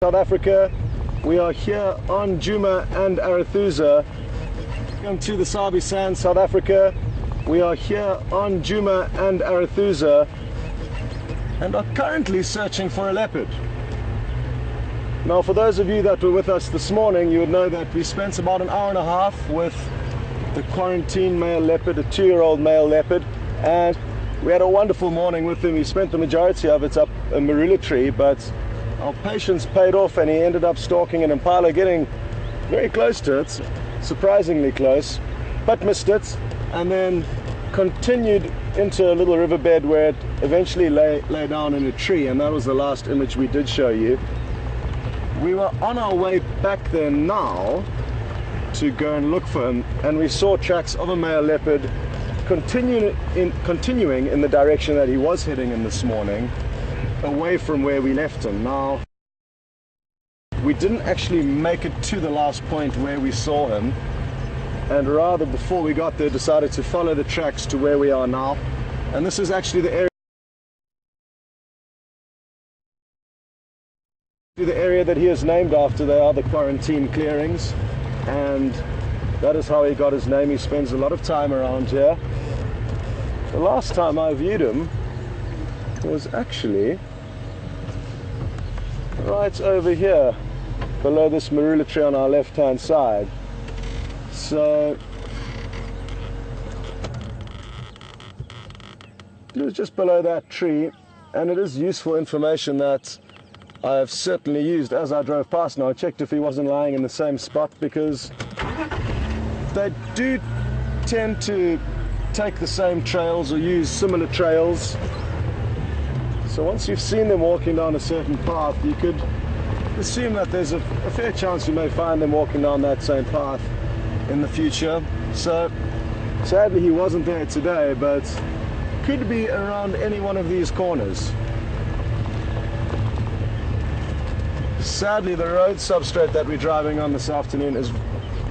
South Africa. We are here on Djuma and Arathusa. Welcome to the Sabi Sands, South Africa. We are here on Djuma and Arathusa and are currently searching for a leopard. Now, for those of you that were with us this morning, you would know that we spent about an hour and a half with the quarantine male leopard, a 2-year-old male leopard, and we had a wonderful morning with him. We spent the majority of it up a marula tree, but our patience paid off and he ended up stalking an impala, getting very close to it, surprisingly close, but missed it, and then continued into a little riverbed where it eventually lay down in a tree, and that was the last image we did show you. We were on our way back there now to go and look for him, and we saw tracks of a male leopard continuing in the direction that he was heading in this morning, away from where we left him. Now, we didn't actually make it to the last point where we saw him, and rather before we got there decided to follow the tracks to where we are now. And this is actually the area that he is named after. They are the quarantine clearings, and that is how he got his name. He spends a lot of time around here. The last time I viewed him was actually right over here below this marula tree on our left hand side. So it was just below that tree, and it is useful information that I have certainly used as I drove past. Now I checked if he wasn't lying in the same spot, because they do tend to take the same trails or use similar trails. So once you've seen them walking down a certain path, you could assume that there's a fair chance you may find them walking down that same path in the future. So sadly he wasn't there today, but could be around any one of these corners. Sadly, the road substrate that we're driving on this afternoon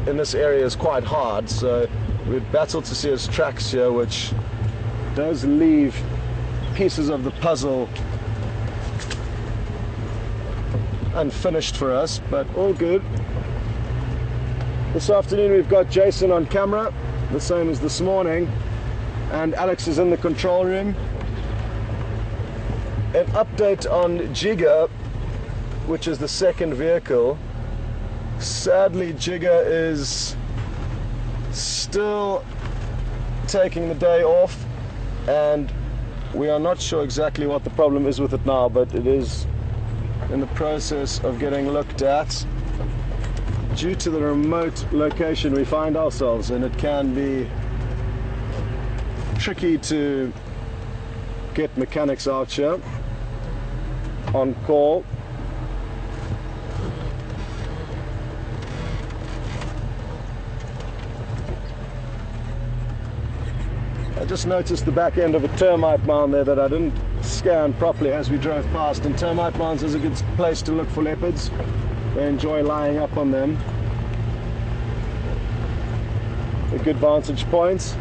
in this area is quite hard, so we've battled to see his tracks here, which does leave pieces of the puzzle unfinished for us, but all good. This afternoon we've got Jason on camera, the same as this morning, and Alex is in the control room. An update on Jigga, which is the second vehicle. Sadly, Jigga is still taking the day off, and we are not sure exactly what the problem is with it now, but it is in the process of getting looked at due to the remote location we find ourselves in. It can be tricky to get mechanics out here on call. I just noticed the back end of a termite mound there that I didn't scan properly as we drove past, and termite mounds is a good place to look for leopards. They enjoy lying up on them. A good vantage point,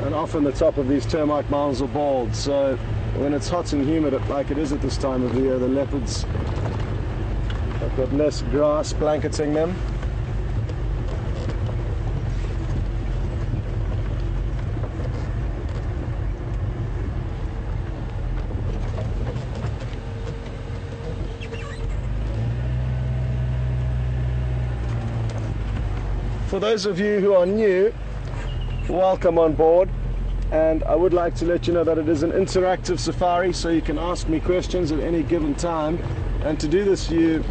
and often the top of these termite mounds are bald, so when it's hot and humid like it is at this time of the year, the leopards have got less grass blanketing them. For those of you who are new, welcome on board, and I would like to let you know that it is an interactive safari, so you can ask me questions at any given time, and to do this you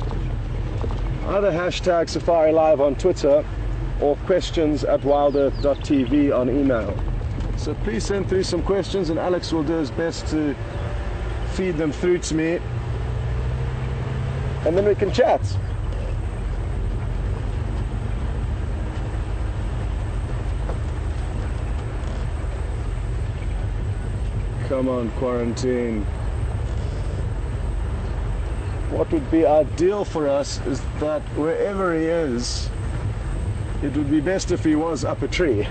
either hashtag Safari Live on Twitter or questions@wildearth.tv on email. So please send through some questions, and Alex will do his best to feed them through to me, and then we can chat. Come on, quarantine. What would be ideal for us is that wherever he is, it would be best if he was up a tree,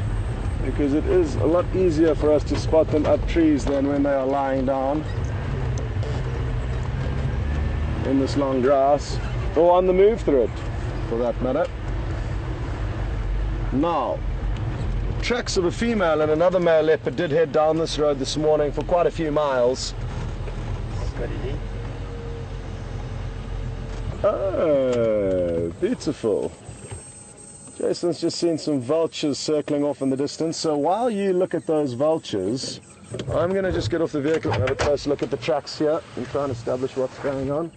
because it is a lot easier for us to spot them up trees than when they are lying down. in this long grass, or on the move through it, for that matter. Now, tracks of a female and another male leopard did head down this road this morning for quite a few miles. Oh, beautiful. Jason's just seen some vultures circling off in the distance, so while you look at those vultures, I'm going to just get off the vehicle and have a close look at the tracks here and try and establish what's going on.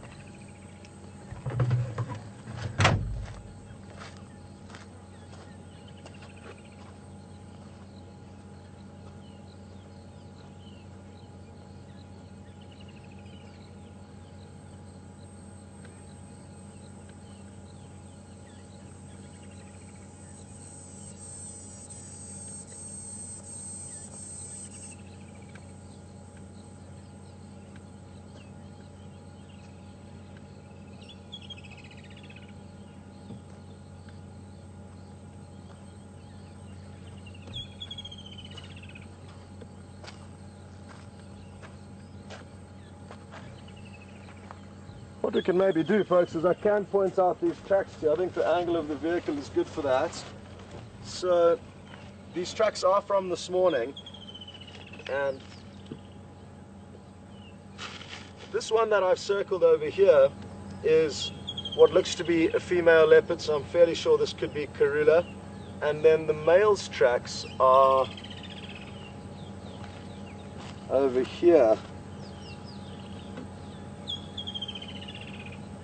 What we can maybe do, folks, is I can point out these tracks to you. I think the angle of the vehicle is good for that. So these tracks are from this morning, and this one that I've circled over here is what looks to be a female leopard, so I'm fairly sure this could be Karula. And then the male's tracks are over here.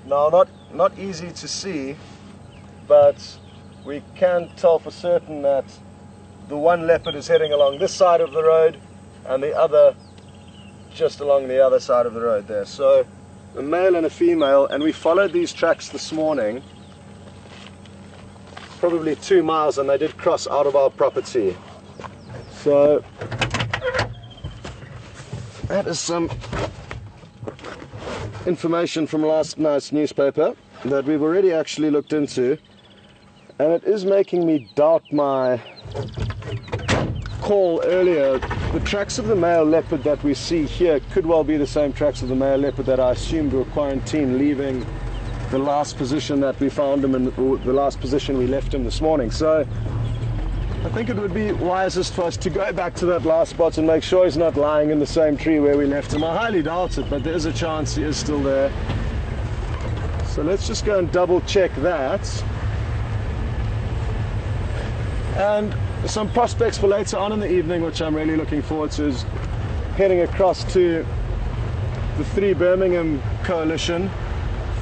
Now, not easy to see, but we can tell for certain that the one leopard is heading along this side of the road and the other just along the other side of the road there. So a male and a female, and we followed these tracks this morning, probably 2 miles, and they did cross out of our property. So that is some information from last night's newspaper that we've already actually looked into, and it is making me doubt my call earlier. The tracks of the male leopard that we see here could well be the same tracks of the male leopard that I assumed were quarantined, leaving the last position that we found him in, or the last position we left him this morning. So I think it would be wisest for us to go back to that last spot and make sure he's not lying in the same tree where we left him. I highly doubt it, but there's a chance he is still there. So let's just go and double check that. And some prospects for later on in the evening, which I'm really looking forward to, is heading across to the 3 Birmingham coalition.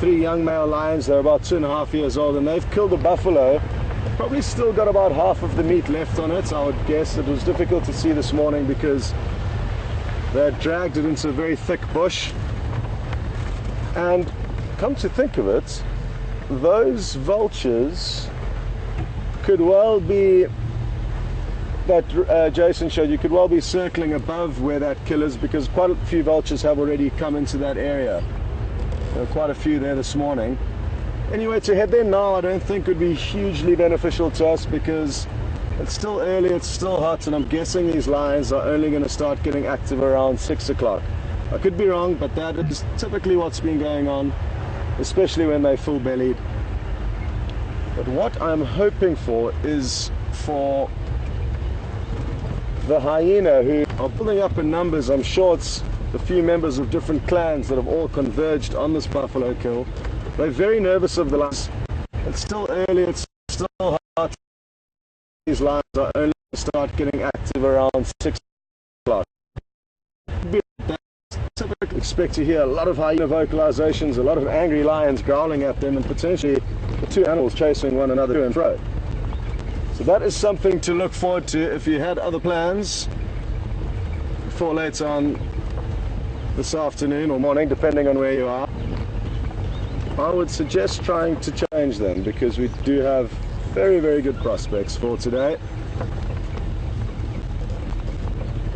3 young male lions. They're about 2.5 years old, and they've killed a buffalo. Probably still got about half of the meat left on it, I would guess. It was difficult to see this morning because they had dragged it into a very thick bush. And come to think of it, those vultures could well be, that Jason showed you, could well be circling above where that kill is, because quite a few vultures have already come into that area. There were quite a few there this morning. Anyway, to head there now I don't think would be hugely beneficial to us, because it's still early, it's still hot, and I'm guessing these lions are only going to start getting active around 6 o'clock. I could be wrong, but that is typically what's been going on, especially when they're full-bellied. But what I'm hoping for is for the hyena, who are building up in numbers. I'm sure it's a few members of different clans that have all converged on this buffalo kill. They're very nervous of the lions. It's still early, it's still hot. These lions are only going to start getting active around 6 o'clock. Typically expect to hear a lot of hyena vocalizations, a lot of angry lions growling at them, and potentially the 2 animals chasing one another to and fro. So that is something to look forward to if you had other plans for later on this afternoon or morning, depending on where you are. I would suggest trying to change them, because we do have very, very good prospects for today.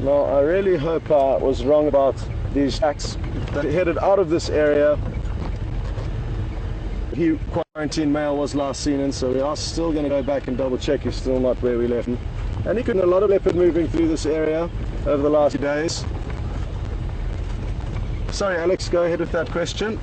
Now, I really hope I was wrong about these tracks. They headed out of this area. He quarantined male was last seen in, so we are still going to go back and double check he's still not where we left him. And he could a lot of leopard moving through this area over the last few days. Sorry, Alex, go ahead with that question.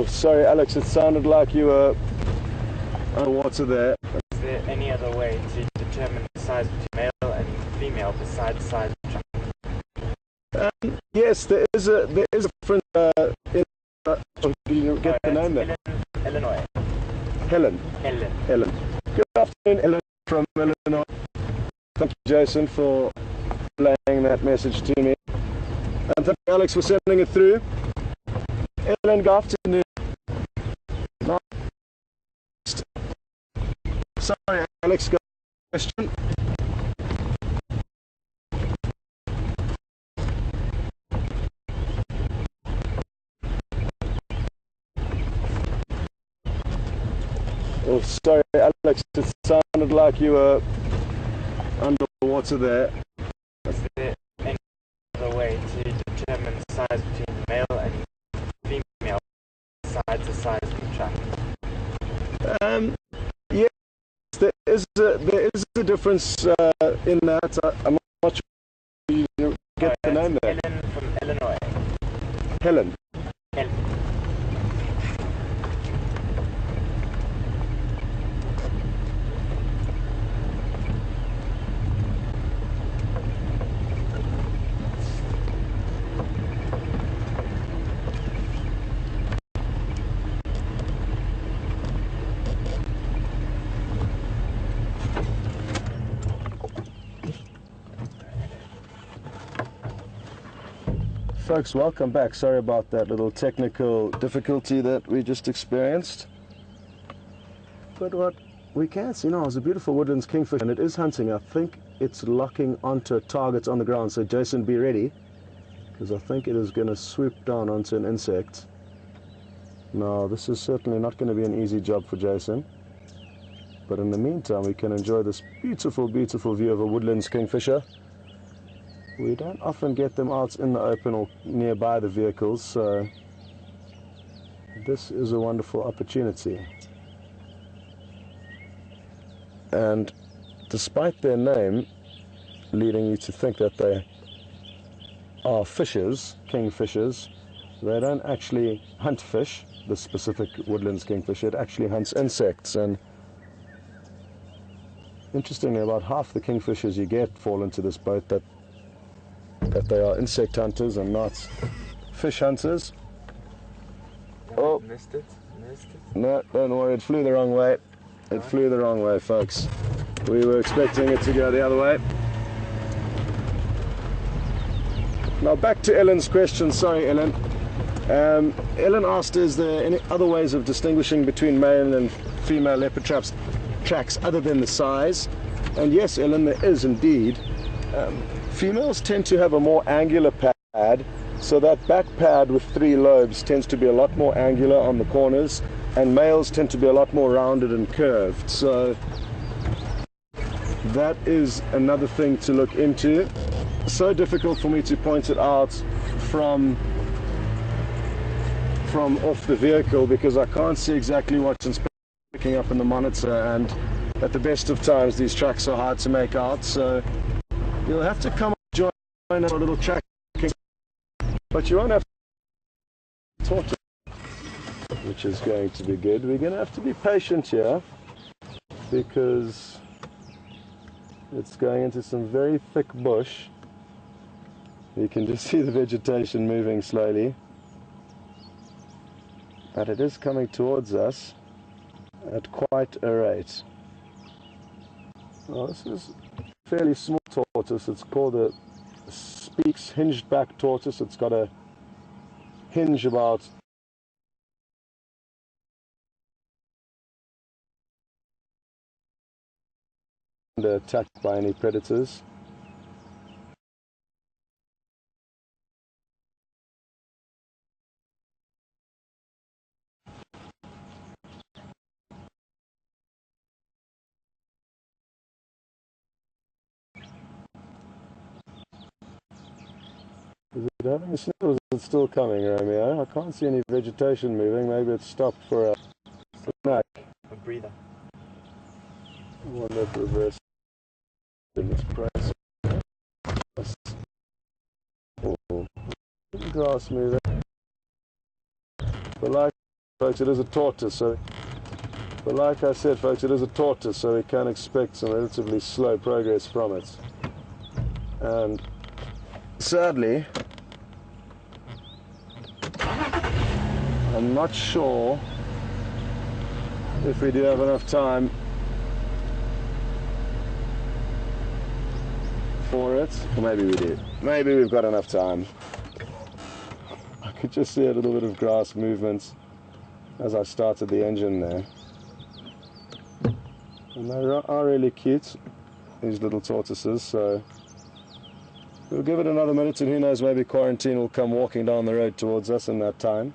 Oh, sorry, Alex, it sounded like you were underwater there. Is there any other way to determine the size between male and female besides the size of track? Yes, there is a difference in. Did you get the name there? Illinois. Helen. Good afternoon, Ellen from Illinois. Thank you, Jason, for relaying that message to me. And thank you, Alex, for sending it through. Ellen, good afternoon. Sorry, Alex, got a question. Oh, sorry, Alex, it sounded like you were underwater there. Is there any other way to determine the size between male and female besides the size of the track? Yes, there is a difference in that. I'm not sure you get the name there. Helen from Illinois. Helen. Folks, welcome back. Sorry about that little technical difficulty that we just experienced. But what we can see now is a beautiful woodlands kingfisher, and it is hunting. I think it's locking onto a target on the ground. So Jason, be ready, because I think it is going to swoop down onto an insect. Now, this is certainly not going to be an easy job for Jason. But in the meantime, we can enjoy this beautiful, beautiful view of a woodlands kingfisher. We don't often get them out in the open or nearby the vehicles, so this is a wonderful opportunity. And despite their name leading you to think that they are fishers, kingfishers, they don't actually hunt fish, the specific woodlands kingfisher. It actually hunts insects, and interestingly, about half the kingfishers you get fall into this boat that they are insect hunters and not fish hunters. Oh, missed it. No, don't worry, it flew the wrong way. It flew the wrong way, folks. We were expecting it to go the other way. Now back to Ellen's question. Sorry, Ellen. Ellen asked, is there any other ways of distinguishing between male and female leopard tracks other than the size? And yes, Ellen, there is indeed. Females tend to have a more angular pad, so that back pad with 3 lobes tends to be a lot more angular on the corners, and males tend to be a lot more rounded and curved. So that is another thing to look into. So difficult for me to point it out from off the vehicle because I can't see exactly what's picking up in the monitor, and at the best of times these tracks are hard to make out, so you'll have to come join our little track, but you won't have to talk to them, which is going to be good. We're going to have to be patient here because it's going into some very thick bush. You can just see the vegetation moving slowly, but it is coming towards us at quite a rate. Well, this is a fairly small tortoise. It's called a Speaks hinged back tortoise. It's got a hinge about under attacked by any predators. Is it having a sniff or is it still coming, Romeo? I can't see any vegetation moving. Maybe it's stopped for a snack. A breather. I wonder if reverse in this press. Oh, grass moving. But like Folks, it is a tortoise, but like I said, folks, it is a tortoise, so we can expect some relatively slow progress from it. And sadly, I'm not sure if we do have enough time for it, or maybe we do. Maybe we've got enough time. I could just see a little bit of grass movement as I started the engine there. And they are really cute, these little tortoises, so we'll give it another minute, and who knows, maybe Quarantine will come walking down the road towards us in that time.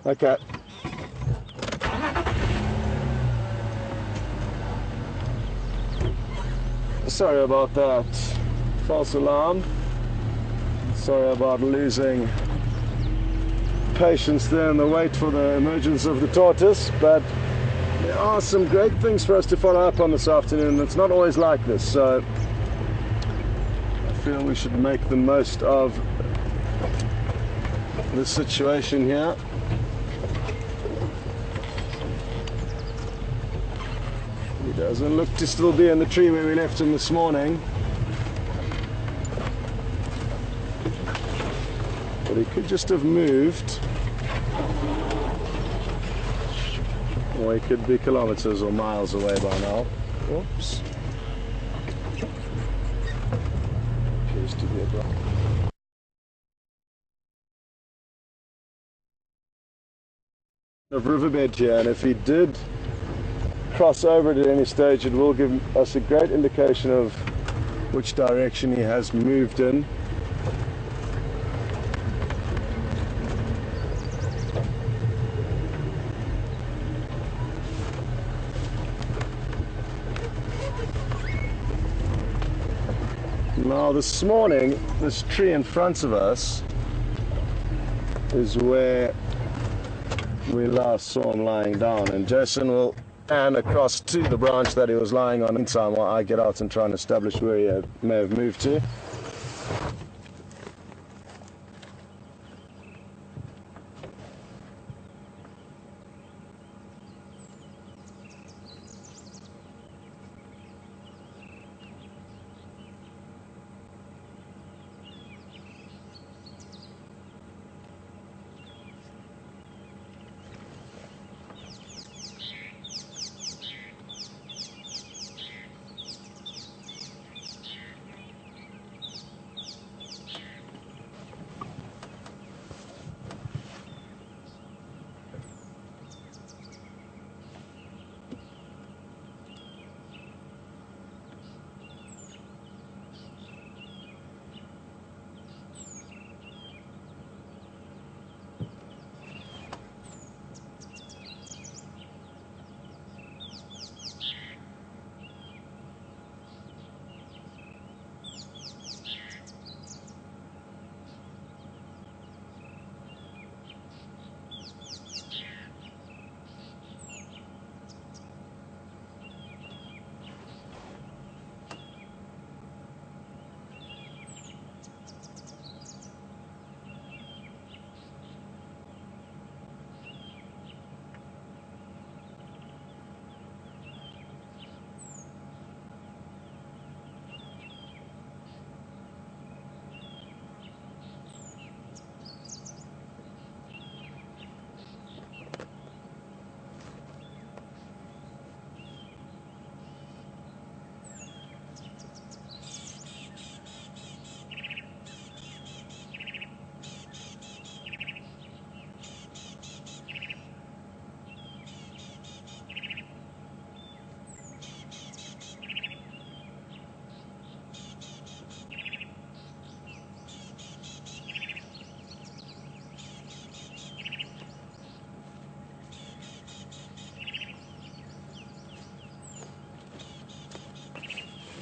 Okay. Sorry about that. False alarm. Sorry about losing patience there in the wait for the emergence of the tortoise, but there are some great things for us to follow up on this afternoon. It's not always like this, so I feel we should make the most of the situation here. He doesn't look to still be in the tree where we left him this morning. But he could just have moved. Or he could be kilometers or miles away by now. Oops. Appears to be a block. Of riverbed here, and if he did cross over it at any stage, it will give us a great indication of which direction he has moved in. Now this morning, this tree in front of us is where we last saw him lying down, and Jason will pan across to the branch that he was lying on in time while I get out and try and establish where he may have moved to.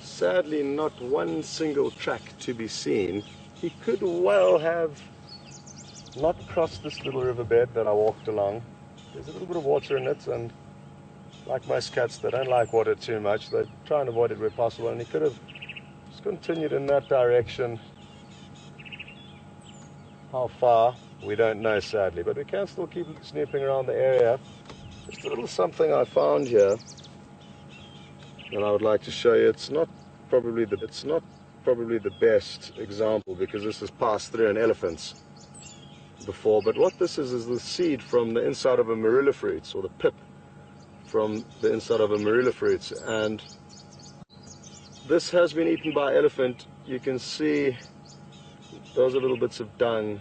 Sadly, not one single track to be seen. He could well have not crossed this little riverbed that I walked along. There's a little bit of water in it, and Like most cats, they don't like water too much. They try and avoid it where possible, and he could have just continued in that direction. How far, we don't know, sadly, but we can still keep snooping around the area. Just a little something I found here, and I would like to show you. It's not probably the best example, because this has passed through an elephant's before, but what this is the seed from the inside of a marula fruit, or the pip from the inside of a marula fruit, and this has been eaten by elephant. You can see those are little bits of dung.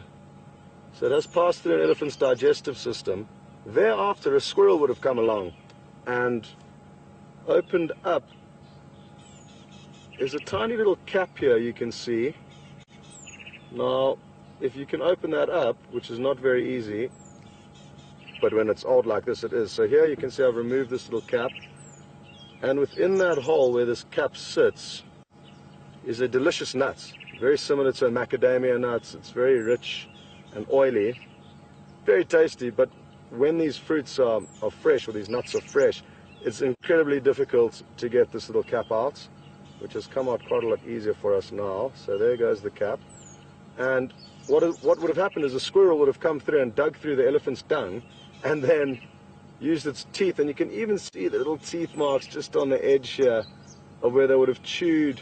So it has passed through an elephant's digestive system. Thereafter, a squirrel would have come along and opened up. There's a tiny little cap here you can see. Now, if you can open that up, which is not very easy, but when it's old like this it is. So here you can see I've removed this little cap, and within that hole where this cap sits is a delicious nut, very similar to a macadamia nut. It's very rich and oily, very tasty, but when these fruits are fresh, or these nuts are fresh, it's incredibly difficult to get this little cap out, which has come out quite a lot easier for us now. So there goes the cap. And what would have happened is a squirrel would have come through and dug through the elephant's dung and then used its teeth, and you can even see the little teeth marks just on the edge here of where they would have chewed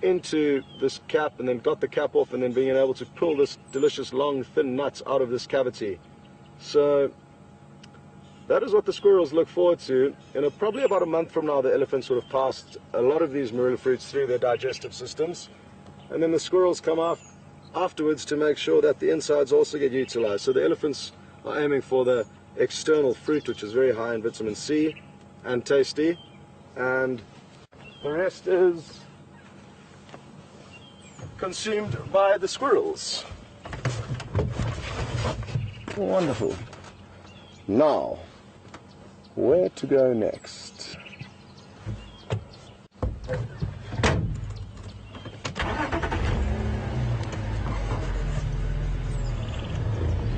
into this cap and then got the cap off, and then being able to pull this delicious long thin nuts out of this cavity. So that is what the squirrels look forward to. In probably about a month from now, the elephants would have passed a lot of these marula fruits through their digestive systems, and then the squirrels come off afterwards to make sure that the insides also get utilized. So the elephants are aiming for the external fruit, which is very high in vitamin C and tasty, and the rest is consumed by the squirrels. Wonderful. Now, where to go next?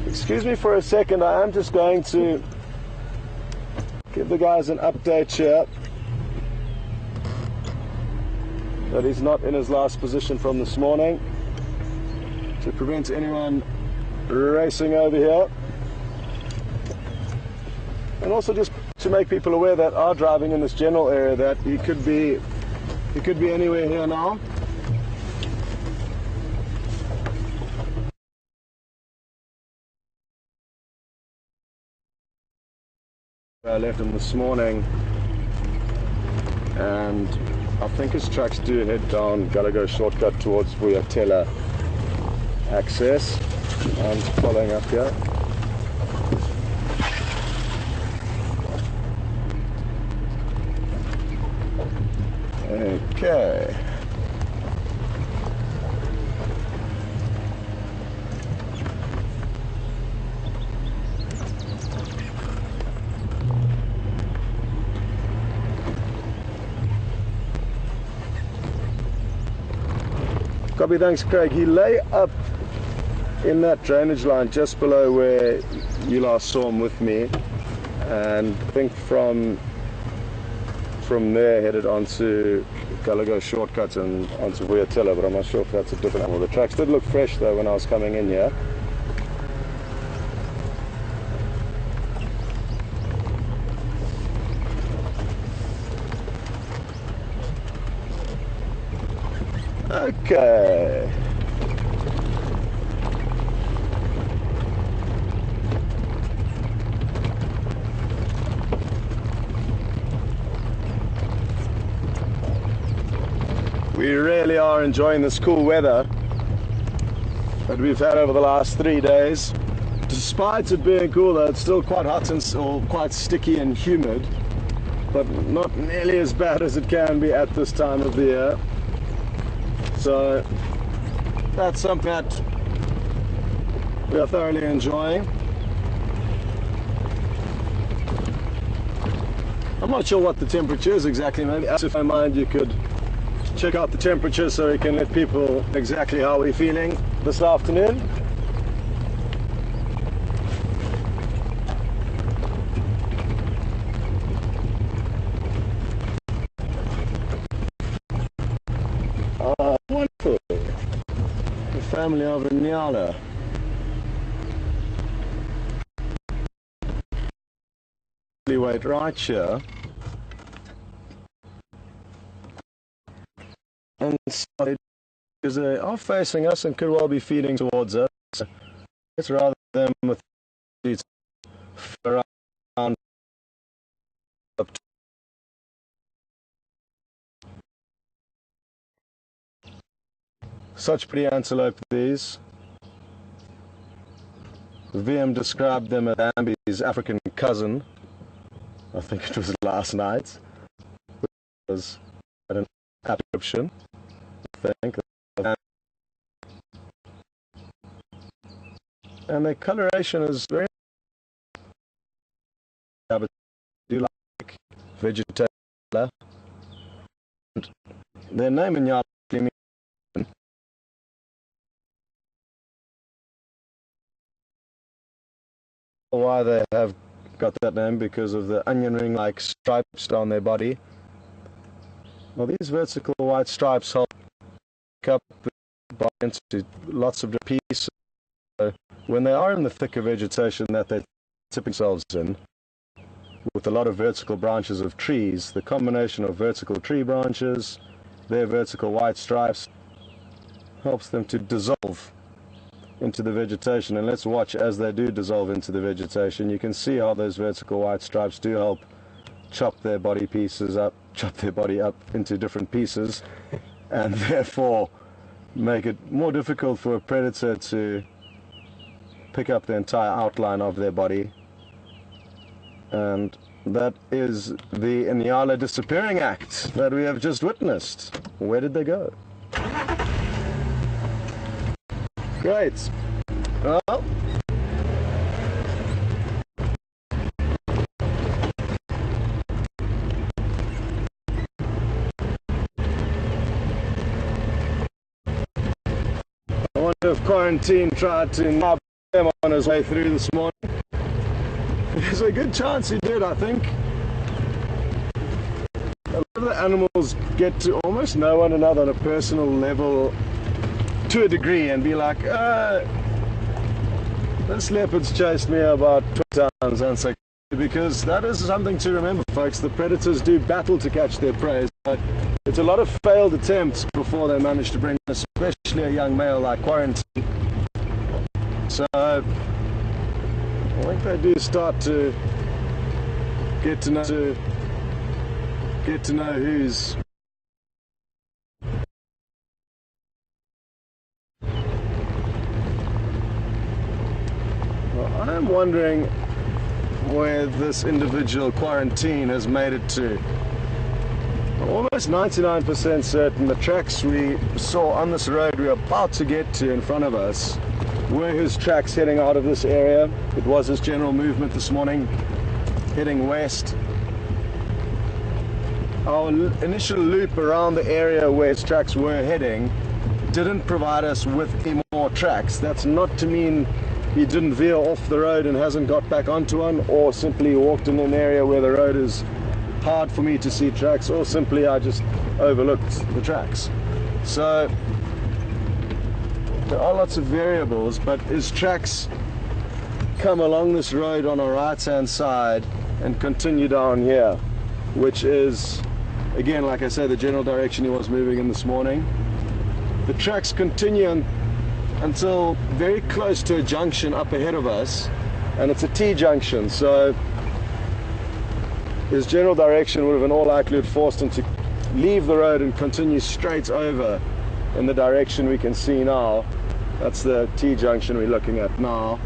Excuse me for a second, I am just going to give the guys an update here that he's not in his last position from this morning, to prevent anyone racing over here, and also just to make people aware that are driving in this general area that he could be anywhere here now. I left him this morning, and I think his tracks do head down Gallagher shortcut towards Vuyatela access. I'm following up here. Okay. Copy, thanks Craig. He lay up in that drainage line just below where you last saw him with me, and I think from there headed onto Gallagher shortcut and onto Vuyatela, but I'm not sure if that's a different animal. The tracks did look fresh though when I was coming in here. Okay. We really are enjoying this cool weather that we've had over the last 3 days. Despite it being cool though, it's still quite hot and quite sticky and humid, but not nearly as bad as it can be at this time of the year. So that's something that we are thoroughly enjoying. I'm not sure what the temperature is exactly. Maybe if I mind, you could check out the temperature so we can let people know exactly how we're feeling this afternoon. family of Nyala. Wait right here. And so, because they are facing us and could well be feeding towards us. It's rather them with around up to such pretty antelope these. VM described them as Bambi's African cousin. I think it was last night. It was an description, I think. And their coloration is very do like vegetation. Their name in Yard why they have got that name, because of the onion ring like stripes down their body. Well, these vertical white stripes help pick up the body into lots of different pieces. So when they are in the thicker vegetation that they tip themselves in, with a lot of vertical branches of trees, the combination of vertical tree branches, their vertical white stripes, helps them to dissolve into the vegetation. And let's watch as they do dissolve into the vegetation. You can see how those vertical white stripes do help chop their body up into different pieces, and therefore make it more difficult for a predator to pick up the entire outline of their body. And that is the Inyala disappearing act that we have just witnessed. Where did they go? Great. Well, I wonder if Quarantine tried to nab him on his way through this morning. There's a good chance he did, I think. A lot of the animals get to almost know one another on a personal level to a degree and be like, this leopard's chased me about 20 times, and so, because that is something to remember, folks. The predators do battle to catch their prey, but it's a lot of failed attempts before they manage to bring, especially a young male like Quarantine. So I think they do start to get to know who's I am wondering where this individual Quarantine has made it to. I'm almost 99% certain the tracks we saw on this road we're about to get to in front of us were his tracks heading out of this area. It was his general movement this morning, heading west. Our initial loop around the area where his tracks were heading didn't provide us with any more tracks. That's not to mean he didn't veer off the road and hasn't got back onto one, or simply walked in an area where the road is hard for me to see tracks, or simply I just overlooked the tracks. So there are lots of variables, but his tracks come along this road on our right hand side and continue down here, which is, again, like I said, the general direction he was moving in this morning. The tracks continue until very close to a junction up ahead of us, and it's a T-junction, so his general direction would have in all likelihood forced him to leave the road and continue straight over in the direction we can see now. That's the T-junction we're looking at now.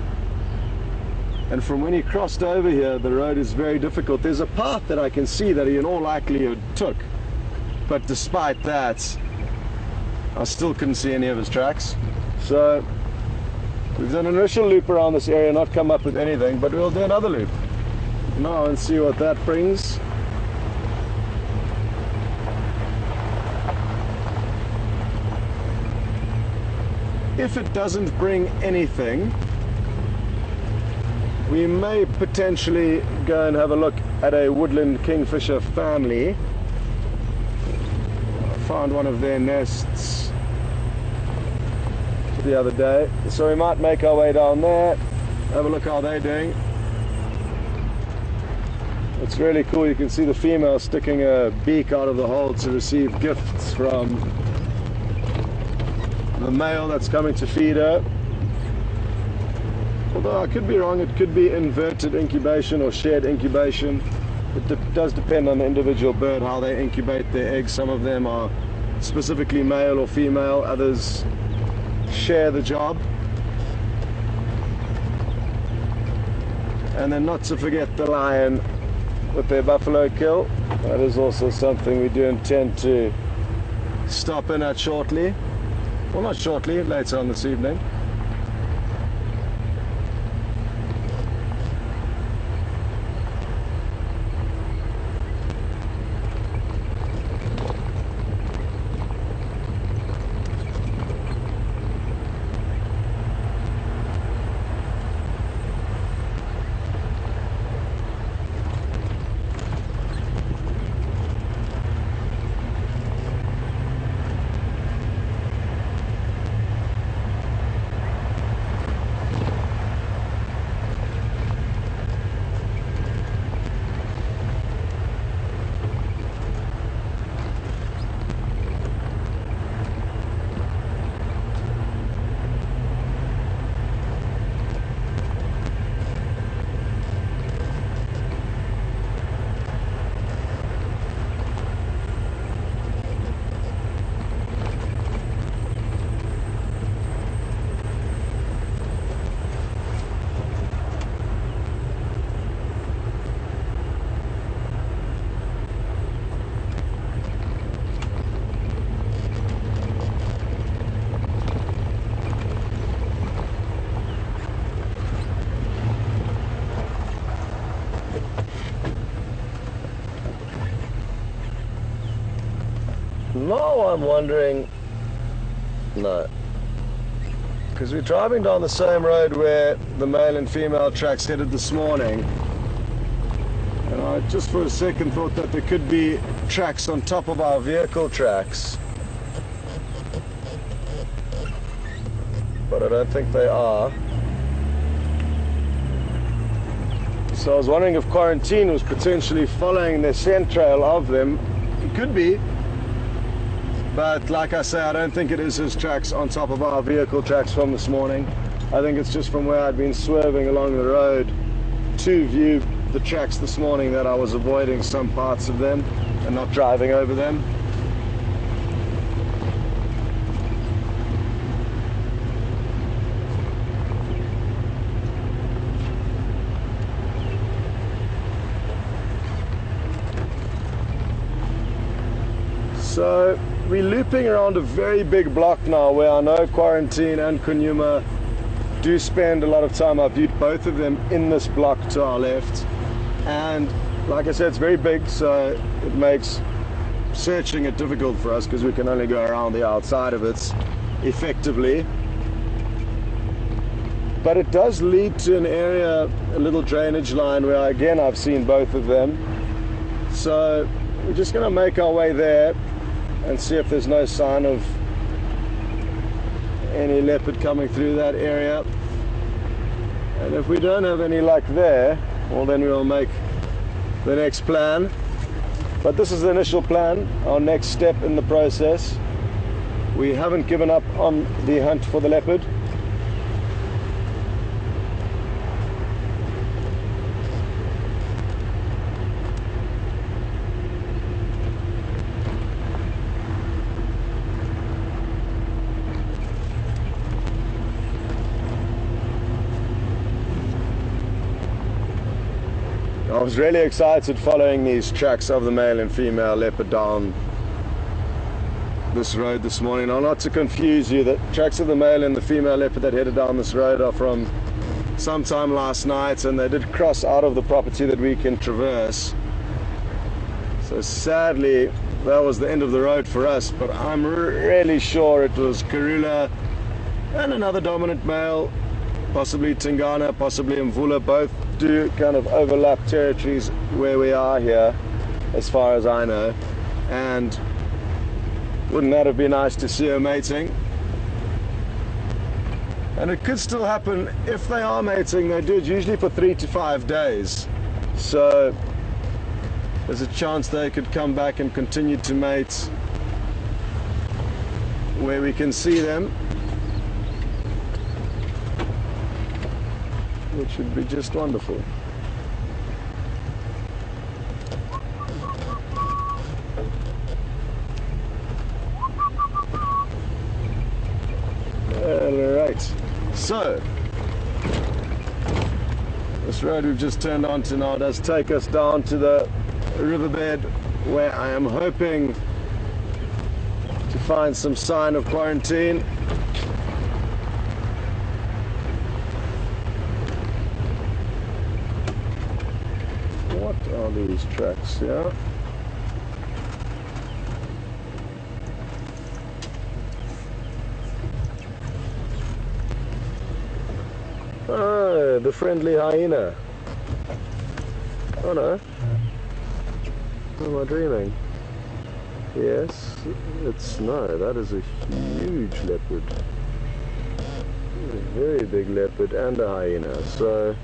And from when he crossed over here, the road is very difficult. There's a path that I can see that he in all likelihood took, but despite that, I still couldn't see any of his tracks. So we've done an initial loop around this area, not come up with anything, but we'll do another loop now and see what that brings. If it doesn't bring anything, we may potentially go and have a look at a woodland kingfisher family. I found one of their nests just the other day. So we might make our way down there, have a look how they're doing. It's really cool. You can see the female sticking a beak out of the hole to receive gifts from the male that's coming to feed her. Although I could be wrong, it could be inverted incubation or shared incubation. It does depend on the individual bird how they incubate their eggs. Some of them are specifically male or female, others share the job. And then not to forget the lion with their buffalo kill. That is also something we do intend to stop in at shortly. Well, not shortly, later on this evening. Now I'm wondering, no, because we're driving down the same road where the male and female tracks headed this morning, and I just for a second thought that there could be tracks on top of our vehicle tracks, but I don't think they are. So I was wondering if Quarantine was potentially following the scent trail of them. It could be. But like I say, I don't think it is his tracks on top of our vehicle tracks from this morning. I think it's just from where I'd been swerving along the road to view the tracks this morning that I was avoiding some parts of them and not driving over them. So we're looping around a very big block now where I know Quarantine and Djuma do spend a lot of time. I've viewed both of them in this block to our left, and like I said, it's very big, so it makes searching it difficult for us because we can only go around the outside of it effectively. But it does lead to an area, a little drainage line where again I've seen both of them. So we're just going to make our way there and see if there's no sign of any leopard coming through that area. And if we don't have any luck there, well, then we'll make the next plan. But this is the initial plan, our next step in the process. We haven't given up on the hunt for the leopard. I was really excited following these tracks of the male and female leopard down this road this morning. Now, not to confuse you, the tracks of the male and the female leopard that headed down this road are from sometime last night, and they did cross out of the property that we can traverse. So sadly, that was the end of the road for us, but I'm really sure it was Karula and another dominant male, possibly Tingana, possibly Mvula. Both do kind of overlap territories where we are here, as far as I know. And wouldn't that have been nice to see her mating? And it could still happen if they are mating. They do it usually for 3 to 5 days. So there's a chance they could come back and continue to mate where we can see them, which would be just wonderful. Alright, so this road we've just turned onto now does take us down to the riverbed, where I am hoping to find some sign of quarantine. What are these tracks here? Oh, the friendly hyena. Oh no. Am I dreaming? Yes, it's no, that is a huge leopard. A very big leopard and a hyena. So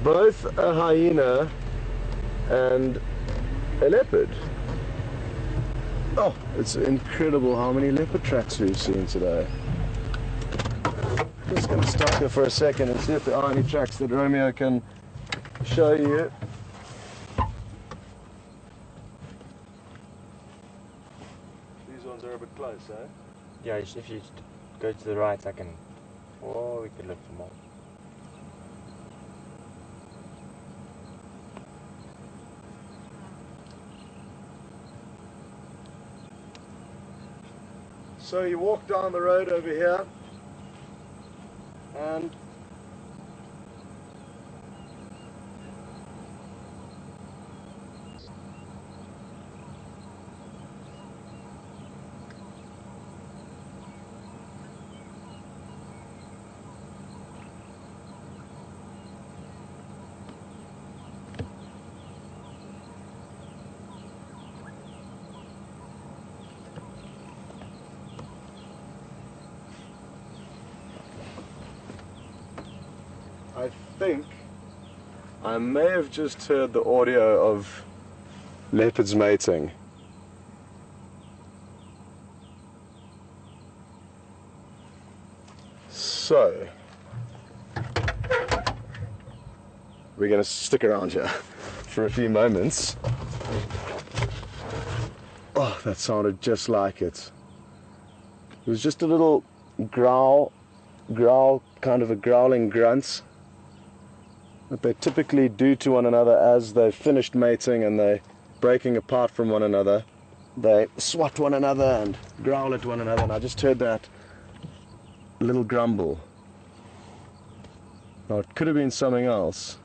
both a hyena and a leopard. Oh, it's incredible how many leopard tracks we've seen today. I'm just going to stop here for a second and see if there are any tracks that Romeo can show you. These ones are a bit close, eh? Yeah, if you go to the right, I can. Oh, we could lift them all. So you walk down the road over here, and I think I may have just heard the audio of leopards mating. So we're going to stick around here for a few moments. Oh, that sounded just like it. It was just a little growl, kind of a growling grunt that they typically do to one another as they've finished mating and they're breaking apart from one another. They swat one another and growl at one another, and I just heard that little grumble. Now it could have been something else,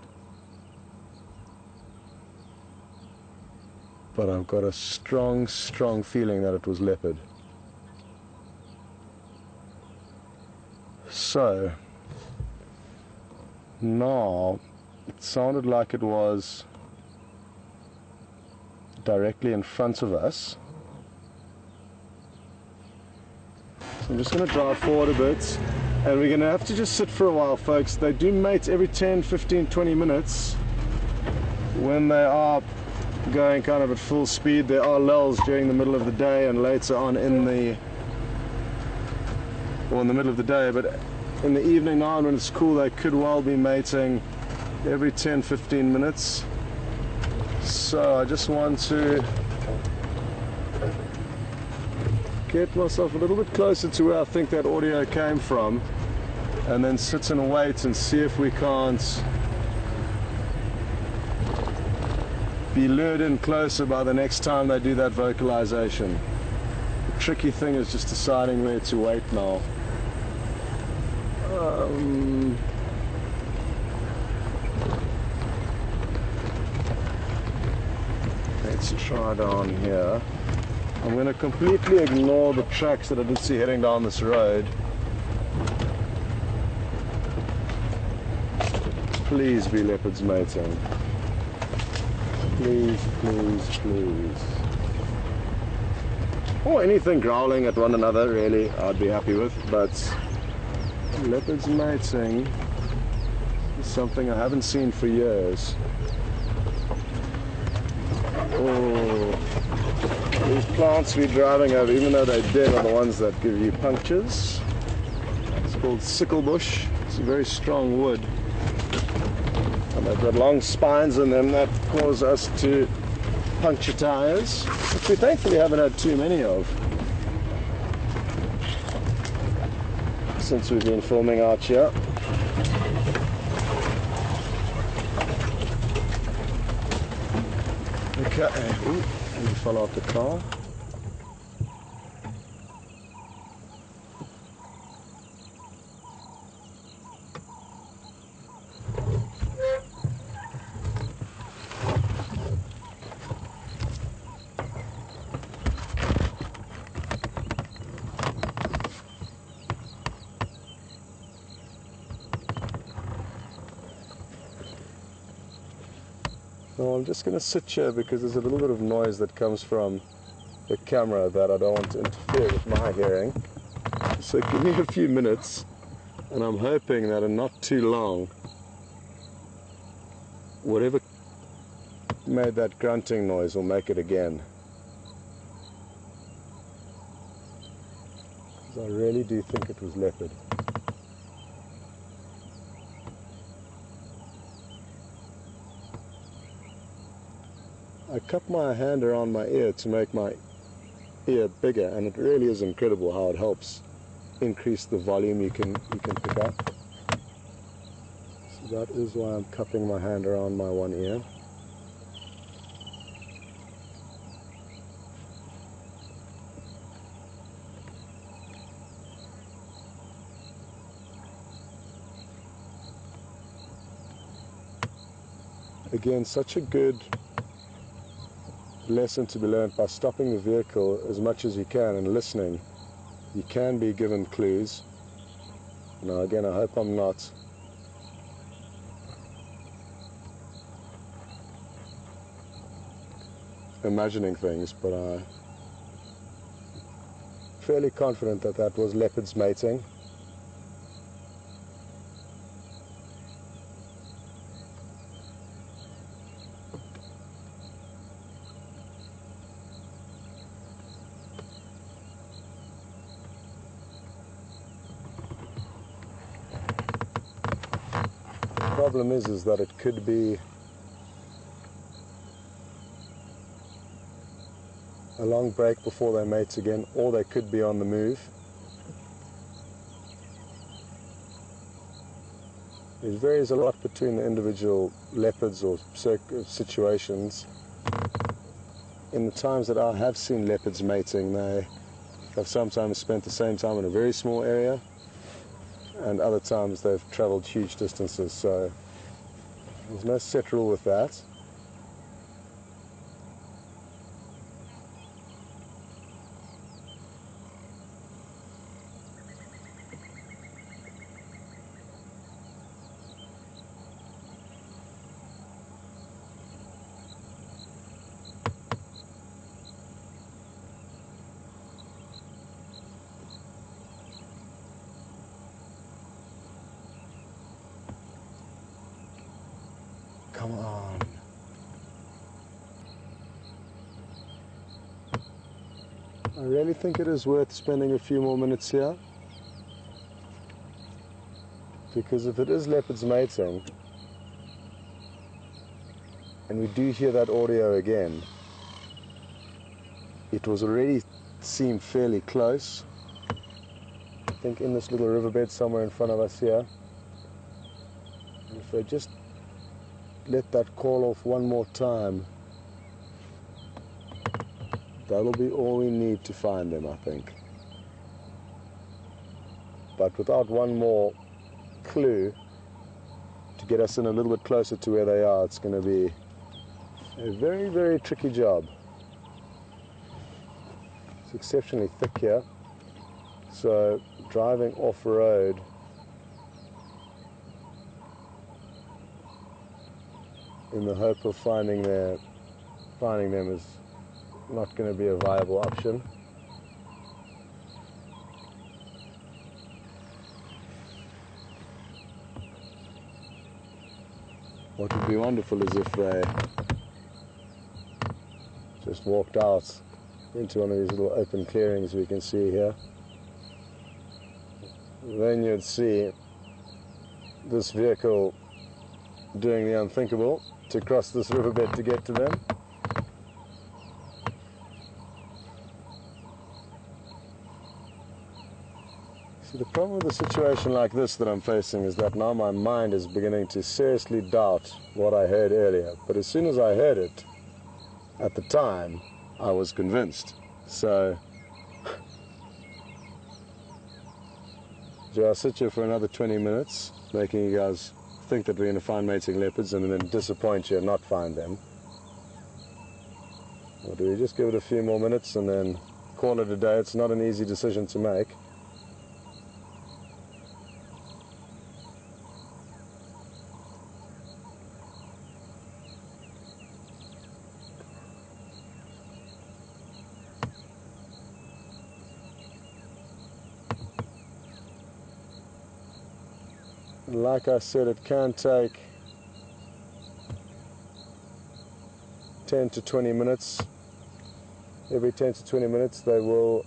but I've got a strong feeling that it was leopard. So now it sounded like it was directly in front of us. So I'm just going to drive forward a bit, and we're going to have to just sit for a while, folks. They do mate every 10, 15, 20 minutes when they are going kind of at full speed. There are lulls during the middle of the day and later on in the middle of the day, but in the evening now when it's cool, they could well be mating every 10-15 minutes. So I just want to get myself a little bit closer to where I think that audio came from, and then sit and wait and see if we can't be lured in closer by the next time they do that vocalization. The tricky thing is just deciding where to wait now. Let's try down here. I'm going to completely ignore the tracks that I did see heading down this road. Please be leopards mating. Please, please, please. Or anything growling at one another, really, I'd be happy with, but Leopards mating is something I haven't seen for years. Oh, these plants we're driving over, even though they're dead, are the ones that give you punctures. It's called sickle bush. It's a very strong wood. And they've got long spines in them that cause us to puncture tires, which we thankfully haven't had too many of since we've been filming out here. Okay, ooh, and we fell off the car. Well, I'm just going to sit here because there's a little bit of noise that comes from the camera that I don't want to interfere with my hearing. So give me a few minutes, and I'm hoping that in not too long, whatever made that grunting noise will make it again. Because I really do think it was leopard. I cup my hand around my ear to make my ear bigger, and it really is incredible how it helps increase the volume you can pick up. So that is why I'm cupping my hand around my one ear. Again, such a good lesson to be learned by stopping the vehicle as much as you can and listening. You can be given clues. Now again, I hope I'm not imagining things, but I'm fairly confident that that was leopards mating. The problem is that it could be a long break before they mate again, or they could be on the move. It varies a lot between the individual leopards or situations. In the times that I have seen leopards mating, they have sometimes spent the same time in a very small area, and other times they've traveled huge distances, so there's no set rule with that. Come on. I really think it is worth spending a few more minutes here, because if it is leopards mating, and we do hear that audio again, it was already seemed fairly close. I think in this little riverbed somewhere in front of us here. And if they just let that call off one more time, that'll be all we need to find them, I think. But without one more clue to get us in a little bit closer to where they are, it's going to be a very, very tricky job. It's exceptionally thick here, so driving off-road in the hope of finding them is not going to be a viable option. What would be wonderful is if they just walked out into one of these little open clearings we can see here. Then you'd see this vehicle doing the unthinkable to cross this riverbed to get to them. See, the problem with a situation like this that I'm facing is that now my mind is beginning to seriously doubt what I heard earlier. But as soon as I heard it, at the time, I was convinced. So, I'll sit here for another 20 minutes, making you guys think that we're going to find mating leopards and then disappoint you and not find them. Or do we just give it a few more minutes and then call it a day? It's not an easy decision to make. Like I said, it can take 10 to 20 minutes. Every 10 to 20 minutes they will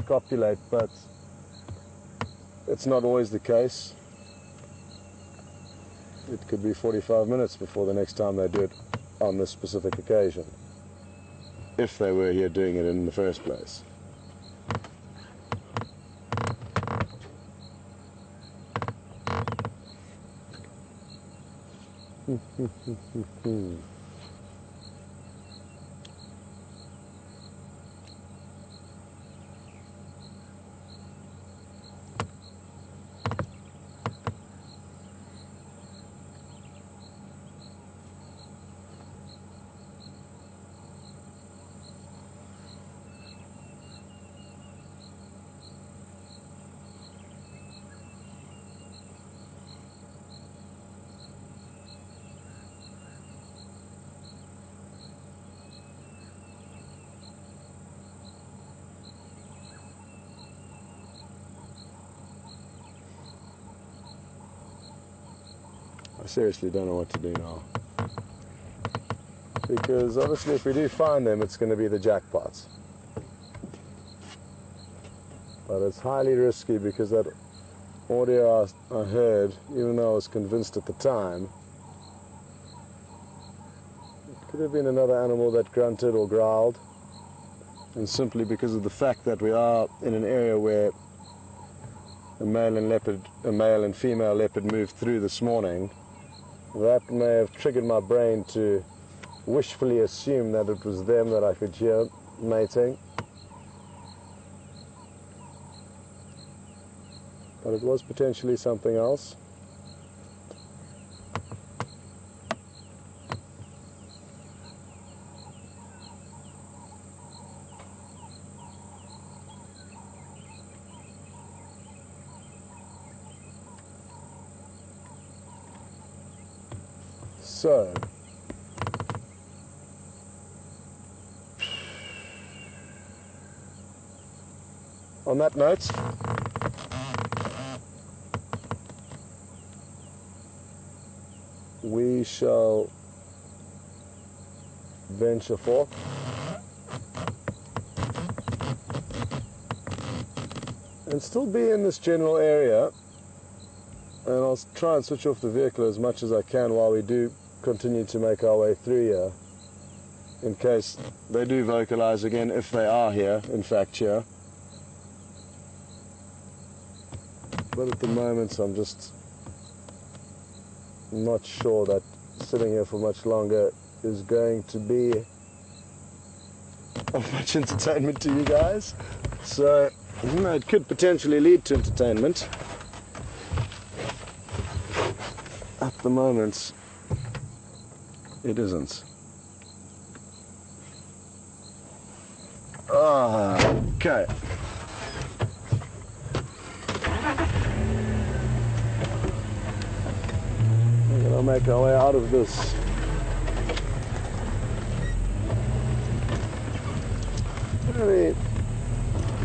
copulate, but it's not always the case. It could be 45 minutes before the next time they do it on this specific occasion, if they were here doing it in the first place. I seriously don't know what to do now. Because obviously if we do find them, it's going to be the jackpots. But it's highly risky because that audio I heard, even though I was convinced at the time, it could have been another animal that grunted or growled. And simply because of the fact that we are in an area where a male and female leopard moved through this morning, that may have triggered my brain to wishfully assume that it was them that I could hear mating. But it was potentially something else. So, on that note, we shall venture forth. And still be in this general area, and I'll try and switch off the vehicle as much as I can while we do continue to make our way through here, in case they do vocalize again, if they are here, in fact here. But at the moment I'm just not sure that sitting here for much longer is going to be of much entertainment to you guys. So, you know, it could potentially lead to entertainment. At the moment, it isn't. Okay. We're gonna make our way out of this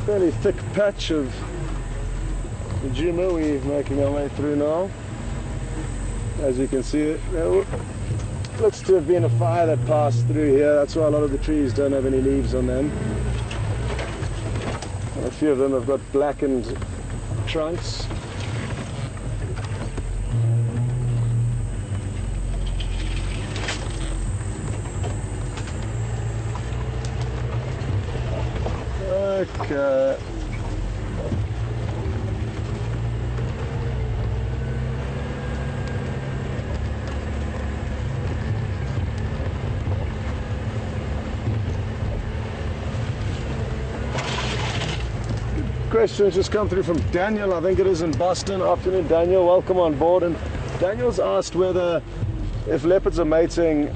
fairly thick patch of the Djuma we're making our way through now. as you can see. There looks to have been a fire that passed through here. That's why a lot of the trees don't have any leaves on them. And a few of them have got blackened trunks. Okay. Questions just come through from Daniel, I think it is in Boston. Afternoon, Daniel, welcome on board. And Daniel's asked whether if leopards are mating,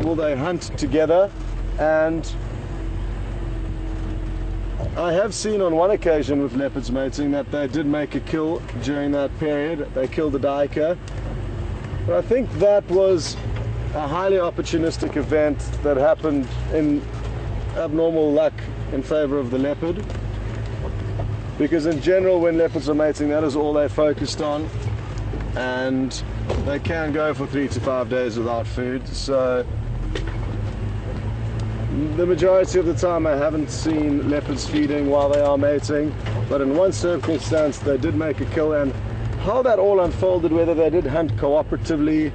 will they hunt together? And I have seen on one occasion with leopards mating that they did make a kill during that period. They killed a duiker. But I think that was a highly opportunistic event that happened in abnormal luck in favor of the leopard. Because in general, when leopards are mating, that is all they're focused on, and they can go for 3 to 5 days without food. So the majority of the time I haven't seen leopards feeding while they are mating, but in one circumstance they did make a kill. And how that all unfolded, whether they did hunt cooperatively,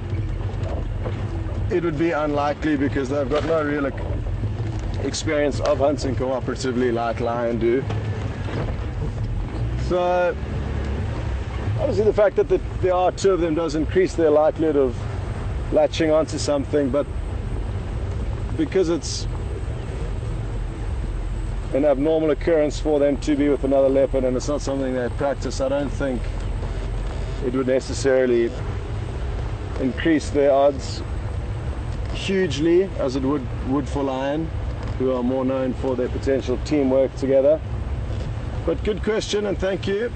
it would be unlikely, because they've got no real experience of hunting cooperatively like lion do. So obviously the fact that there are two of them does increase their likelihood of latching onto something, but because it's an abnormal occurrence for them to be with another leopard and it's not something they practice, I don't think it would necessarily increase their odds hugely as it would for lion, who are more known for their potential teamwork together. But good question, and thank you.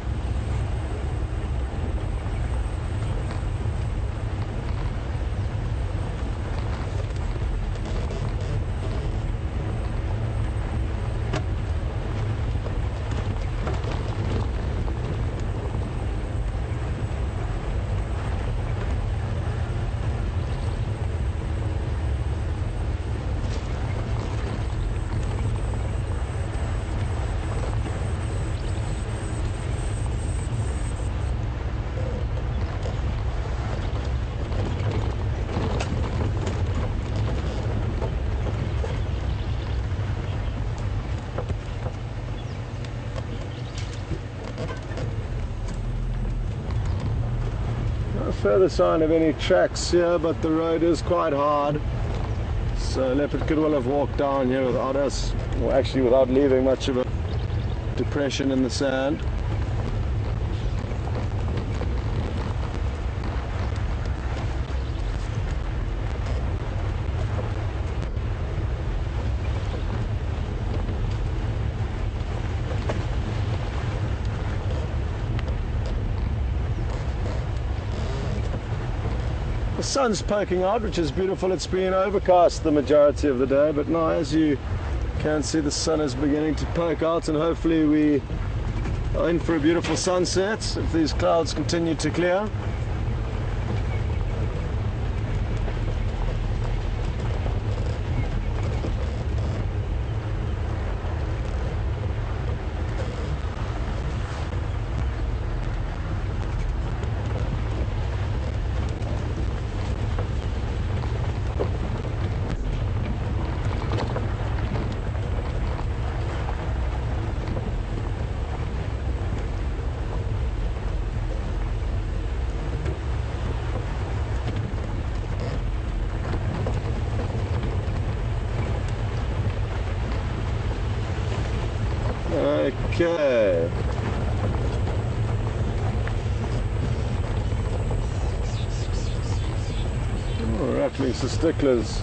Further sign of any tracks here, but the road is quite hard, so leopard could well have walked down here without us, or actually without leaving much of a depression in the sand. The sun's poking out, which is beautiful. It's been overcast the majority of the day, but now as you can see, the sun is beginning to poke out, and hopefully we are in for a beautiful sunset if these clouds continue to clear. Okay. Oh, Rattling sticklers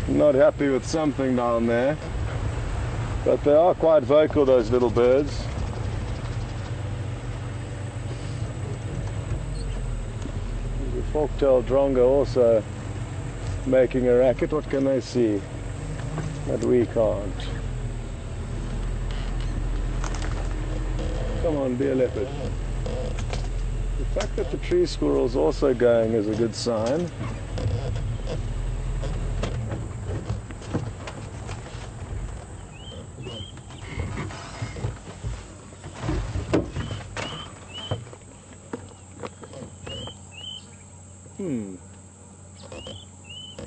not happy with something down there, but they are quite vocal, those little birds. The fork-tailed drongo also making a racket. What can they see that we can't? Come on, be a leopard. fact that the tree squirrel's also going is a good sign.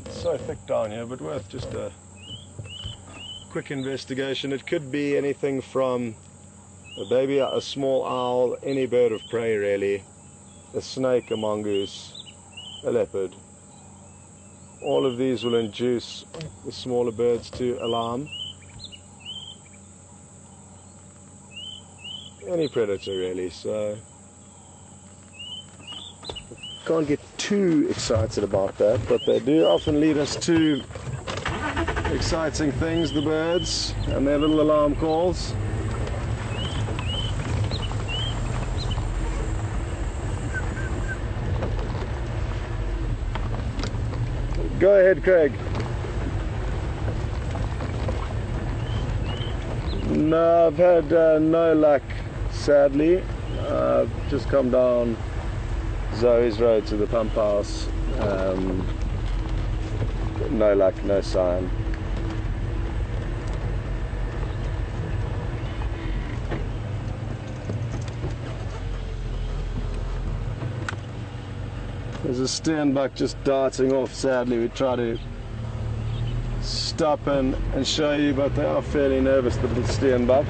It's so thick down here, but worth just a quick investigation. It could be anything from a baby, a small owl, any bird of prey really, a snake, a mongoose, a leopard. All of these will induce the smaller birds to alarm. Any predator really, so can't get too excited about that, but they do often lead us to exciting things, the birds and their little alarm calls. Go ahead, Craig. No, I've had no luck, sadly. I've just come down Zoe's road to the pump house. No luck, no sign. There's a sternbuck just darting off, sadly. We try to stop and show you, but they are fairly nervous, the little sternbuck.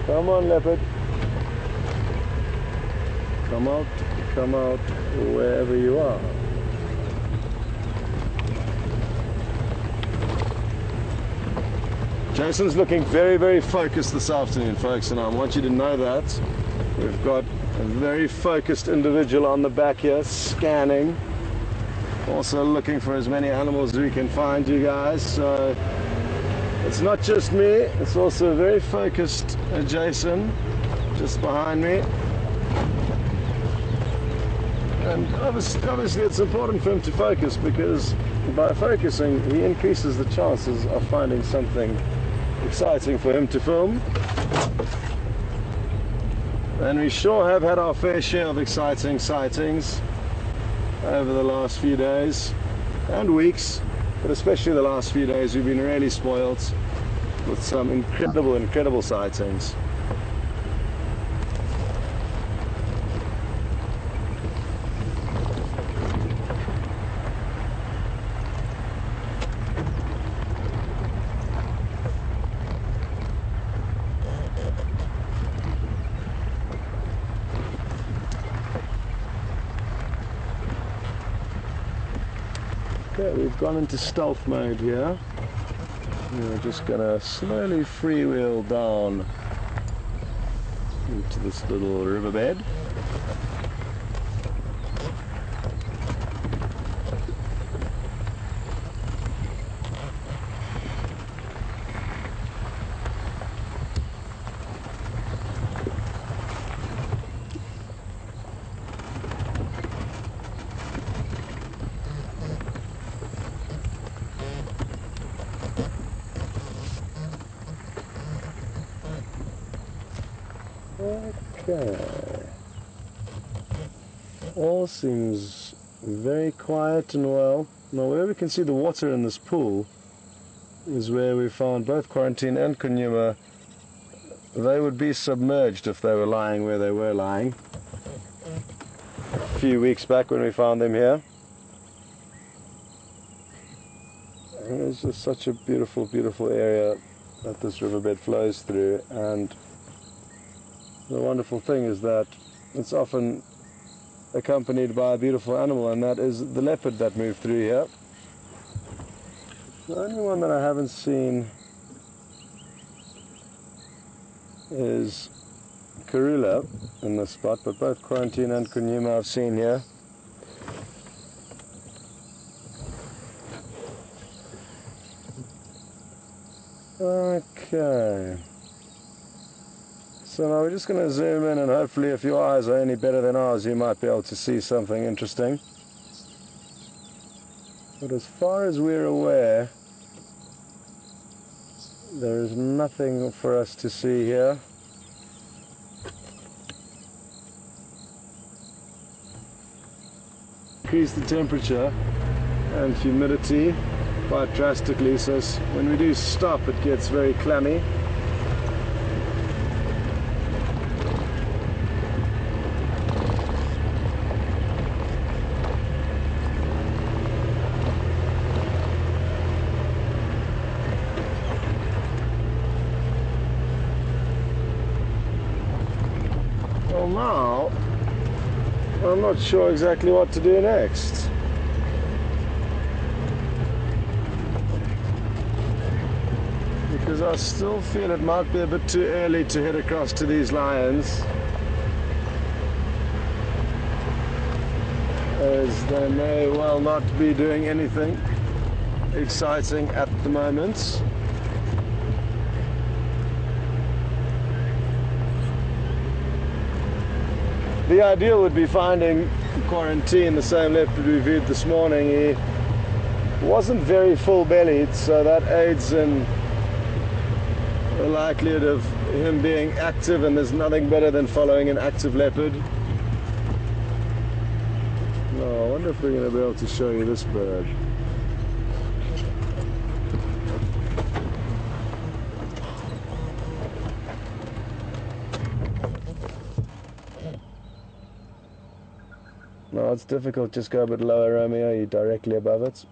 Come on, leopard. Come out, wherever you are. Jason's looking very, very focused this afternoon, folks, and I want you to know that. We've got a very focused individual on the back here, scanning. Also looking for as many animals as we can find, you guys. So it's not just me, it's also a very focused Jason just behind me. And obviously it's important for him to focus, because by focusing he increases the chances of finding something exciting for him to film. And we sure have had our fair share of exciting sightings over the last few days and weeks, but especially the last few days we've been really spoiled with some incredible sightings. Okay, we've gone into stealth mode here. We're just gonna slowly freewheel down into this little riverbed. Okay. All seems very quiet and well. Now where we can see the water in this pool is where we found both Quarantine and Djuma. They would be submerged if they were lying where they were lying a few weeks back when we found them here. And it's just such a beautiful area that this riverbed flows through, and the wonderful thing is that it's often accompanied by a beautiful animal, and that is the leopard that moved through here. The only one that I haven't seen is Karula in this spot, but both Quarantine and Djuma I've seen here. Okay. So now we're just going to zoom in, and hopefully if your eyes are any better than ours you might be able to see something interesting. But as far as we're aware, there is nothing for us to see here. increase the temperature and humidity quite drastically, so when we do stop it gets very clammy. Well, now I'm not sure exactly what to do next. Because I still feel it might be a bit too early to head across to these lions, as they may well not be doing anything exciting at the moment. The ideal would be finding quarantine, the same leopard we viewed this morning. He wasn't very full-bellied, so that aids in the likelihood of him being active, and there's nothing better than following an active leopard. No, I wonder if we're going to be able to show you this bird. No, it's difficult. Just go a bit lower, Romeo. You're directly above it.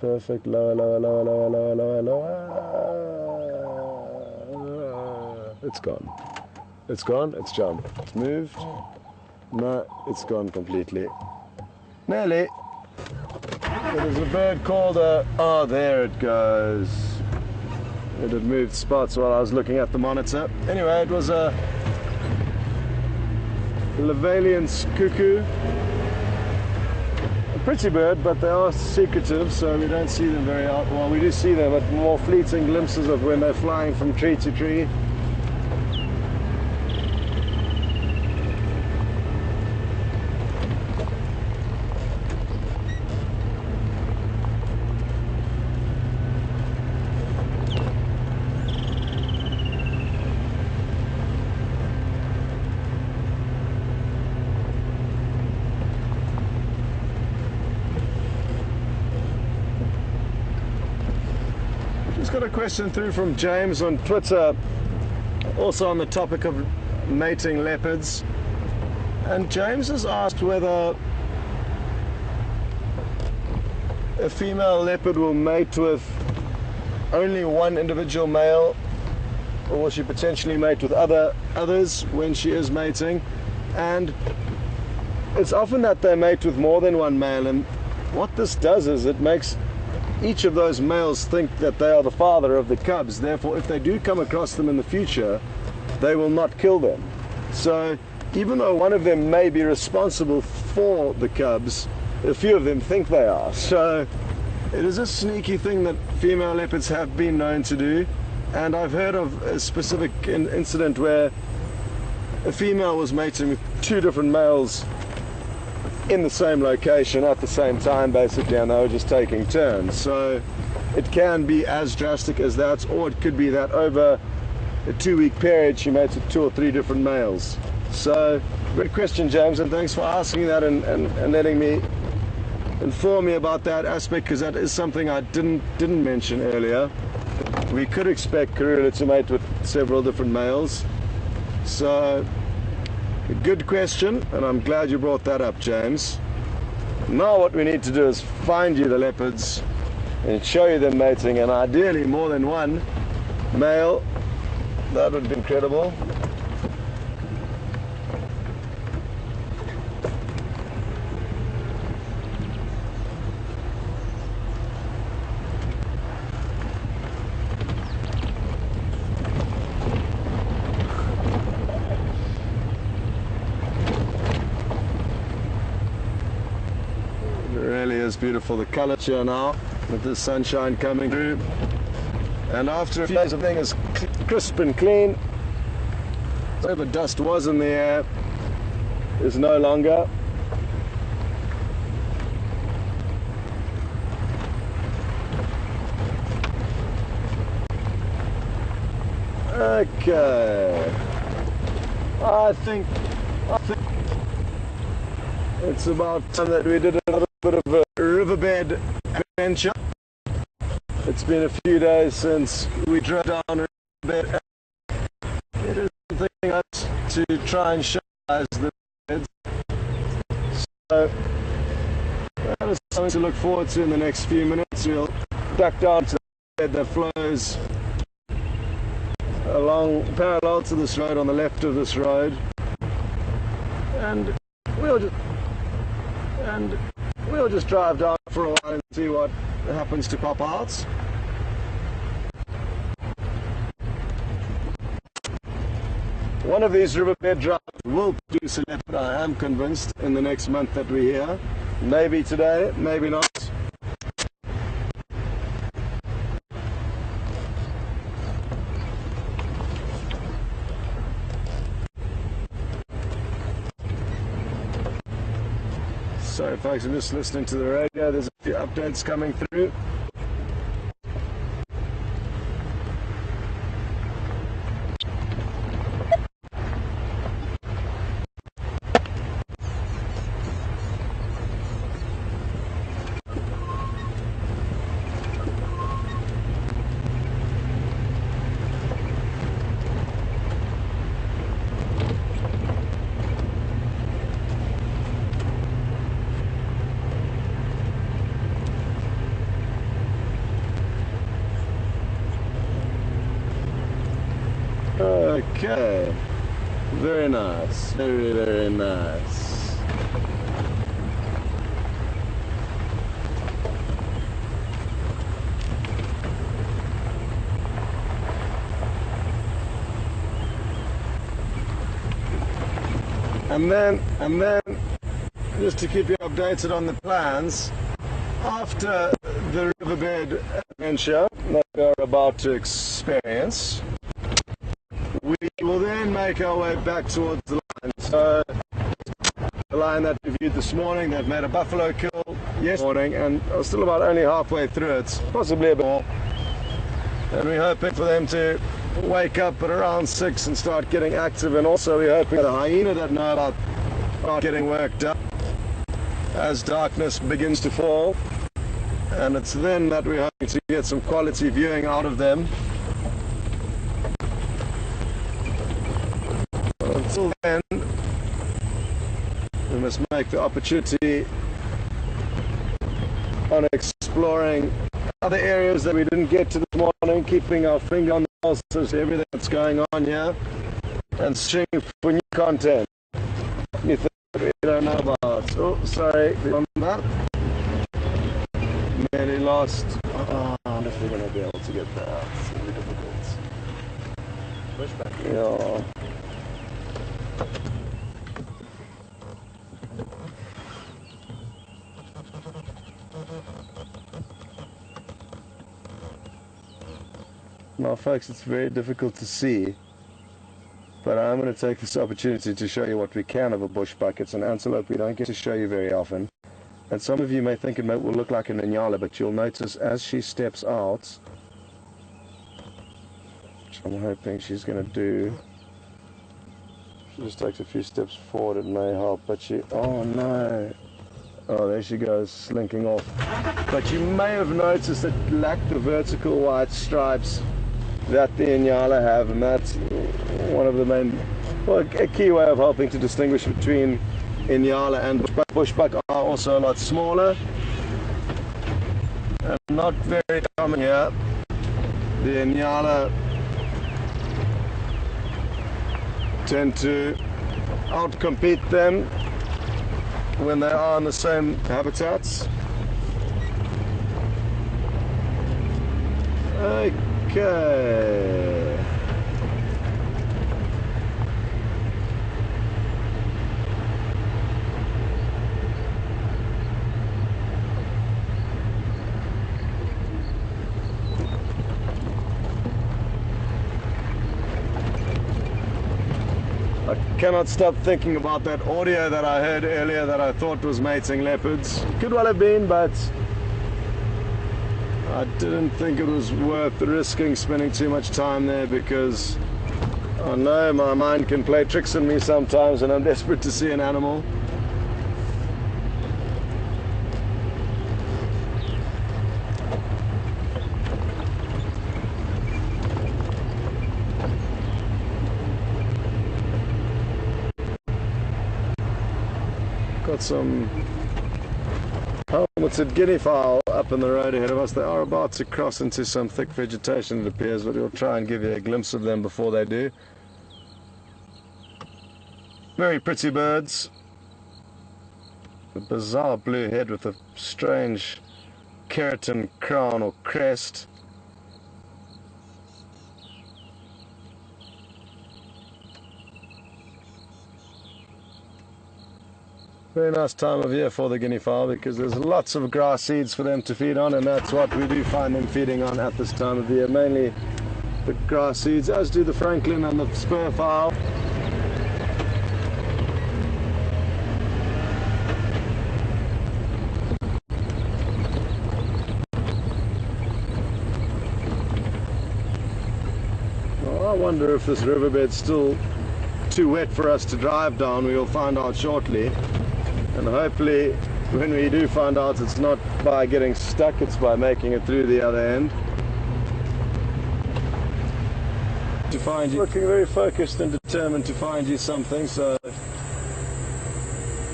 Perfect. Lower, lower, lower, lower, lower, lower, lower. It's gone. It's gone. It's jumped. It's moved. No, it's gone completely. Nearly. There's a bird called a... Oh, there it goes. It had moved spots while I was looking at the monitor. Anyway, it was a Lavalian's cuckoo. Pretty bird, but they are secretive, so we don't see them very often. Well, we do see them, but more fleeting glimpses of when they're flying from tree to tree. Got a question through from James on Twitter, also on the topic of mating leopards, and James has asked whether a female leopard will mate with only one individual male, or will she potentially mate with others when she is mating. And it's often that they mate with more than one male, and what this does is it makes each of those males think that they are the father of the cubs. Therefore, if they do come across them in the future, they will not kill them. So even though one of them may be responsible for the cubs, a few of them think they are. So it is a sneaky thing that female leopards have been known to do. And I've heard of a specific incident where a female was mating with two different males in the same location at the same time, basically, and they were just taking turns. So it can be as drastic as that, or it could be that over a 2-week period she mates with 2 or 3 different males. So great question, James, and thanks for asking that and letting me inform me about that aspect, because that is something I didn't mention earlier. We could expect Karula to mate with several different males. So a good question, and I'm glad you brought that up, James. Now what we need to do is find you the leopards and show you them mating, and ideally more than one male. That would be incredible. Is beautiful, the color here now with the sunshine coming through, and after a few days everything is crisp and clean. Whatever dust was in the air is no longer. Okay, I think it's about time that we did a little bit of a riverbed adventure. It's been a few days since we drove down a riverbed. It is something else to try and show us the beds. So that is something to look forward to in the next few minutes. We'll duck down to the bed that flows along parallel to this road on the left of this road, and we'll just drive down for a while and see what happens to pop out. One of these riverbed drives will produce a leopard, I am convinced, in the next month that we're here. Maybe today, maybe not. Sorry folks, I'm just listening to the radio. There's a few updates coming through. Okay, very nice, very, very nice. And then, just to keep you updated on the plans, after the riverbed adventure that we're about to experience, we will then make our way back towards the line. So the line that we viewed this morning, that made a buffalo kill yesterday morning, and I was still about only halfway through it, possibly a bit more. And we're hoping for them to wake up at around 6 and start getting active, and also we're hoping the hyena that know about are getting worked up as darkness begins to fall, and it's then that we're hoping to get some quality viewing out of them. Until then, we must make the opportunity on exploring other areas that we didn't get to this morning, keeping our finger on the pulse of everything that's going on here, and searching for new content, anything that we don't know about. Oh, sorry, on that. Nearly lost. Oh, I wonder if we're going to be able to get that out. It's going to be difficult. Pushback. Yeah. Now folks, it's very difficult to see, but I'm going to take this opportunity to show you what we can of a bushbuck. It's an antelope we don't get to show you very often, and some of you may think it will look like an Inyala, but you'll notice as she steps out, which I'm hoping she's going to do, she just takes a few steps forward, it may help, but she, oh no, oh there she goes, slinking off. But you may have noticed it lacked the vertical white stripes that the Inyala have, and that's one of the main, well, a key way of helping to distinguish between Inyala and bushbuck. Bushbuck are also a lot smaller and not very common here. The Inyala tend to outcompete them when they are in the same habitats. Okay. I cannot stop thinking about that audio that I heard earlier that I thought was mating leopards. Could well have been, but I didn't think it was worth risking spending too much time there, because I know my mind can play tricks on me sometimes and I'm desperate to see an animal. got some helmeted guinea fowl up in the road ahead of us. They are about to cross into some thick vegetation, it appears, but we'll try and give you a glimpse of them before they do. Very pretty birds. A bizarre blue head with a strange keratin crown or crest. Very nice time of year for the guinea fowl because there's lots of grass seeds for them to feed on, and that's what we do find them feeding on at this time of the year, mainly the grass seeds, as do the francolin and the spur fowl. Well, I wonder if this riverbed's still too wet for us to drive down. We will find out shortly. And hopefully, when we do find out, it's not by getting stuck, it's by making it through the other end. To find you, looking very focused and determined to find you something, so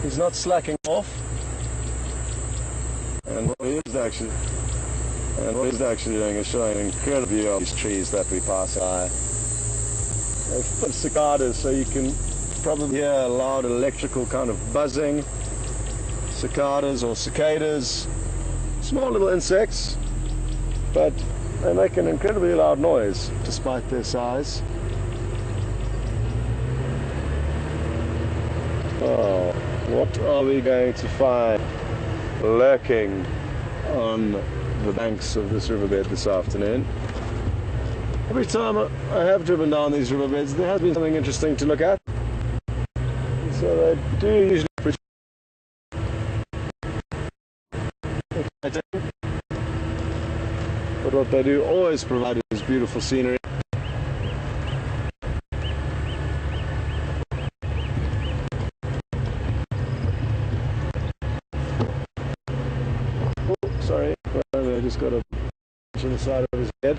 he's not slacking off. And what he is actually doing is showing an incredible view of these trees that we pass by. They're full of cicadas, so you can probably hear a loud electrical kind of buzzing. Cicadas or cicadas, small little insects, but they make an incredibly loud noise despite their size. Oh, what are we going to find lurking on the banks of this riverbed this afternoon? Every time I have driven down these riverbeds, there has been something interesting to look at. So they do usually appreciate. But what they do always provide is beautiful scenery. Oh, sorry, I just got a punch on the side of his head.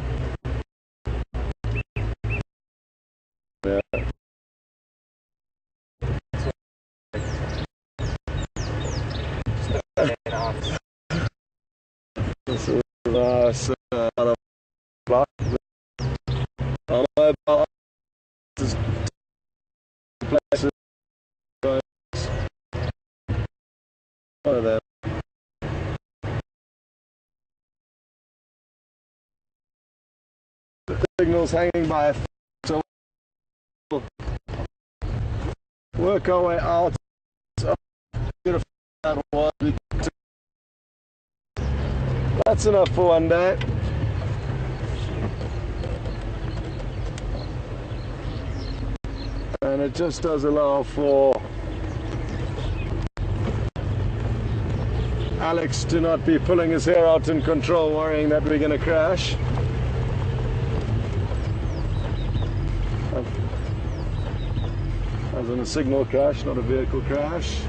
Yeah. This is out of block. Places. One of them. The signals hanging by, so we'll work our way out. That's enough for one day. And it just does allow for Alex to not be pulling his hair out in control, worrying that we're going to crash. As in a signal crash, not a vehicle crash.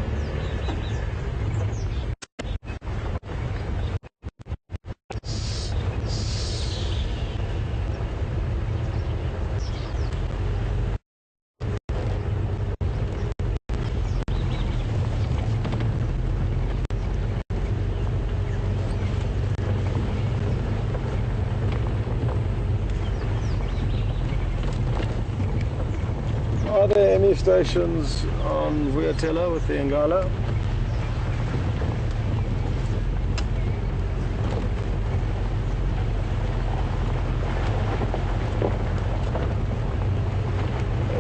Are there any stations on Vuyatela with the Ngala?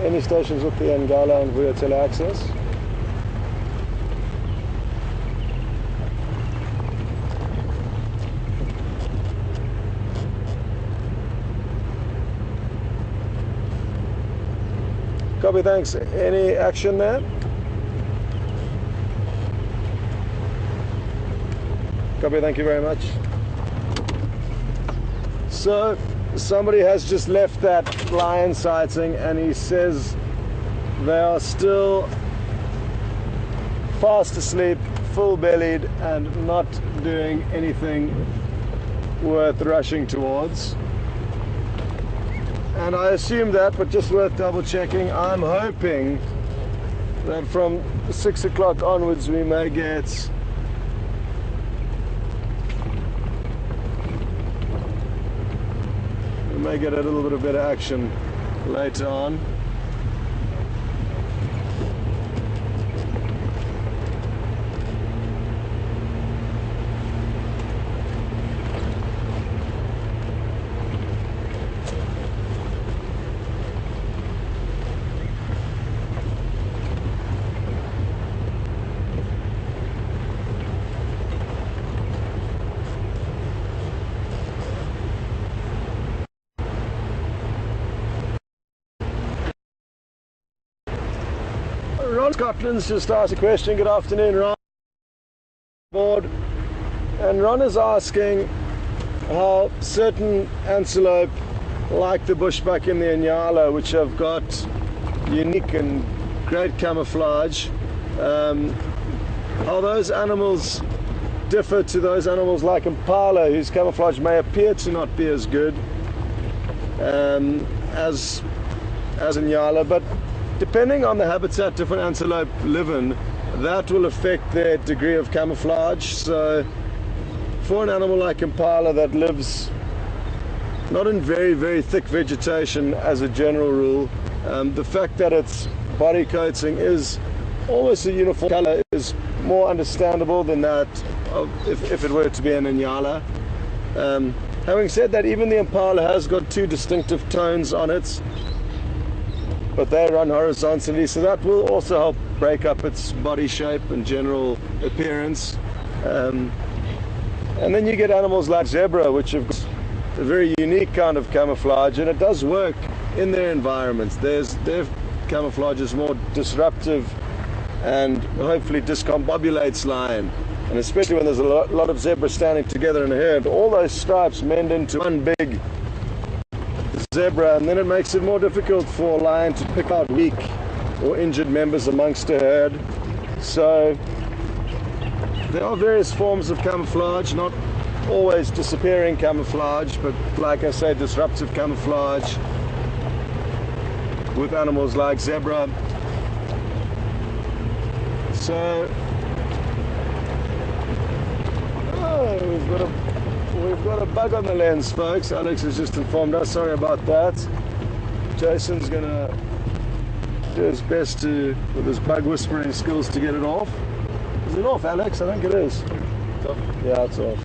Any stations with the Ngala and Vuyatela access? Copy, thanks. Any action there? Copy, thank you very much. So, somebody has just left that lion sighting and he says they are still fast asleep, full-bellied, and not doing anything worth rushing towards. And I assume that, but just worth double checking. I'm hoping that from 6 o'clock onwards we may get a little bit of better action later on. Ron Scotland's just asked a question. Good afternoon, Ron. Board. And Ron is asking how certain antelope, like the bushbuck and the Inyala, which have got unique and great camouflage, how those animals differ to those animals like impala, whose camouflage may appear to not be as good as Inyala, but depending on the habitat different antelope live in, that will affect their degree of camouflage. So for an animal like impala that lives not in very, very thick vegetation as a general rule, the fact that its body coating is almost a uniform color is more understandable than that if it were to be an Inyala. Having said that, even the impala has got two distinctive tones on it, but they run horizontally, so that will also help break up its body shape and general appearance. And then you get animals like zebra, which have got a very unique kind of camouflage, and it does work in their environments. Their camouflage is more disruptive and hopefully discombobulates lion. And especially when there's a lot of zebras standing together in a herd, all those stripes mend into one big zebra, and then it makes it more difficult for a lion to pick out weak or injured members amongst a herd. So there are various forms of camouflage, not always disappearing camouflage, but like I say, disruptive camouflage with animals like zebra. So we've got a bug on the lens, folks. Alex has just informed us. Sorry about that. Jason's gonna do his best with his bug whispering skills to get it off. Is it off, Alex? I think it is. It's off. Yeah, it's off.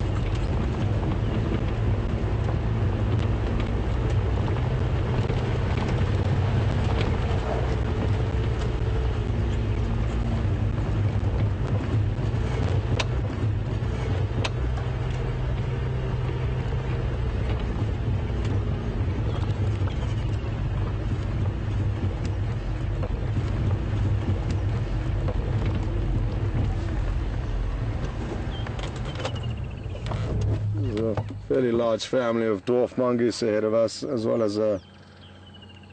Fairly large family of dwarf mongoose ahead of us, as well as a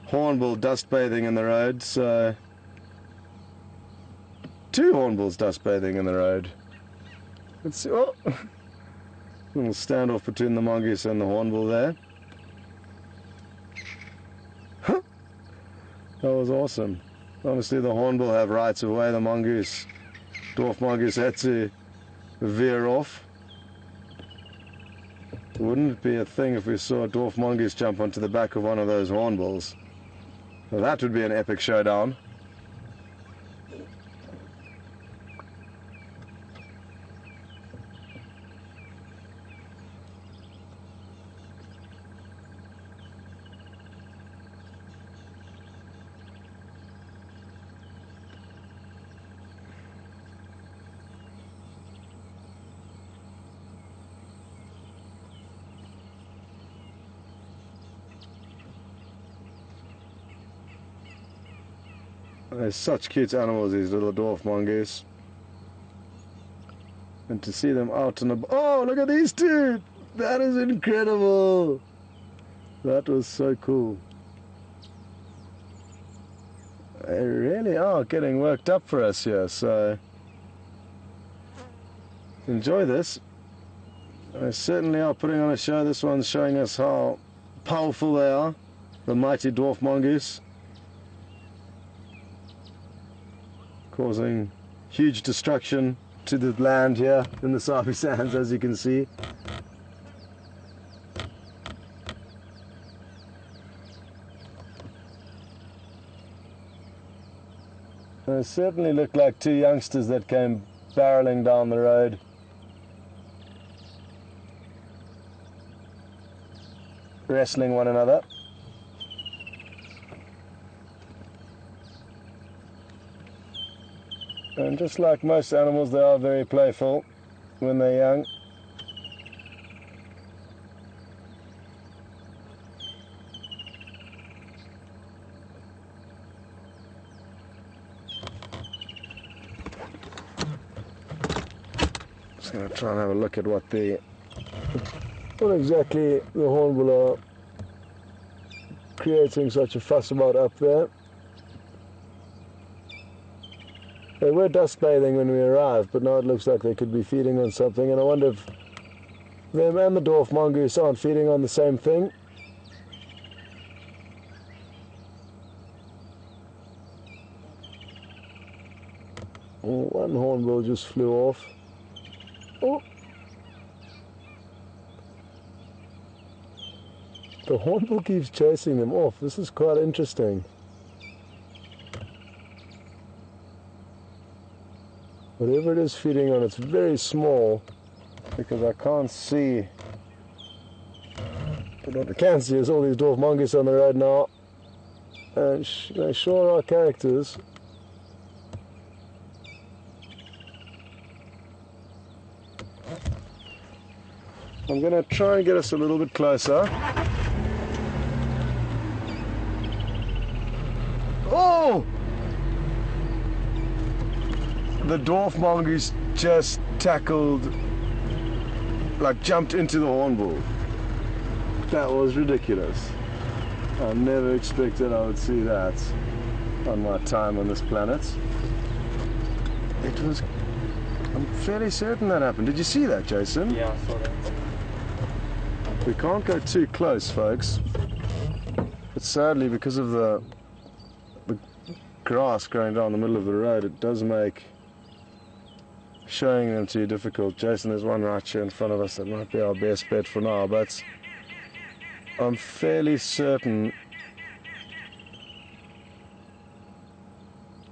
hornbill dust bathing in the road. So two hornbills dust bathing in the road. Let's see. Oh, little standoff between the mongoose and the hornbill there. That was awesome. Obviously the hornbill have rights of way. The mongoose, dwarf mongoose, had to veer off. Wouldn't it be a thing if we saw a dwarf mongoose jump onto the back of one of those hornbills? Well, that would be an epic showdown. They're such cute animals, these little dwarf mongoose. And to see them out on the... Oh, look at these two! That is incredible! That was so cool. They really are getting worked up for us here, so... enjoy this. They certainly are putting on a show. This one's showing us how powerful they are, the mighty dwarf mongoose. causing huge destruction to the land here in the Sabi Sands, as you can see. They certainly look like two youngsters that came barreling down the road. Wrestling one another. And just like most animals, they are very playful when they're young. Just going to try and have a look at what exactly the hornbill are creating such a fuss about up there. They were dust bathing when we arrived, but now it looks like they could be feeding on something, and I wonder if them and the dwarf mongoose aren't feeding on the same thing. Oh, one hornbill just flew off. Oh. The hornbill keeps chasing them off. This is quite interesting. Whatever it is feeding on, it's very small, because I can't see. But what I can see is all these dwarf mongoose on the road now, and they sure are characters. I'm going to try and get us a little bit closer. Oh! The dwarf mongoose just tackled, like jumped into the hornbill. That was ridiculous. I never expected I would see that on my time on this planet. It was, I'm fairly certain that happened. Did you see that, Jason? Yeah, I saw that. We can't go too close, folks. But sadly, because of the grass growing down the middle of the road, it does make showing them to you difficult. Jason, there's one right here in front of us that might be our best bet for now, but I'm fairly certain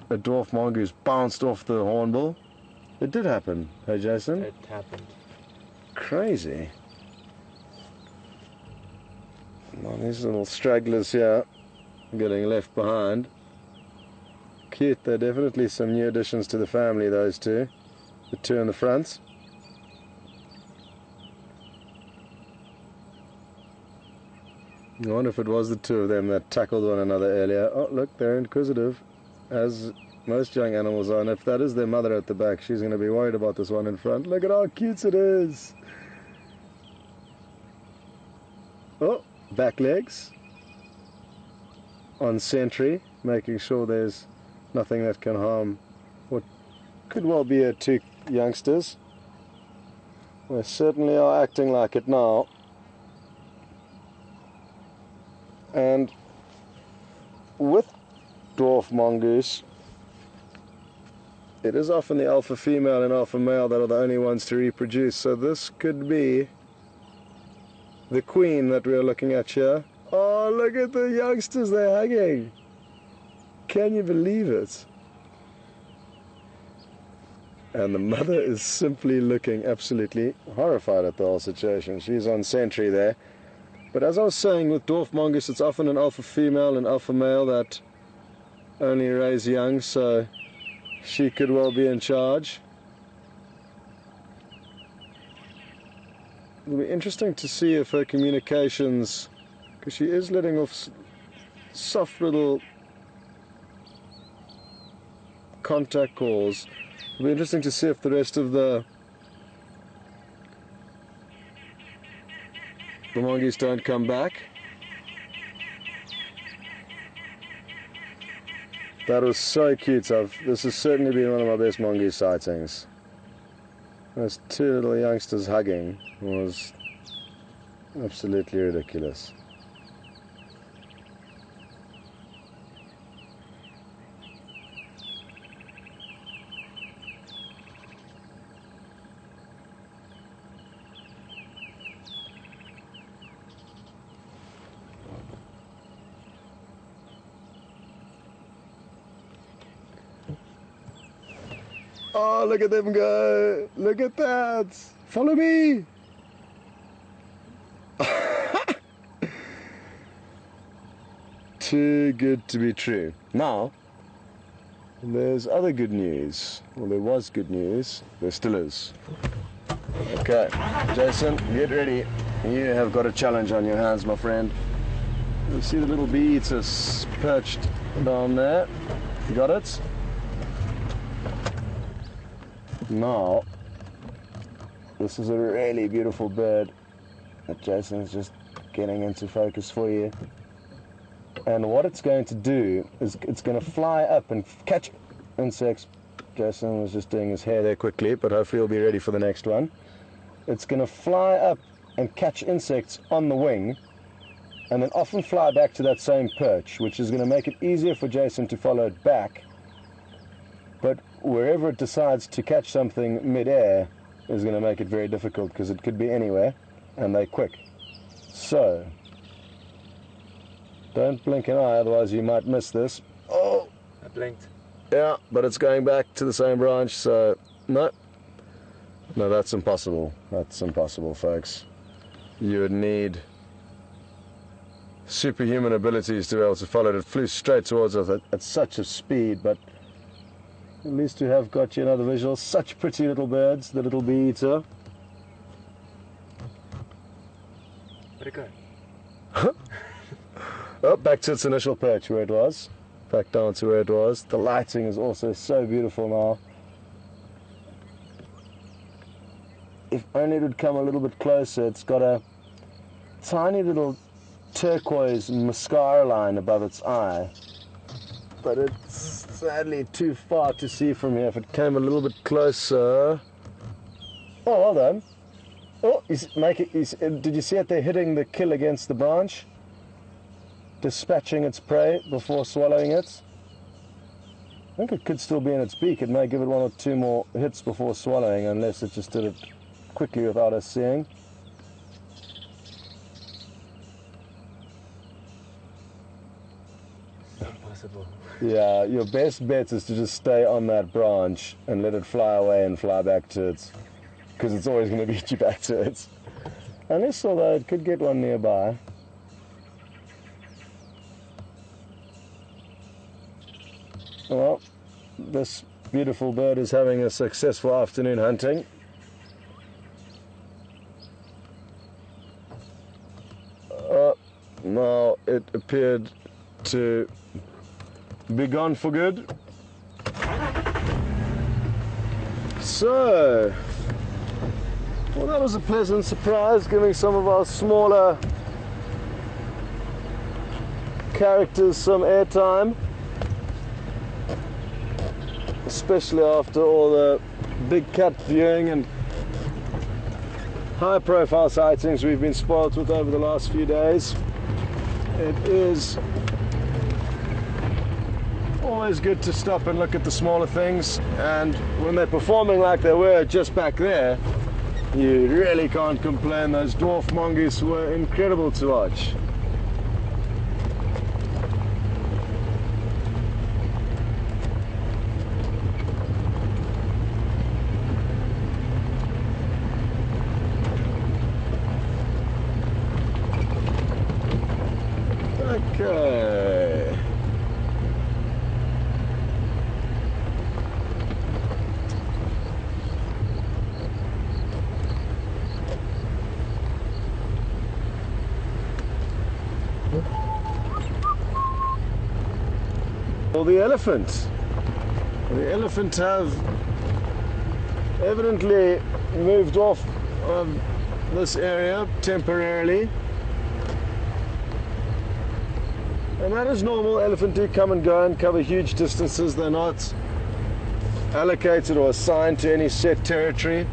a dwarf mongoose bounced off the hornbill. It did happen, hey Jason? It happened. Crazy. Well, these little stragglers here getting left behind. Cute, they're definitely some new additions to the family, those two. The two in the front. I wonder if it was the two of them that tackled one another earlier. Oh, look, they're inquisitive, as most young animals are. And if that is their mother at the back, she's going to be worried about this one in front. Look at how cute it is. Oh, back legs. On sentry, making sure there's nothing that can harm what could well be two youngsters. They certainly are acting like it now. And with dwarf mongoose, it is often the alpha female and alpha male that are the only ones to reproduce. So this could be the queen that we're looking at here. Oh, look at the youngsters, they're hugging. Can you believe it? And the mother is simply looking absolutely horrified at the whole situation. She's on sentry there. But as I was saying, with dwarf mongoose, it's often an alpha female and alpha male that only raise young, so she could well be in charge. It'll be interesting to see if her communications, because she is letting off soft little contact calls. It'll be interesting to see if the rest of the mongoose don't come back. That was so cute. This has certainly been one of my best mongoose sightings. Those two little youngsters hugging was absolutely ridiculous. Oh, look at them go. Look at that. Follow me. Too good to be true. Now, there's other good news. Well, there was good news. There still is. Okay, Jason, get ready. You have got a challenge on your hands, my friend. You see the little bee eaters perched down there? You got it? Now, this is a really beautiful bird that Jason's just getting into focus for you. And what it's going to do is it's going to fly up and catch insects. Jason was just doing his hair there quickly, but hopefully he'll be ready for the next one. It's going to fly up and catch insects on the wing, and then often fly back to that same perch, which is going to make it easier for Jason to follow it back. But wherever it decides to catch something mid-air is going to make it very difficult, because it could be anywhere, and they're quick. So, don't blink an eye, otherwise you might miss this. Oh! I blinked. Yeah, but it's going back to the same branch, so no. No, that's impossible. That's impossible, folks. You would need superhuman abilities to be able to follow it. It flew straight towards us at such a speed, but at least we have got you another visual. Such pretty little birds, the little bee eater. Where'd it go? Oh, back to its initial perch where it was. Back down to where it was. The lighting is also so beautiful now. If only it would come a little bit closer. It's got a tiny little turquoise mascara line above its eye, but it's sadly too far to see from here. If it came a little bit closer. Oh, well done. Oh, did you see it there hitting the kill against the branch? Dispatching its prey before swallowing it. I think it could still be in its beak. It may give it one or two more hits before swallowing, unless it just did it quickly without us seeing. Impossible. Yeah, your best bet is to just stay on that branch and let it fly away and fly back to it, because it's always going to beat you back to it. Unless, although, it could get one nearby. Well, this beautiful bird is having a successful afternoon hunting. Now it appeared to be gone for good. So, well, that was a pleasant surprise, giving some of our smaller characters some airtime, especially after all the big cat viewing and high-profile sightings we've been spoiled with over the last few days. It is always good to stop and look at the smaller things, and when they're performing like they were just back there, you really can't complain. Those dwarf mongoose were incredible to watch. Okay. Well, the elephant have evidently moved off of this area temporarily. And that is normal. Elephant do come and go and cover huge distances. They're not allocated or assigned to any set territory.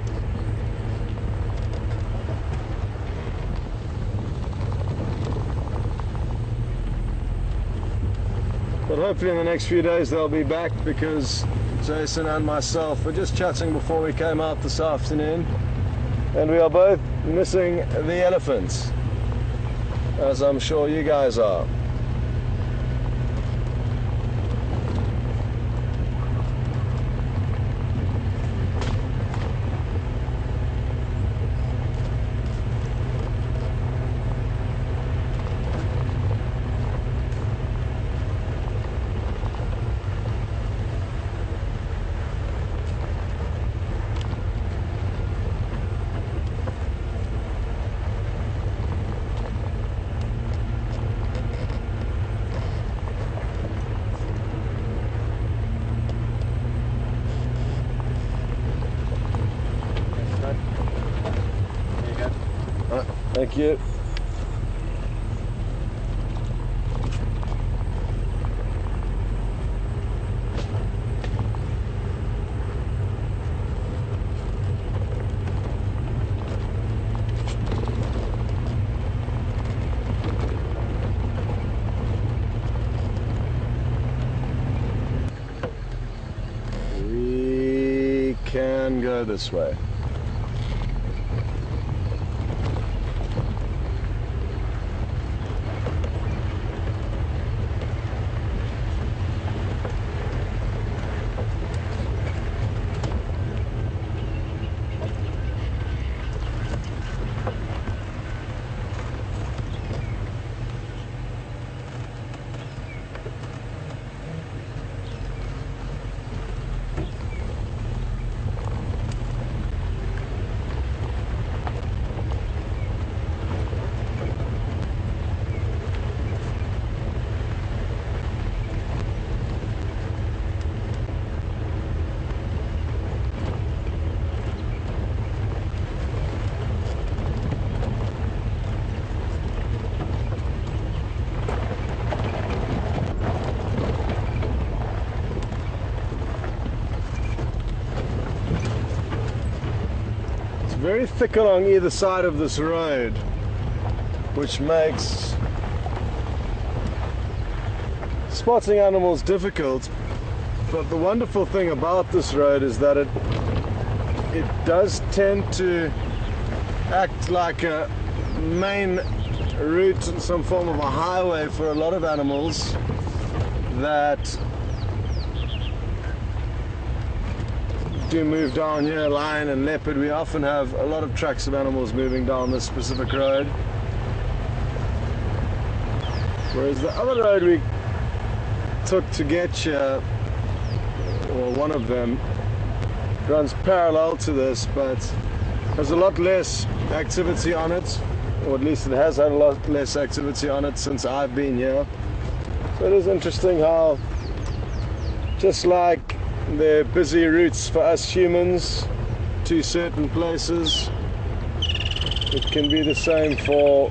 But hopefully in the next few days they'll be back, because Jason and myself were just chatting before we came out this afternoon, and we are both missing the elephants, as I'm sure you guys are. Thank you. We can go this way. Very thick along either side of this road, which makes spotting animals difficult. But the wonderful thing about this road is that it does tend to act like a main route, some form of a highway for a lot of animals that do move down here. Lion and leopard, we often have a lot of tracks of animals moving down this specific road, whereas the other road we took to get here, or one of them, runs parallel to this, but there's a lot less activity on it, or at least it has had a lot less activity on it since I've been here. So it is interesting how, just like they're busy routes for us humans to certain places, it can be the same for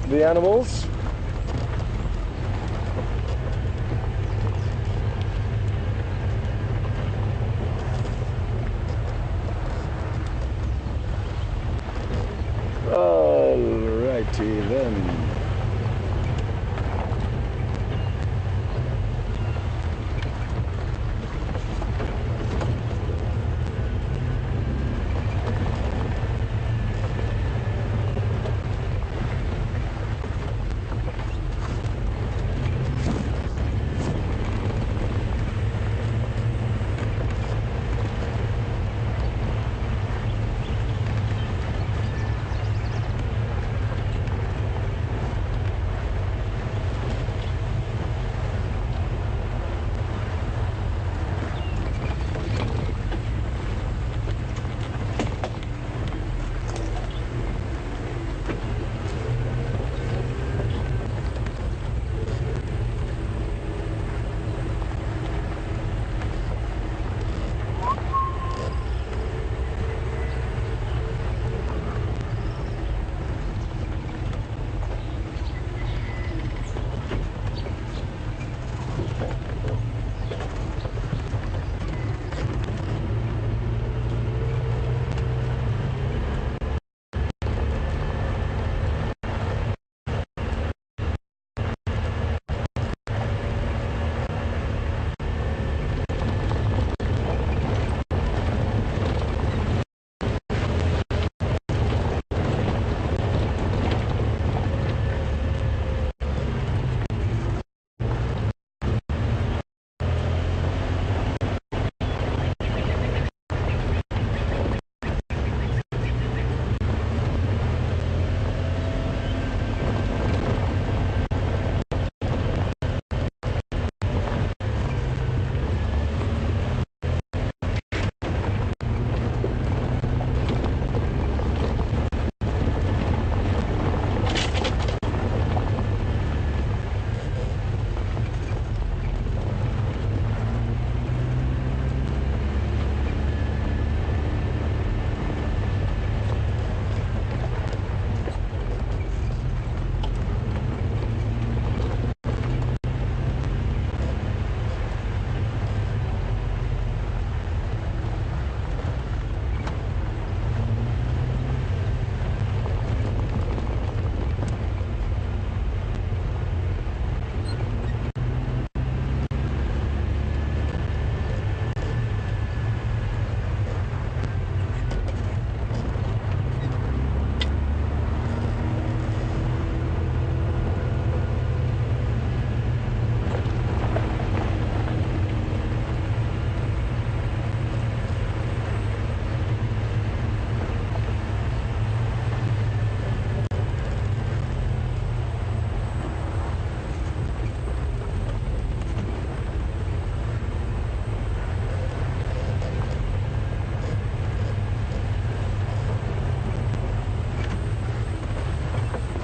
the animals. Alrighty then.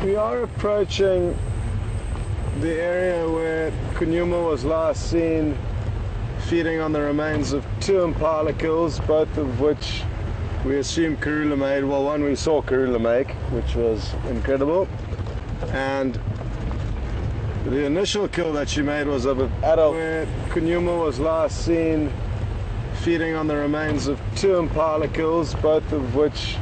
We are approaching the area where Djuma was last seen feeding on the remains of 2 impala kills, both of which we assume Karula made. Well, one we saw Karula make, which was incredible, and the initial kill that she made was of an adult where Djuma was last seen feeding on the remains of 2 impala kills, both of which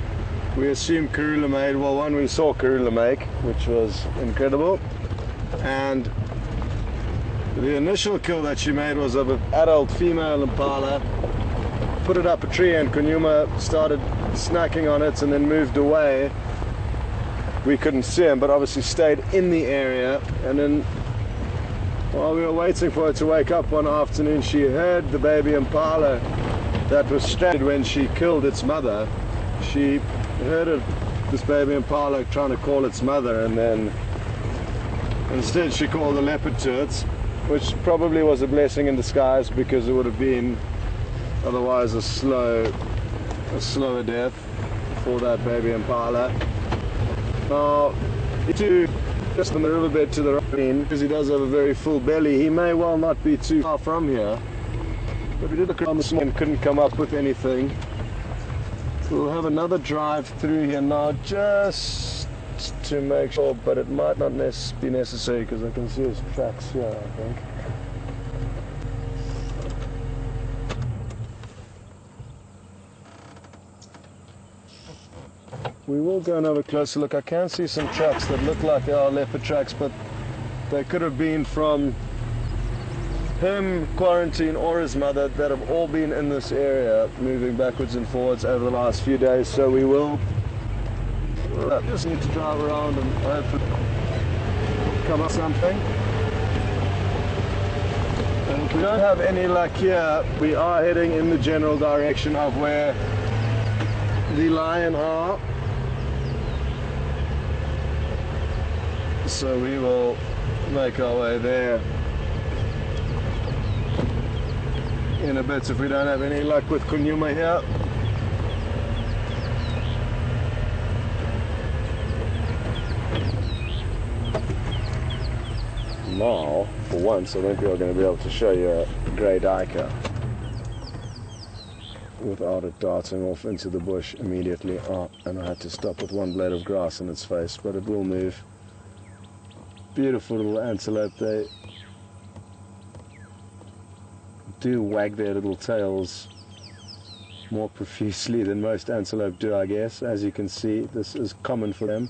we assume Karula made. Well, one we saw Karula make, which was incredible, and the initial kill that she made was of an adult female impala. Put it up a tree and Djuma started snacking on it and then moved away. We couldn't see him, but obviously stayed in the area, and then while we were waiting for her to wake up one afternoon, she heard the baby impala that was stranded when she killed its mother. She heard this baby impala trying to call its mother, and then instead she called the leopard to it, which probably was a blessing in disguise, because it would have been otherwise a slower death for that baby impala. Now, just on the riverbed to the right, because he does have a very full belly, he may well not be too far from here, but we did look around this morning and couldn't come up with anything. So we'll have another drive through here now, just to make sure, but it might not be necessary because I can see his tracks here, I think. We will go and have a closer look. I can see some tracks that look like they are leopard tracks, but they could have been from him, quarantine, or his mother, that have all been in this area, moving backwards and forwards over the last few days. So we'll just need to drive around and hopefully come up something. And if we don't have any luck here, we are heading in the general direction of where the lion are. So we will make our way there in a bit if we don't have any luck with Djuma here. Now, for once, I think we are going to be able to show you a grey duiker without it darting off into the bush immediately. Oh, and I had to stop with one blade of grass in its face, but it will move. Beautiful little antelope. They do wag their little tails more profusely than most antelope do, I guess. As you can see, this is common for them.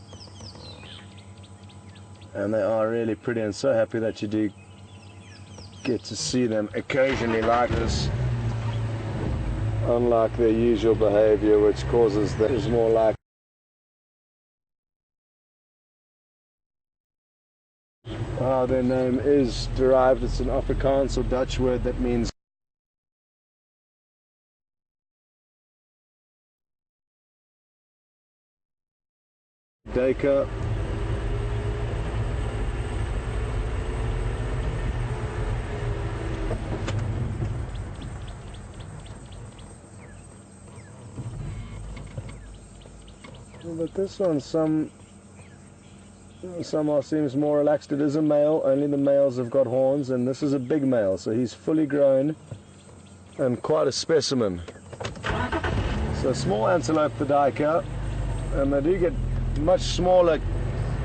And they are really pretty, and so happy that you do get to see them occasionally like this, unlike their usual behavior, which causes them is more like how their name is derived. It's an Afrikaans or Dutch word that means duiker. But this one somehow seems more relaxed. It is a male. Only the males have got horns, and this is a big male, so he's fully grown and quite a specimen. So small antelope, the duiker, and they do get much smaller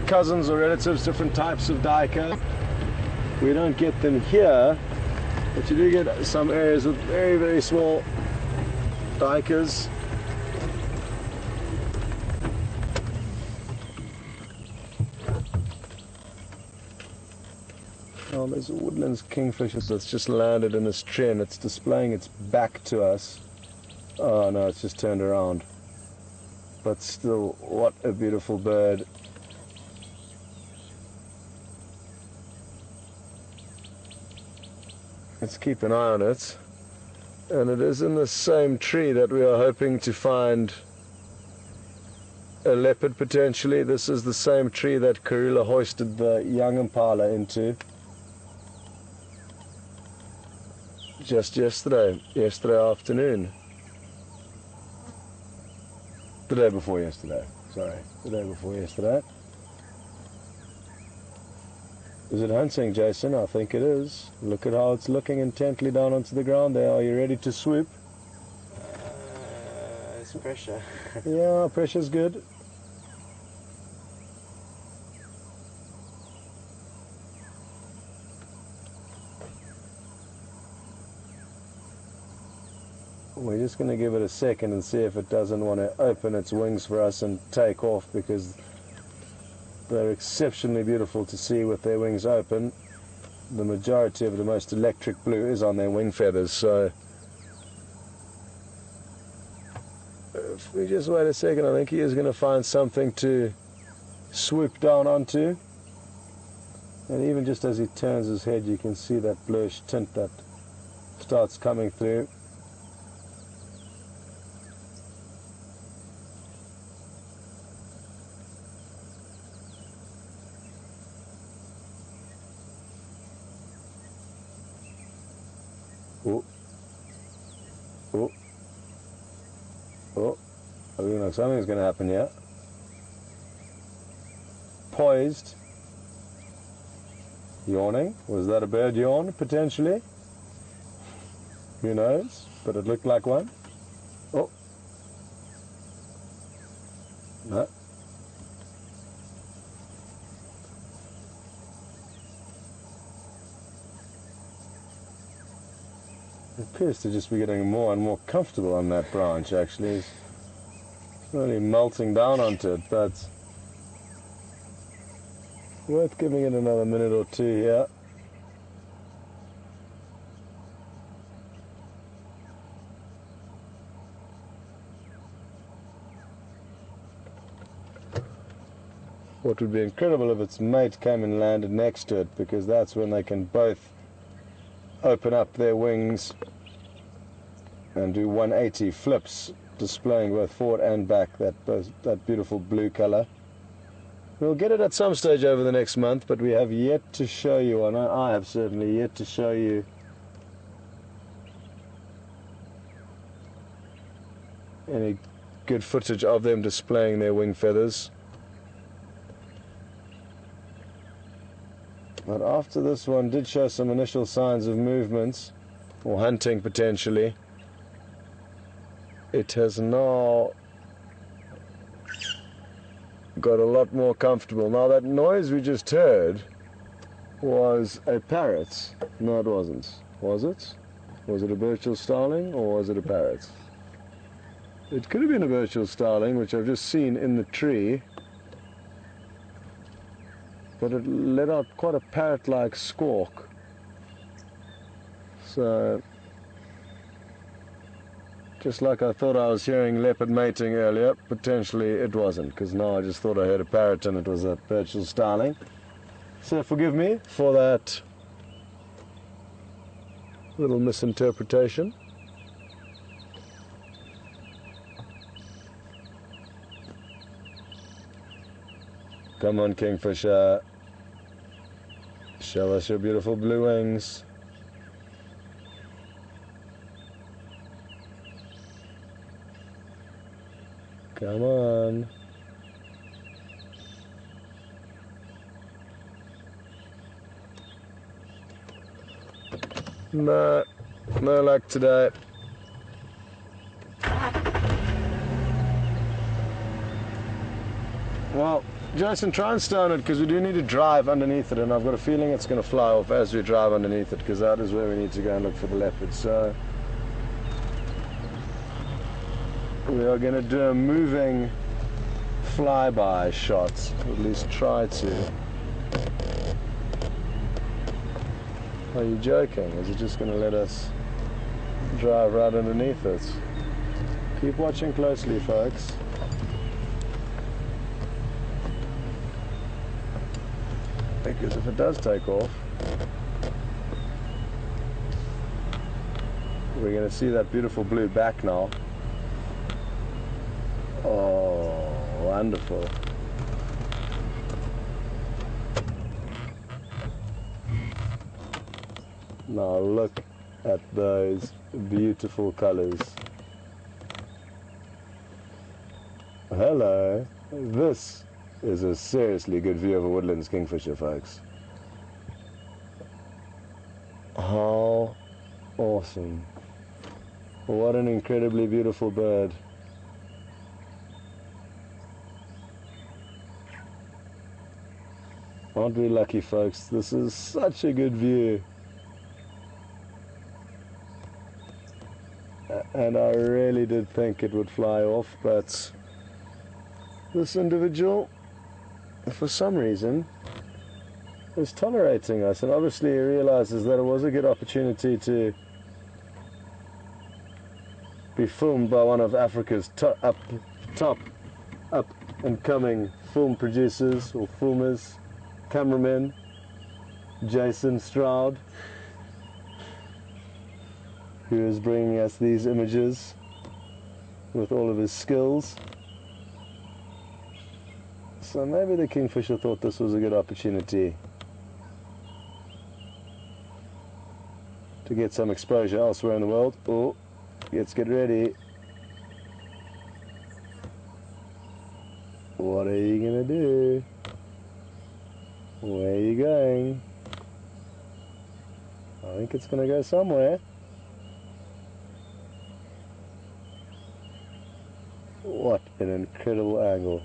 cousins or relatives, different types of duiker. We don't get them here, but you do get some areas with very, very small duikers. Oh, there's a woodlands kingfisher that's just landed in this tree, and it's displaying its back to us. Oh no, it's just turned around. But still, what a beautiful bird. Let's keep an eye on it. And it is in the same tree that we are hoping to find a leopard potentially. This is the same tree that Karula hoisted the young impala into just yesterday afternoon. The day before yesterday, sorry, the day before yesterday. Is it hunting, Jason? I think it is. Look at how it's looking intently down onto the ground there. Are you ready to swoop? It's pressure. Yeah, pressure's good. We're just going to give it a second and see if it doesn't want to open its wings for us and take off, because they're exceptionally beautiful to see with their wings open. The majority of the most electric blue is on their wing feathers, so if we just wait a second, I think he is going to find something to swoop down onto. And even just as he turns his head, you can see that bluish tint that starts coming through. Oh, oh, oh, I think like something's going to happen here. Poised. Yawning. Was that a bird yawn, potentially? Who knows? But it looked like one. Oh. No. It appears to just be getting more and more comfortable on that branch, actually. It's really melting down onto it, but worth giving it another minute or two here. What would be incredible if its mate came and landed next to it, because that's when they can both open up their wings and do 180 flips, displaying both forward and back that beautiful blue color. We'll get it at some stage over the next month, but we have yet to show you, and I have certainly yet to show you any good footage of them displaying their wing feathers. But after this one did show some initial signs of movements, or hunting potentially, it has now got a lot more comfortable. Now that noise we just heard was a parrot. No, it wasn't. Was it? Was it a Burchell starling, or was it a parrot? It could have been a Burchell starling, which I've just seen in the tree, but it let out quite a parrot-like squawk. So, just like I thought I was hearing leopard mating earlier, potentially it wasn't, because now I just thought I heard a parrot and it was a Burchell starling. So forgive me for that little misinterpretation. Come on, Kingfisher. Show us your beautiful blue wings. Come on. No, no luck today. Well, Jason, try and stone it, because we do need to drive underneath it, and I've got a feeling it's going to fly off as we drive underneath it, because that is where we need to go and look for the leopard. So we are going to do a moving flyby shot, or at least try to. Are you joking? Is it just going to let us drive right underneath it? Keep watching closely, folks. Because if it does take off, we're going to see that beautiful blue back now. Oh, wonderful. Now look at those beautiful colors. Hello. This is a seriously good view of a woodlands kingfisher, folks. How awesome. What an incredibly beautiful bird. Aren't we lucky, folks? This is such a good view. And I really did think it would fly off, but this individual, for some reason, is tolerating us, and obviously he realizes that it was a good opportunity to be filmed by one of Africa's top up and coming film producers or filmers, cameramen, Jason Stroud, who is bringing us these images with all of his skills. So maybe the Kingfisher thought this was a good opportunity to get some exposure elsewhere in the world. Oh, let's get ready. What are you gonna do? Where are you going? I think it's gonna go somewhere. What an incredible angle.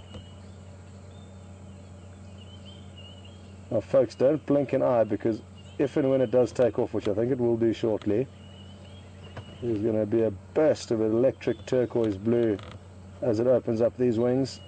Now folks, don't blink an eye, because if and when it does take off, which I think it will do shortly, there's going to be a burst of electric turquoise blue as it opens up these wings.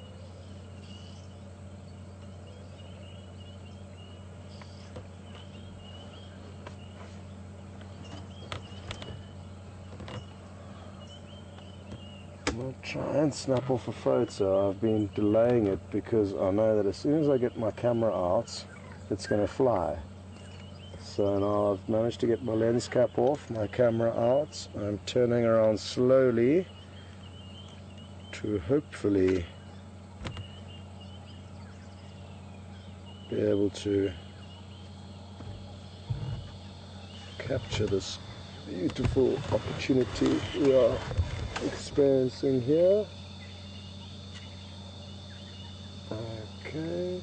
I'll try and snap off a photo. I've been delaying it because I know that as soon as I get my camera out, it's going to fly. So now I've managed to get my lens cap off, my camera out. I'm turning around slowly to hopefully be able to capture this beautiful opportunity we are experiencing here. Okay.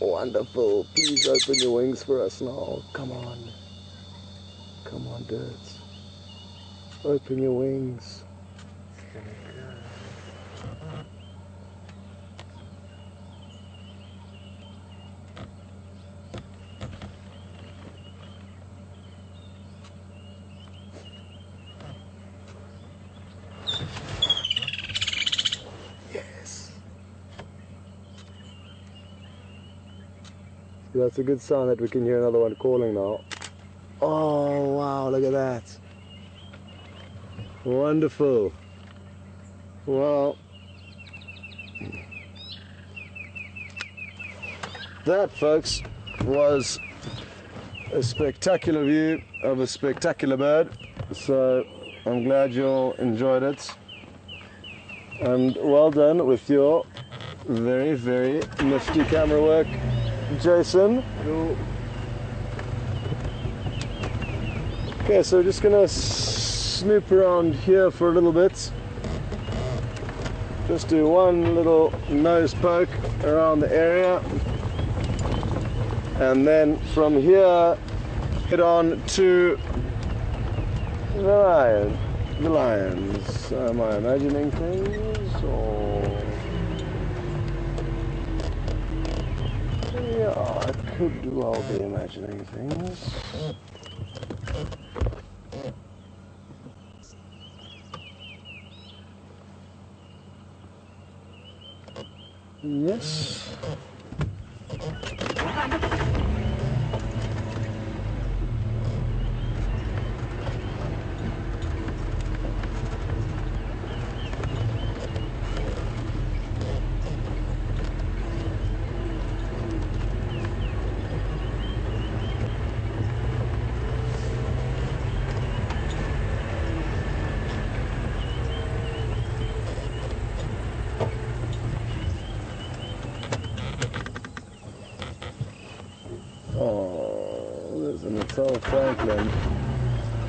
Wonderful. Please open your wings for us now. Come on. Come on, birds. Open your wings. Yes. That's a good sign that we can hear another one calling now. Oh, wow, look at that. Wonderful. Well, that, folks, was a spectacular view of a spectacular bird. So I'm glad you all enjoyed it. And well done with your very, very nifty camera work, Jason. Okay, so we're just gonna snoop around here for a little bit. Just do one little nose poke around the area, and then from here head on to the lions. Am I imagining things, or yeah, I could well be imagining things. Yes. Oh, there's an Atoll Franklin.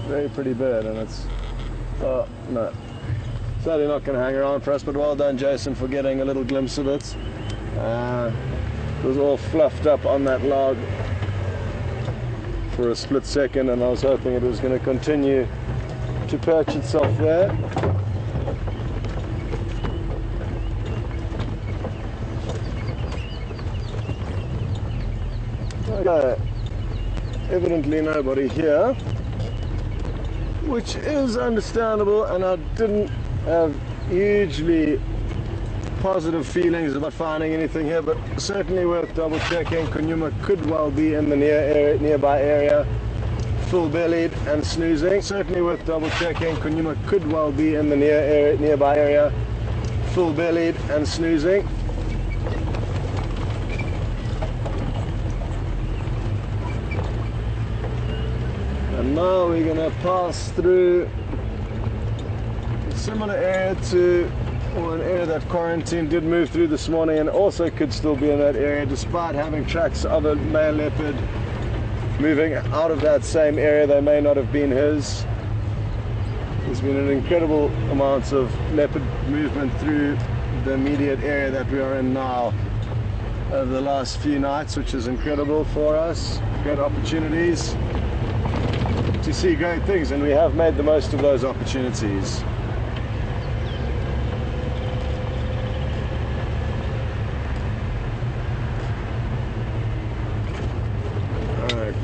Very pretty bird, and it's, oh no, Sadly not going to hang around for us, but well done, Jason, for getting a little glimpse of it. It was all fluffed up on that log for a split second, and I was hoping it was going to continue to perch itself there. Okay, evidently nobody here, which is understandable, and I didn't have hugely positive feelings about finding anything here, but certainly worth double checking. Djuma could well be in the nearby area, full bellied and snoozing. Certainly worth double checking. Djuma could well be in the nearby area, full bellied and snoozing. And now we're going to pass through a similar area to an area that quarantine did move through this morning, and also could still be in that area despite having tracks of a male leopard moving out of that same area. They may not have been his. There's been an incredible amount of leopard movement through the immediate area that we are in now over the last few nights, which is incredible for us. Great opportunities to see great things, and we have made the most of those opportunities.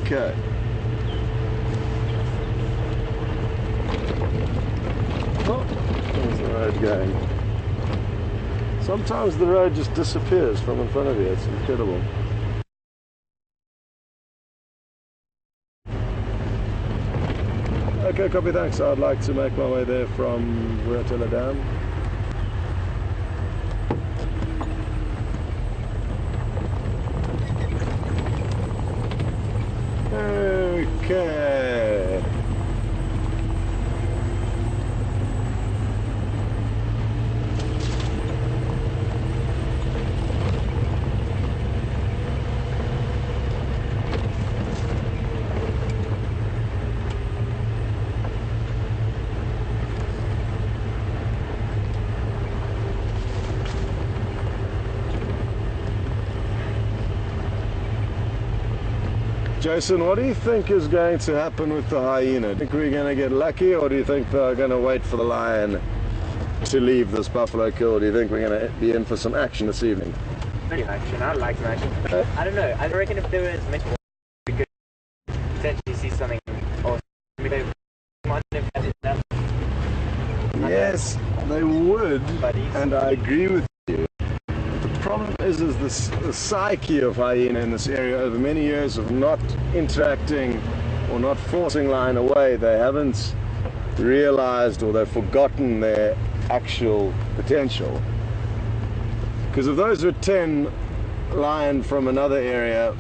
Okay. Oh, where's the road going? Sometimes the road just disappears from in front of you. It's incredible. Okay, copy, thanks. I'd like to make my way there from Arathusa Dam. Okay. Jason, what do you think is going to happen with the hyena? Do you think we're going to get lucky, or do you think they're going to wait for the lion to leave this buffalo kill? Do you think we're going to be in for some action this evening? Any action? I'd like some action. I don't know. I reckon if there was much more, we could potentially see something awesome. Yes, they would, and I agree with you. The problem is the psyche of hyena in this area over many years of not interacting or not forcing lion away. They haven't realized, or they've forgotten their actual potential. Because if those were 10 lion from another area,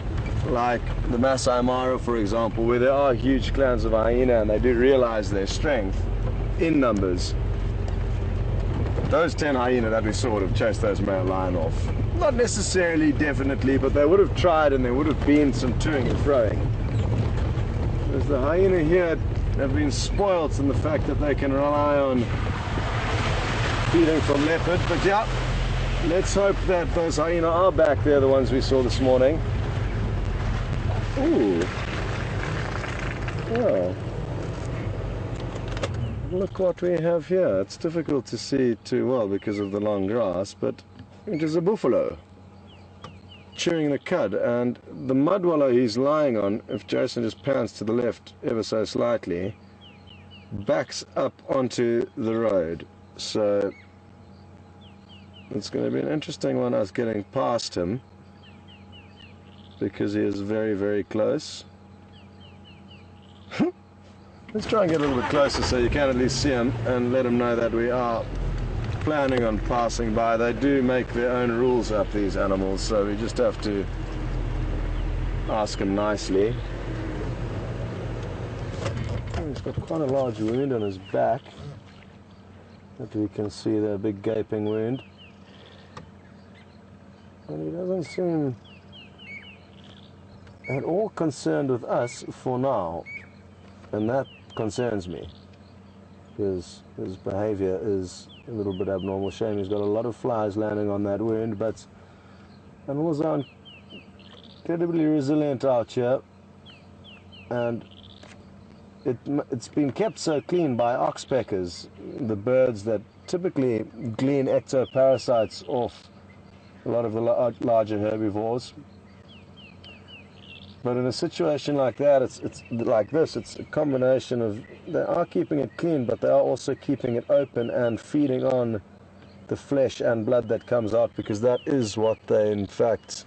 like the Masai Mara, for example, where there are huge clans of hyena and they do realize their strength in numbers, those 10 hyena that we saw would have chased those male lion off. Not necessarily, definitely, but they would have tried, and there would have been some toing and froing. Whereas the hyena here have been spoilt in the fact that they can rely on feeding from leopard. But yeah, let's hope that those hyena are back there, the ones we saw this morning. Ooh. Oh. Look what we have here. It's difficult to see too well because of the long grass, but it is a buffalo chewing the cud, and the mud wallow he's lying on, if Jason just pans to the left ever so slightly, backs up onto the road. So it's going to be an interesting one, us getting past him, because he is very, very close. Let's try and get a little bit closer so you can at least see him, and let him know that we are planning on passing by. They do make their own rules up, these animals, so we just have to ask him nicely. Oh, he's got quite a large wound on his back that we can see there, a big gaping wound. And he doesn't seem at all concerned with us for now, and that concerns me, because his behavior is a little bit abnormal. Shame he's got a lot of flies landing on that wound, but animals are incredibly resilient out here, and it's been kept so clean by oxpeckers, the birds that typically glean ectoparasites off a lot of the larger herbivores. But in a situation like that, it's like this, it's a combination of, they are keeping it clean, but they are also keeping it open and feeding on the flesh and blood that comes out, because that is what they in fact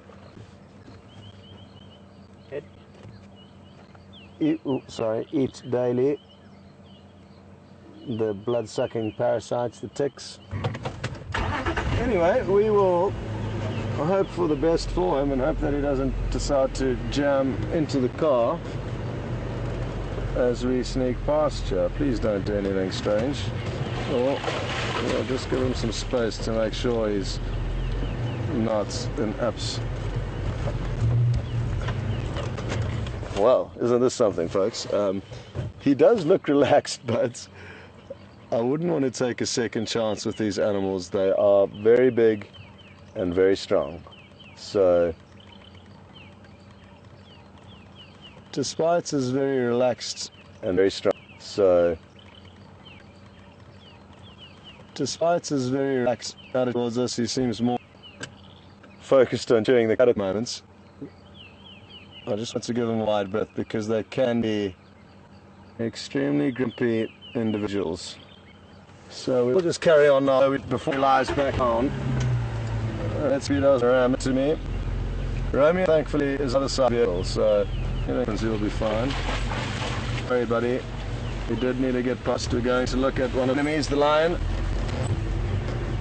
eat daily. The blood-sucking parasites, the ticks. Anyway, we will hope for the best for him and hope that he doesn't decide to jam into the car as we sneak past here. Please don't do anything strange. Or we'll just give him some space to make sure he's not in abs. Well, isn't this something, folks? He does look relaxed, but I wouldn't want to take a second chance with these animals. They are very big and very strong. So, despite his very relaxed and very strong, despite his very relaxed attitude towards us, he seems more focused on chewing the cud at moments. I just want to give him a wide berth because they can be extremely grumpy individuals. So we'll just carry on now before he lies back on. Let's speed us around to me. Romeo, thankfully, is on the side of the vehicle, so he'll be fine. Sorry, buddy. We did need to get past. We're going to look at one of the enemies, the lion,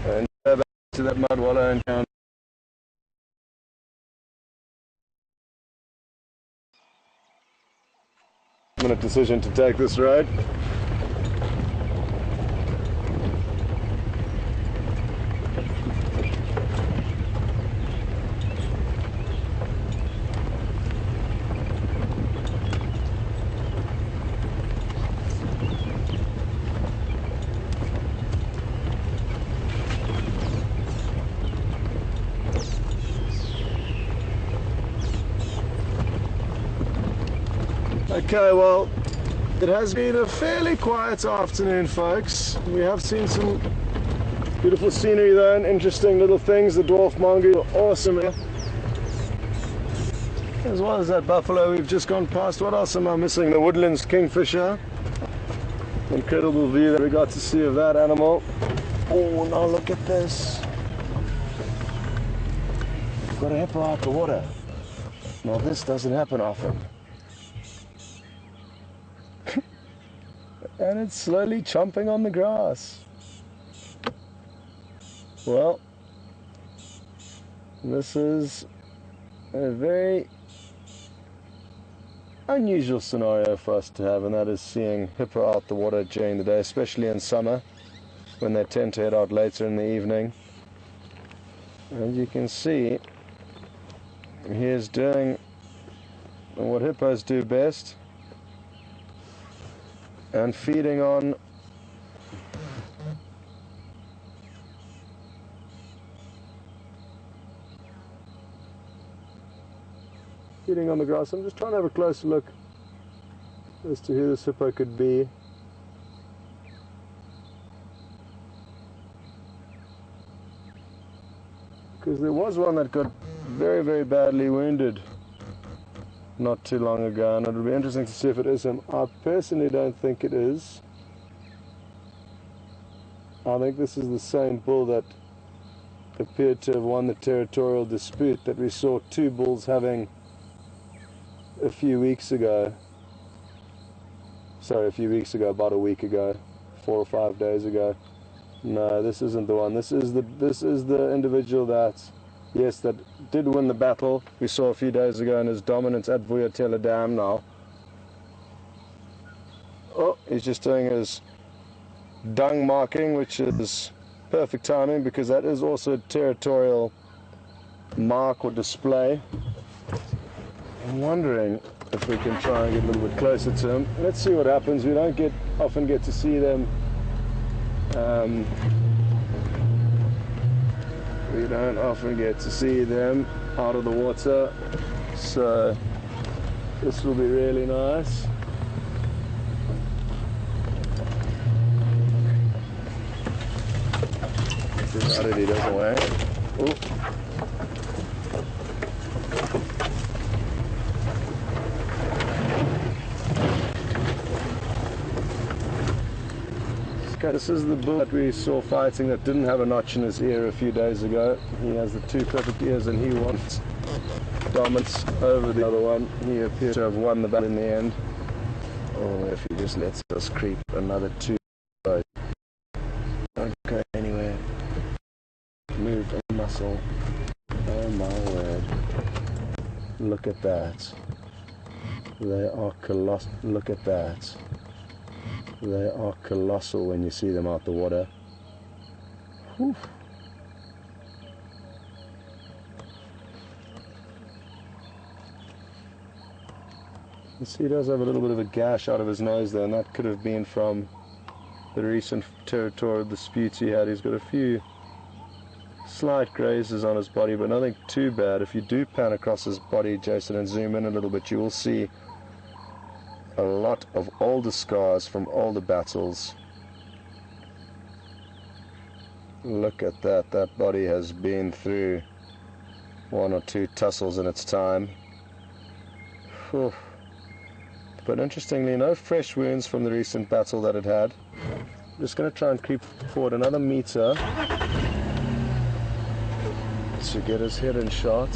and go back to that mud wallow and count. Minute decision to take this road. Okay, well, it has been a fairly quiet afternoon, folks. We have seen some beautiful scenery though, and interesting little things. The dwarf mongoose are awesome here. As well as that buffalo we've just gone past. What else am I missing? The woodlands kingfisher. Incredible view that we got to see of that animal. Oh, now look at this. We've got a hippo out the water. Now this doesn't happen often. And it's slowly chomping on the grass. Well, this is a very unusual scenario for us to have, and that is seeing hippo out the water during the day, especially in summer when they tend to head out later in the evening. And you can see he is doing what hippos do best, and feeding on the grass. I'm just trying to have a closer look as to who this hippo could be. Because there was one that got very, very badly wounded not too long ago, and it'll be interesting to see if it is him. I personally don't think it is. I think this is the same bull that appeared to have won the territorial dispute that we saw two bulls having a few weeks ago. Sorry, a few weeks ago, about a week ago, 4 or 5 days ago. No, this isn't the one. This is the individual that, yes, that did win the battle we saw a few days ago and is dominant at Vuyatela Dam now. Oh, he's just doing his dung marking, which is perfect timing because that is also a territorial mark or display. I'm wondering if we can try and get a little bit closer to him. Let's see what happens. We don't often get to see them We don't often get to see them out of the water, so this will be really nice. Provided he doesn't wait. Oh. Okay, this is the bull that we saw fighting that didn't have a notch in his ear a few days ago. He has the two perfect ears and he wants dominance over the other one. He appears to have won the battle in the end. Oh, if he just lets us creep another two. Don't go anywhere. Move a muscle. Oh my word. Look at that. They are colossal. Look at that. They are colossal when you see them out the water. Whew. You see he does have a little bit of a gash out of his nose there, and that could have been from the recent territorial disputes he had. He's got a few slight grazes on his body, but nothing too bad. If you do pan across his body, Jason, and zoom in a little bit, you will see a lot of older scars from older battles. Look at that. That body has been through one or two tussles in its time. Whew. But interestingly, no fresh wounds from the recent battle that it had. I'm just going to try and creep forward another meter to get his head in shot.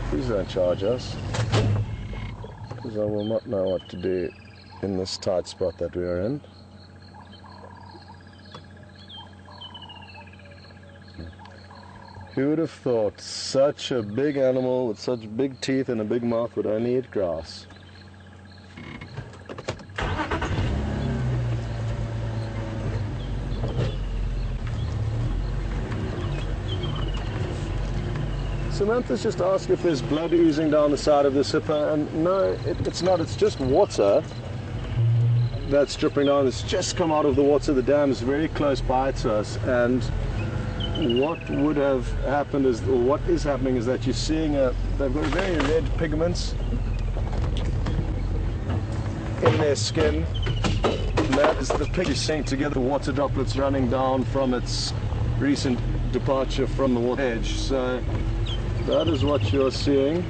Please don't charge us, because I will not know what to do in this tight spot that we are in. Who would have thought such a big animal with such big teeth and a big mouth would only eat grass? Samantha's just asked if there's blood oozing down the side of this hippo, and no, it's not. It's just water that's dripping down. It's just come out of the water. The dam is very close by to us, and what would have happened is, or what is happening is that you're seeing they've got very red pigments in their skin. And that is the pig is seeing together the water droplets running down from its recent departure from the water edge. So that is what you're seeing.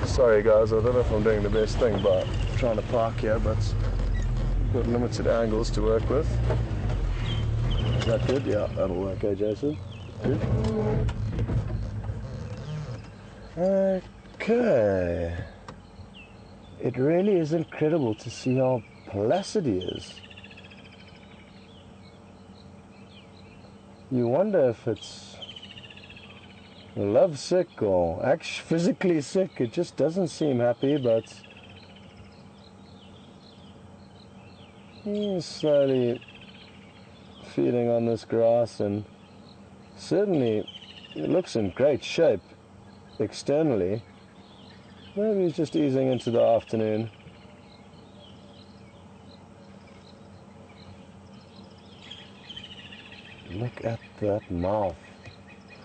Sorry guys, I don't know if I'm doing the best thing by trying to park here, but I've got limited angles to work with. Is that good? Yeah, that'll work, eh, Jason? Good. Okay. It really is incredible to see how placid he is. You wonder if it's love sick or actually physically sick. It just doesn't seem happy, but he's slowly feeding on this grass, and certainly it looks in great shape externally. Maybe he's just easing into the afternoon. Look at that mouth.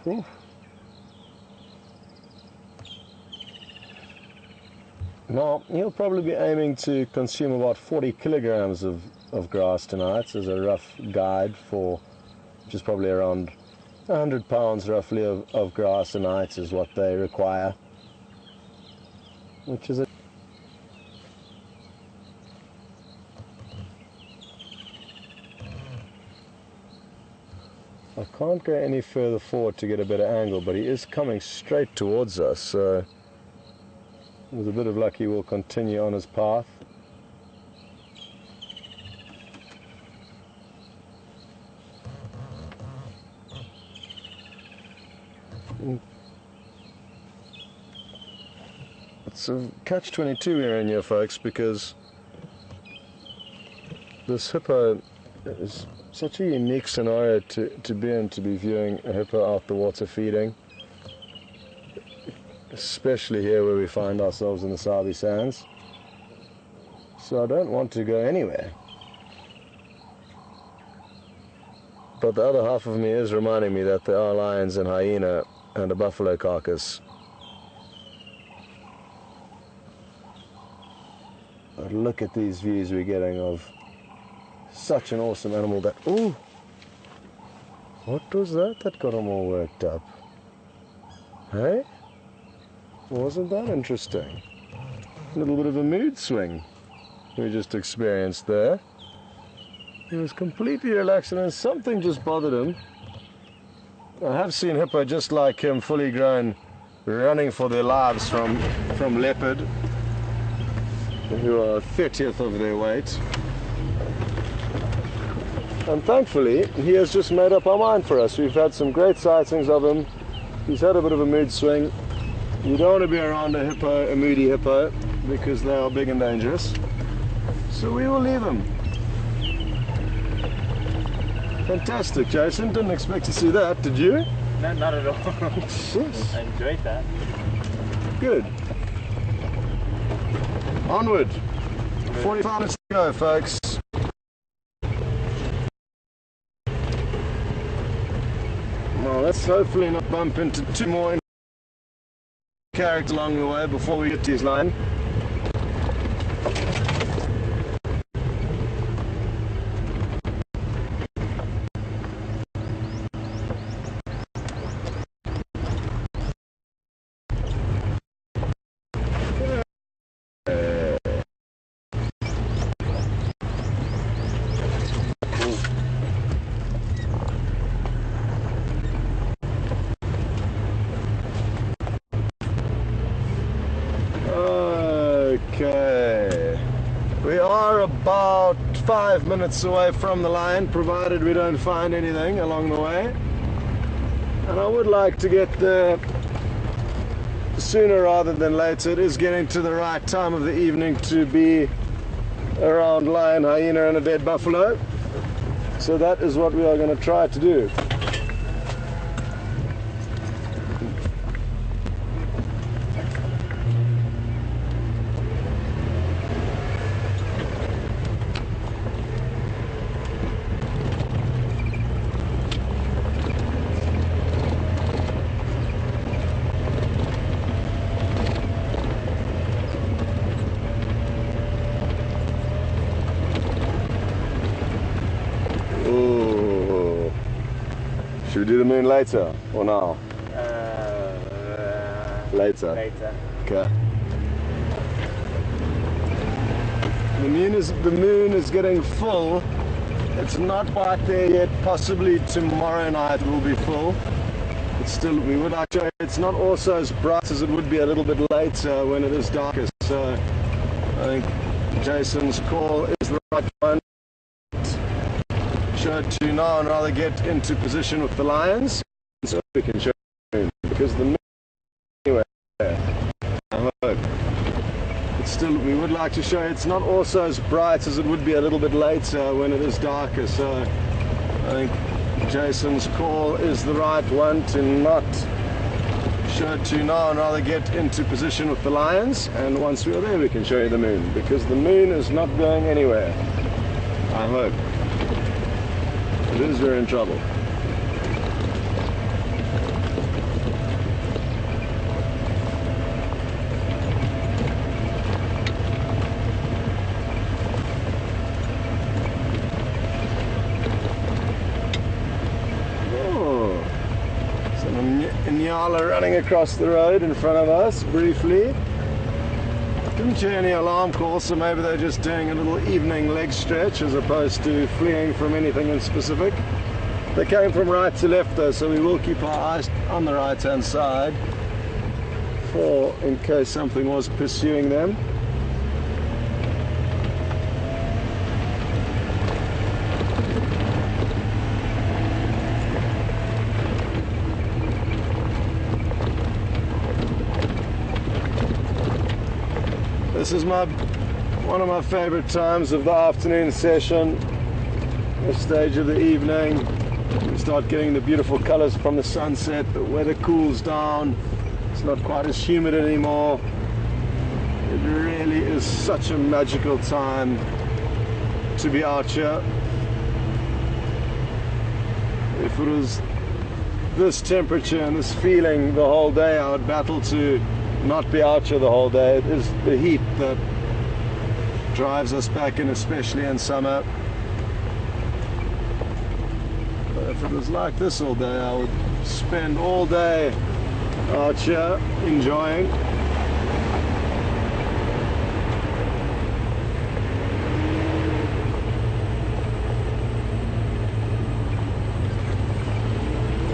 Whew. Now, he'll probably be aiming to consume about 40 kilograms of grass tonight as a rough guide for, which is probably around 100 pounds roughly of grass a night is what they require. Which is a I can't go any further forward to get a better angle, but he is coming straight towards us, so with a bit of luck he will continue on his path. It's a catch-22 we're in here, folks, because this hippo is such a unique scenario to be in, to be viewing a hippo out the water feeding. especially here where we find ourselves in the Sabi Sands. So I don't want to go anywhere. But the other half of me is reminding me that there are lions and hyena and a buffalo carcass. But look at these views we're getting of such an awesome animal that... Ooh! What was that got them all worked up? Hey? Wasn't that interesting? A little bit of a mood swing we just experienced there. He was completely relaxed and then something just bothered him. I have seen hippo just like him, fully grown, running for their lives from leopard, who are 30th of their weight. And thankfully, he has just made up our mind for us. We've had some great sightings of him. He's had a bit of a mood swing. You don't want to be around a hippo, a moody hippo, because they are big and dangerous. So we will leave him. Fantastic, Jason. Didn't expect to see that, did you? No, not at all. I enjoyed that. Good. Onward. 45 minutes to go, folks. Well, let's hopefully not bump into two more characters along the way before we get to his line. Okay, we are about 5 minutes away from the line, provided we don't find anything along the way. And I would like to get there sooner rather than later. It is getting to the right time of the evening to be around lion, hyena and a dead buffalo. So that is what we are going to try to do. Should we do the moon later or now? Later. Later. Okay. The moon is getting full. It's not quite there yet. Possibly tomorrow night will be full. It's still, we would like to. It's not also as bright as it would be a little bit later when it is darker. So I think Jason's call is the right one. To now and rather get into position with the lions so we can show the moon, because the moon anyway, I hope it's still, we would like to show it's not also as bright as it would be a little bit later when it is darker. So I think Jason's call is the right one, to not show to now and rather get into position with the lions, and once we are there we can show you the moon, because the moon is not going anywhere, I hope. It is, we're in trouble. Oh, some Nyala running across the road in front of us briefly. Didn't hear any alarm calls, so maybe they're just doing a little evening leg stretch as opposed to fleeing from anything in specific. They came from right to left though, so we will keep our eyes on the right hand side for in case something was pursuing them. This is one of my favorite times of the afternoon session, this stage of the evening. We start getting the beautiful colors from the sunset, the weather cools down, It's not quite as humid anymore. It really is such a magical time to be out here. If it was this temperature and this feeling the whole day, I would battle to not be out here the whole day. It is the heat that drives us back in, especially in summer. But if it was like this all day, I would spend all day out here enjoying.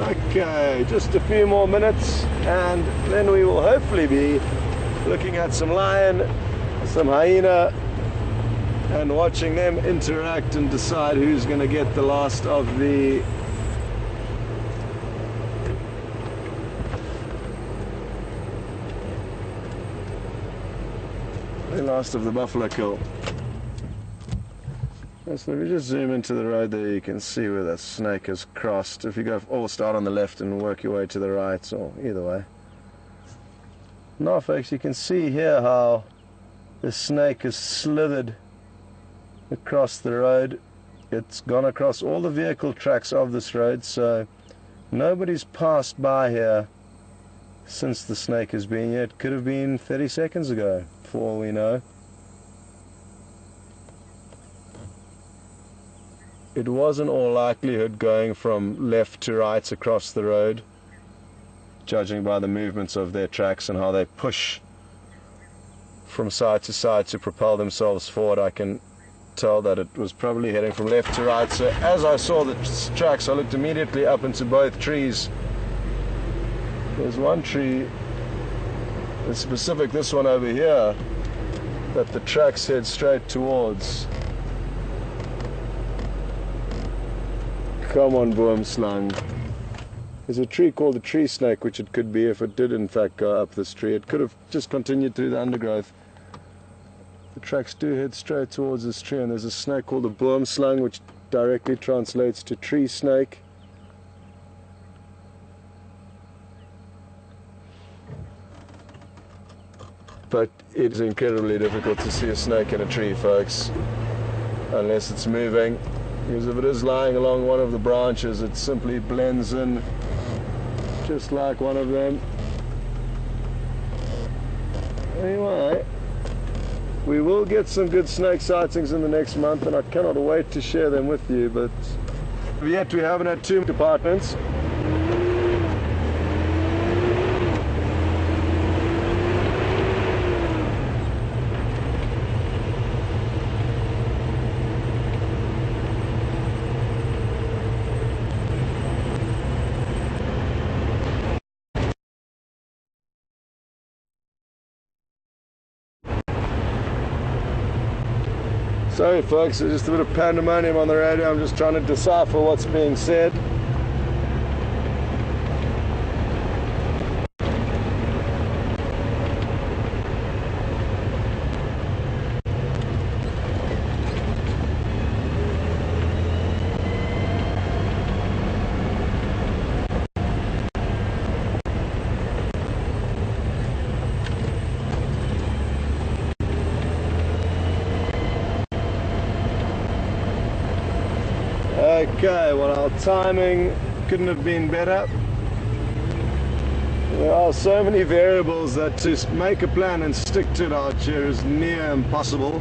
Okay, just a few more minutes and then we will hopefully be looking at some lion, some hyena, and watching them interact and decide who's going to get the last of the buffalo kill. So if you just zoom into the road there, you can see where that snake has crossed. If you go or start on the left and work your way to the right, or either way. Now folks, you can see here how the snake has slithered across the road. It's gone across all the vehicle tracks of this road, so nobody's passed by here since the snake has been here. It could have been 30 seconds ago, for all we know. It was in all likelihood going from left to right across the road, judging by the movements of their tracks and how they push from side to side to propel themselves forward. I can tell that it was probably heading from left to right. So as I saw the tracks, I looked immediately up into both trees. There's one tree, in specific this one over here, that the tracks head straight towards. Come on, boomslang. There's a tree called a tree snake, which it could be if it did in fact go up this tree. It could have just continued through the undergrowth. The tracks do head straight towards this tree, and there's a snake called a boomslang, which directly translates to tree snake. But it's incredibly difficult to see a snake in a tree, folks, unless it's moving. Because if it is lying along one of the branches, it simply blends in just like one of them. Anyway, we will get some good snake sightings in the next month, and I cannot wait to share them with you. But yet we haven't had two departments. Sorry folks, there's just a bit of pandemonium on the radio. I'm just trying to decipher what's being said. Okay, well, our timing couldn't have been better. There are so many variables that to make a plan and stick to it out here is near impossible.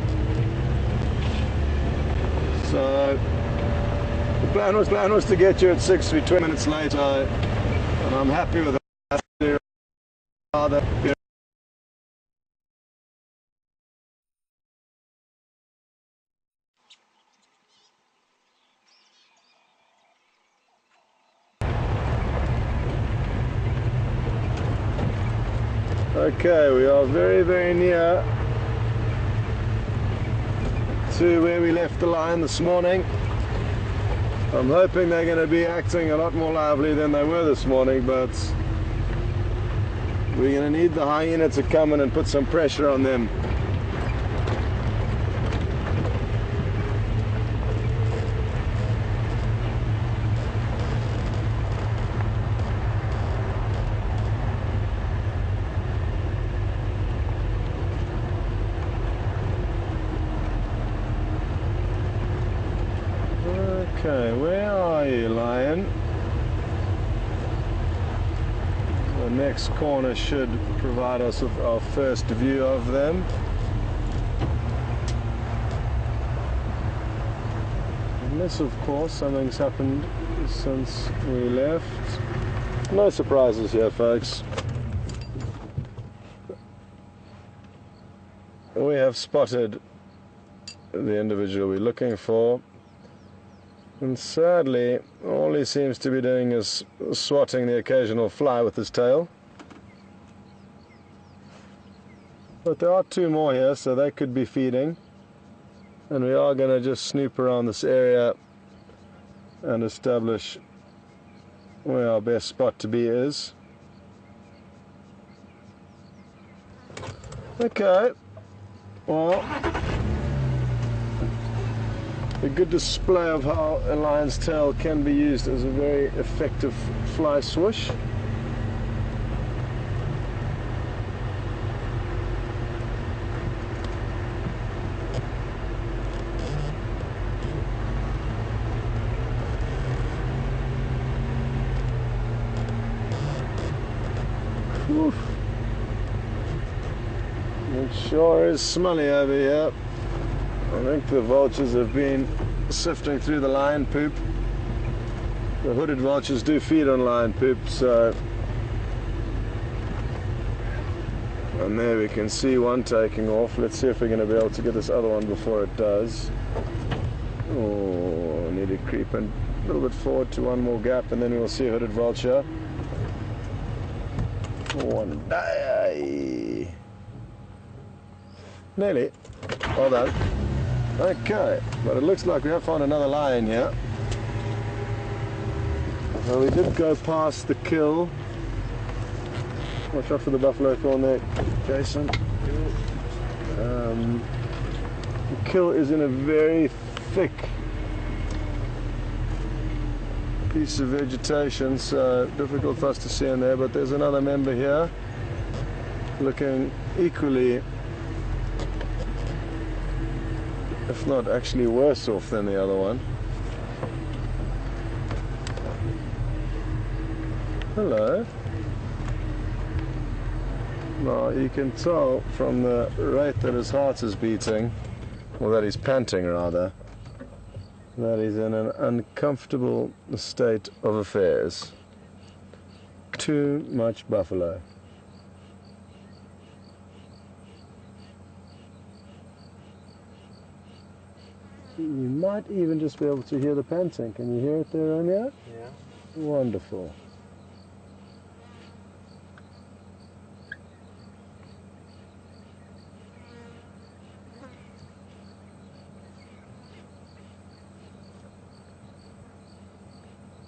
So the plan was to get you at 6. We're 20 minutes late, and I'm happy with that. Okay, we are very, very near to where we left the lion this morning. I'm hoping they're going to be acting a lot more lively than they were this morning, but we're going to need the hyena to come in and put some pressure on them. Okay, where are you, lion? The next corner should provide us with our first view of them. Unless, of course, something's happened since we left. No surprises here, folks. We have spotted the individual we're looking for, and sadly all he seems to be doing is swatting the occasional fly with his tail. But there are two more here, so they could be feeding, and we are going to just snoop around this area and establish where our best spot to be is. Okay, well, a good display of how a lion's tail can be used as a very effective fly swoosh. Oof. It sure is smelly over here. I think the vultures have been sifting through the lion poop. The hooded vultures do feed on lion poop, so... And there we can see one taking off. Let's see if we're going to be able to get this other one before it does. Oh, I need to creep in a little bit forward to one more gap, and then we'll see a hooded vulture. One day. Nearly. Well done. Okay, but it looks like we have found another lion here. So we did go past the kill. Watch out for the buffalo thorn there, Jason. The kill is in a very thick piece of vegetation, so difficult for us to see in there, but there's another member here looking equally, if not actually worse off than the other one. Hello. Now you can tell from the rate that his heart is beating, or that he's panting rather, that he's in an uncomfortable state of affairs. Too much buffalo. You might even just be able to hear the panting. Can you hear it there, Romeo? Yeah. Wonderful.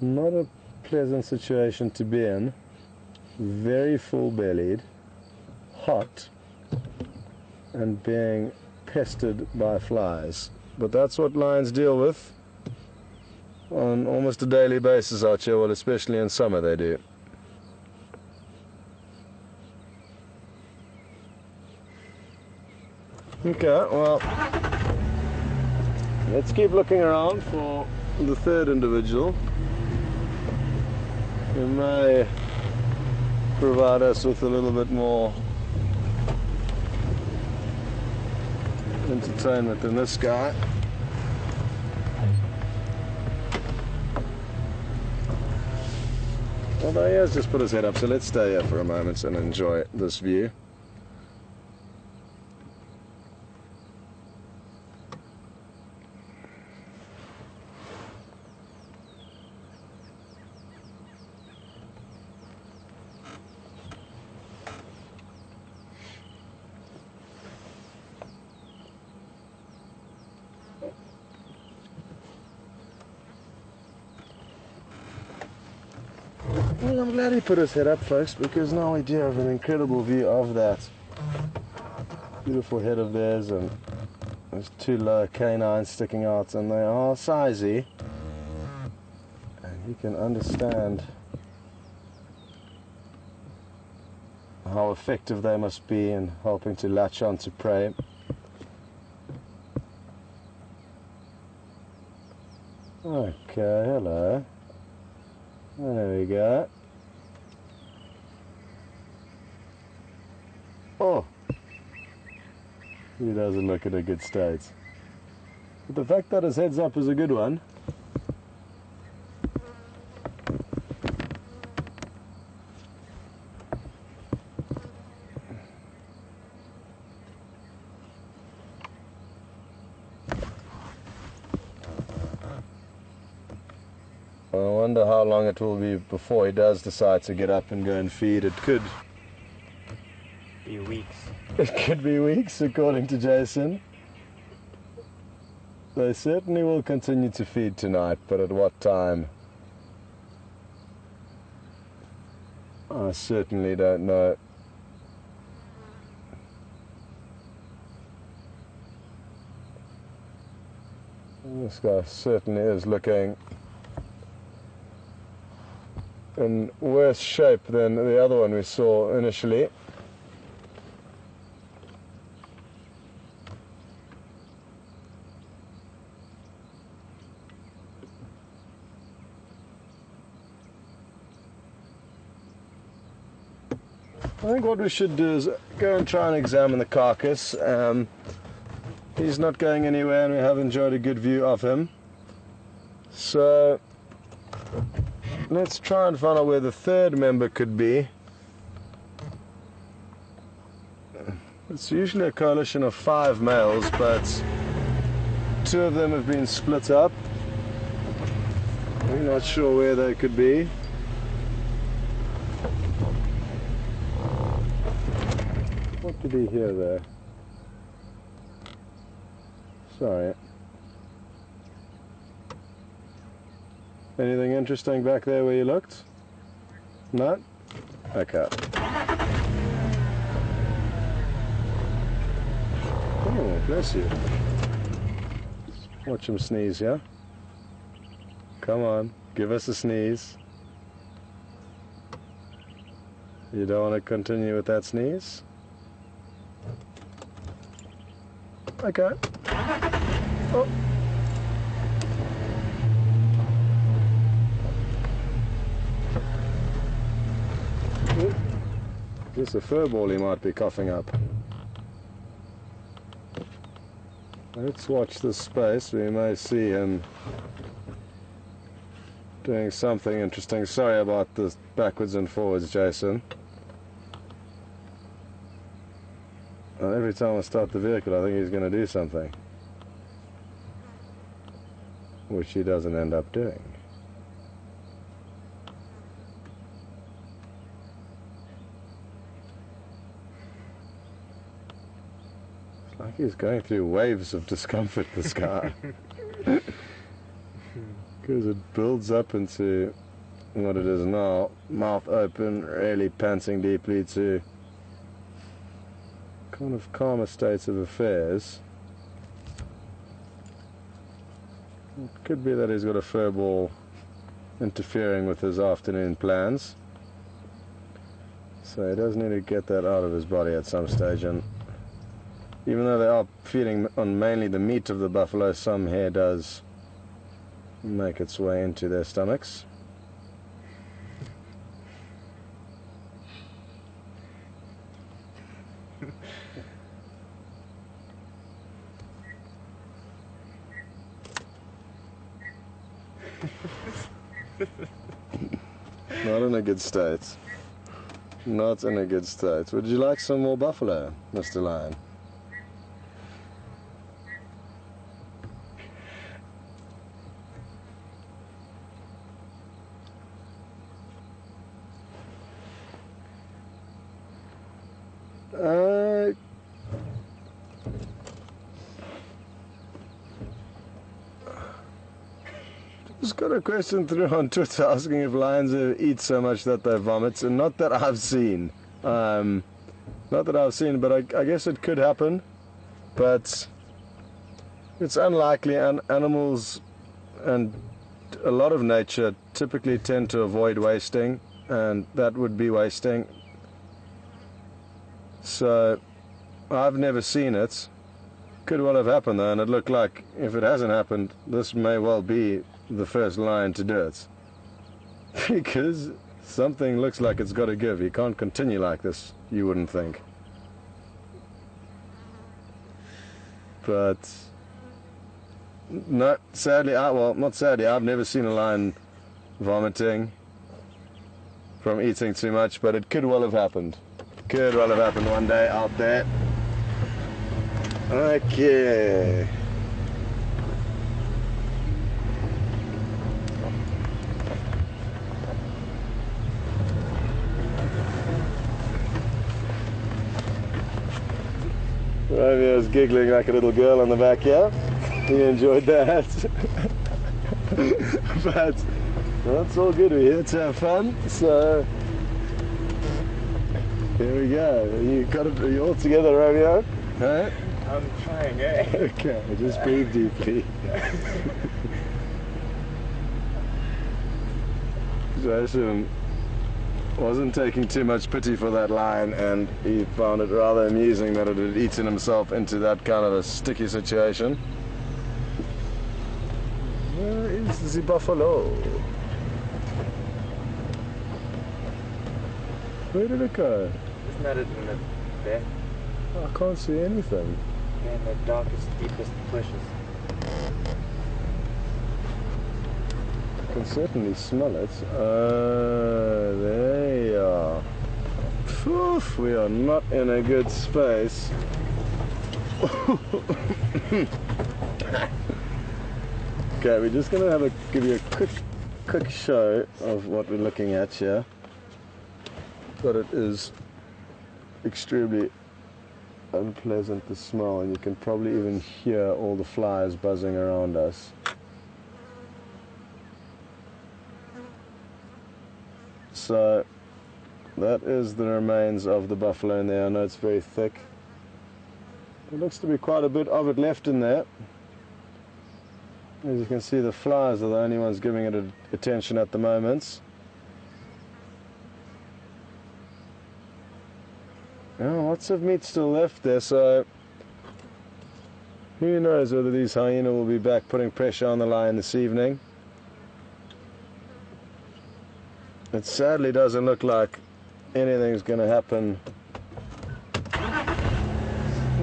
Not a pleasant situation to be in. Very full-bellied, hot, and being pestered by flies. But that's what lions deal with on almost a daily basis out here, well, especially in summer they do. Okay, well, let's keep looking around for the third individual. It may provide us with a little bit more entertainment than this guy. Although he has just put his head up, so let's stay here for a moment and enjoy this view. Well, I'm glad he put his head up, folks, because now we do have an incredible view of that beautiful head of theirs, and there's two lower canines sticking out, and they are sizey, and you can understand how effective they must be in helping to latch on to prey. Okay, hello. There we go. Oh, he doesn't look in a good state. But the fact that his head's up is a good one. I wonder how long it will be before he does decide to get up and go and feed. It could be weeks. It could be weeks, according to Jason. They certainly will continue to feed tonight, but at what time? I certainly don't know. This guy certainly is looking in worse shape than the other one we saw initially. I think what we should do is go and try and examine the carcass. He's not going anywhere and we have enjoyed a good view of him. So let's try and find out where the third member could be. It's usually a coalition of 5 males, but 2 of them have been split up. We're not sure where they could be. What did he hear there? Sorry. Anything interesting back there where you looked? No? Okay. Oh, bless you. Watch him sneeze, yeah? Come on, give us a sneeze. You don't want to continue with that sneeze? Okay. Oh. Just a fur ball he might be coughing up. Let's watch this space. We may see him doing something interesting. Sorry about the backwards and forwards, Jason. And every time I start the vehicle, I think he's going to do something, which he doesn't end up doing. It's like he's going through waves of discomfort, this guy. Because it builds up into what it is now, mouth open, really panting deeply, to kind of calmer states of affairs. It could be that he's got a fur ball interfering with his afternoon plans, so he does need to get that out of his body at some stage. And even though they are feeding on mainly the meat of the buffalo, some hair does make its way into their stomachs. Not in a good state. Not in a good state. Would you like some more buffalo, Mr. Lion? Just got a question through on Twitter asking if lions eat so much that they vomit, and not that I've seen. Not that I've seen, but I guess it could happen. But it's unlikely, and animals and a lot of nature typically tend to avoid wasting, and that would be wasting. So I've never seen it, Could well have happened though, and it looked like if it hasn't happened, this may well be the first lion to do it. Because something looks like it's got to give. He can't continue like this, you wouldn't think. But no, sadly, well, not sadly, I've never seen a lion vomiting from eating too much, but it could well have happened. Could well have happened one day out there. Okay. Romeo's giggling like a little girl on the back here. He enjoyed that. But that's all good. We're here to have fun. So here we go. Are you all together, Romeo? Huh? I'm trying, eh? Okay, just breathe deeply. Jason wasn't taking too much pity for that lion, and he found it rather amusing that it had eaten himself into that kind of a sticky situation. Where is the buffalo? Where did it go? Isn't that it in the back? I can't see anything. In the darkest, deepest bushes. I can certainly smell it. There you are. Oof, we are not in a good space. Okay, we're just going to give you a quick show of what we're looking at here. But it is extremely unpleasant to smell, and you can probably even hear all the flies buzzing around us. So that is the remains of the buffalo in there. I know it's very thick. There looks to be quite a bit of it left in there. As you can see, the flies are the only ones giving it attention at the moment. Oh, lots of meat still left there, so who knows whether these hyena will be back putting pressure on the lion this evening. It sadly doesn't look like anything's going to happen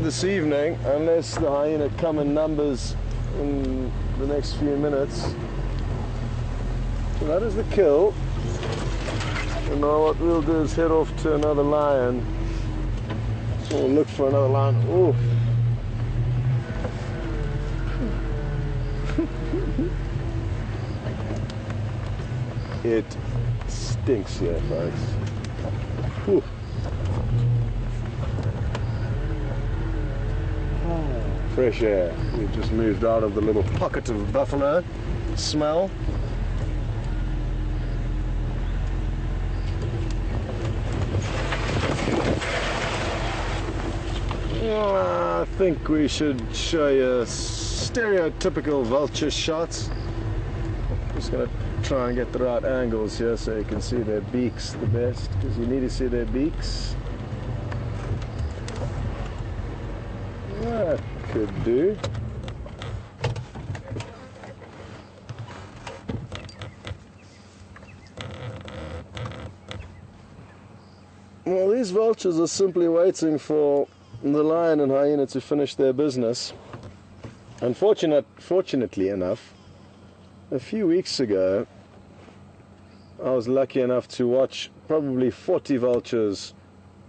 this evening unless the hyena come in numbers in the next few minutes. So that is the kill. And now what we'll do is head off to another lion. We'll look for another lion. Ooh. It stinks here, folks. Whew. Fresh air. We've just moved out of the little pocket of buffalo smell. I think we should show you a stereotypical vulture shot. Just going to try and get the right angles here so you can see their beaks the best, because you need to see their beaks. That could do. Well, these vultures are simply waiting for the lion and hyena to finish their business. Fortunately enough, a few weeks ago, I was lucky enough to watch probably 40 vultures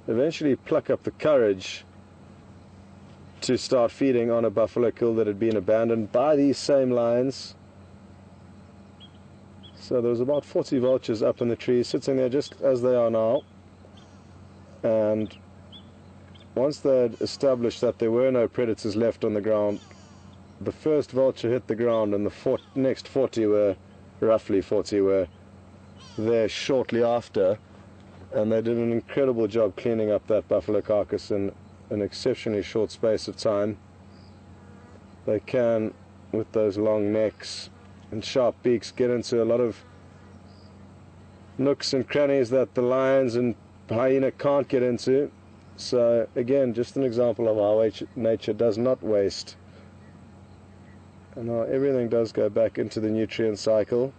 eventually pluck up the courage to start feeding on a buffalo kill that had been abandoned by these same lions. So there was about 40 vultures up in the trees, sitting there just as they are now. And once they had established that there were no predators left on the ground, the first vulture hit the ground, and the next 40 were, roughly 40 were there shortly after, and they did an incredible job cleaning up that buffalo carcass in an exceptionally short space of time. They can, with those long necks and sharp beaks, get into a lot of nooks and crannies that the lions and hyena can't get into. So again, just an example of how nature does not waste, and how everything does go back into the nutrient cycle.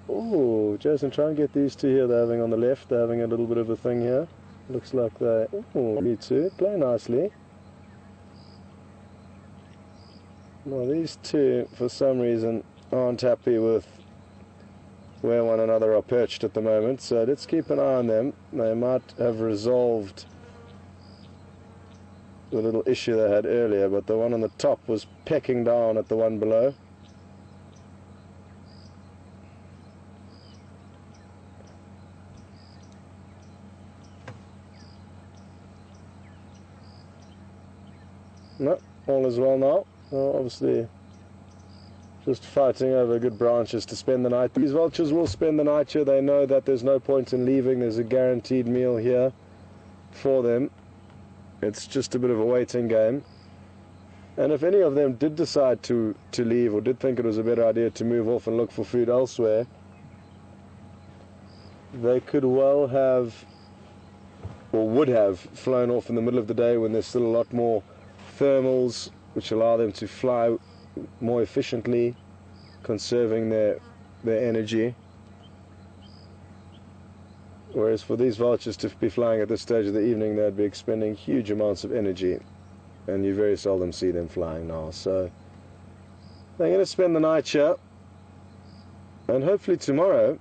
Oh, Jason, try and get these two here. They're having on the left, they're having a little bit of a thing here. Looks like they, oh, you two, play nicely. Well, these two, for some reason, aren't happy with where one another are perched at the moment, so let's keep an eye on them. They might have resolved the little issue they had earlier, but the one on the top was pecking down at the one below. No, all is well now. Well, obviously just fighting over good branches to spend the night. These vultures will spend the night here. They know that there's no point in leaving. There's a guaranteed meal here for them. It's just a bit of a waiting game. And if any of them did decide to leave, or did think it was a better idea to move off and look for food elsewhere, they could well have, or would have, flown off in the middle of the day when there's still a lot more thermals which allow them to fly more efficiently, conserving their energy. Whereas for these vultures to be flying at this stage of the evening, they'd be expending huge amounts of energy, and you very seldom see them flying now. So they're going to spend the night here, and hopefully tomorrow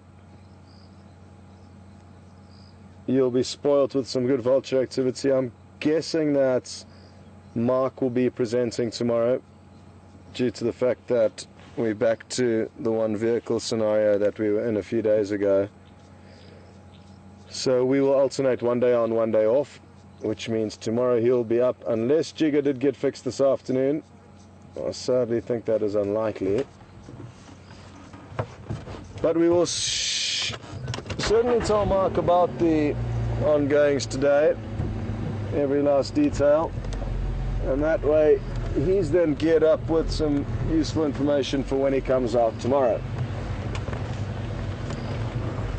you'll be spoilt with some good vulture activity. I'm guessing that Mark will be presenting tomorrow, due to the fact that we're back to the one vehicle scenario that we were in a few days ago. So we will alternate one day on, one day off, which means tomorrow he'll be up, unless Jigger did get fixed this afternoon. I sadly think that is unlikely. But we will certainly tell Mark about the ongoings today, every last detail, and that way he's then geared up with some useful information for when he comes out tomorrow.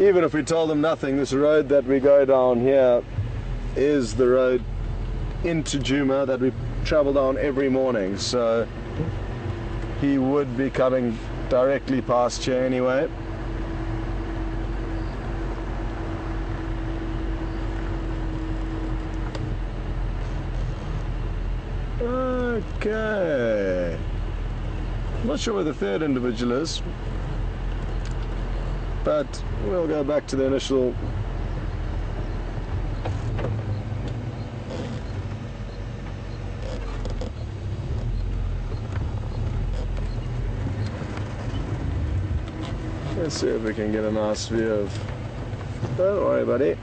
Even if we told him nothing, this road that we go down here is the road into Djuma that we travel down every morning, so he would be coming directly past here anyway. Okay. I'm not sure where the third individual is, but we'll go back to the initial. Let's see if we can get a nice view of. Don't worry, buddy.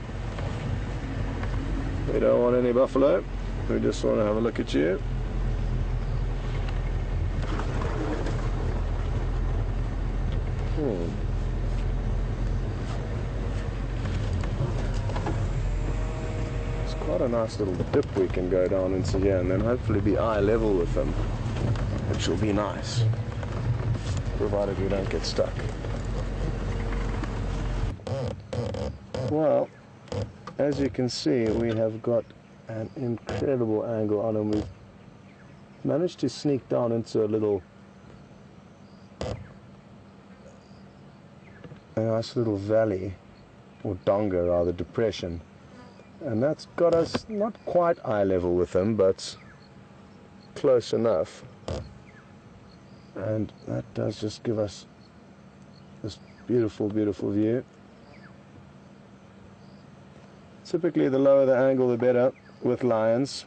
We don't want any buffalo. We just want to have a look at you. It's quite a nice little dip we can go down into here, and then hopefully be eye level with them, which will be nice, provided we don't get stuck. Well, as you can see, we have got an incredible angle on him. We've managed to sneak down into a nice little valley, or donga rather, depression, and that's got us not quite eye level with him, but close enough, and that does just give us this beautiful, beautiful view. Typically the lower the angle the better with lions.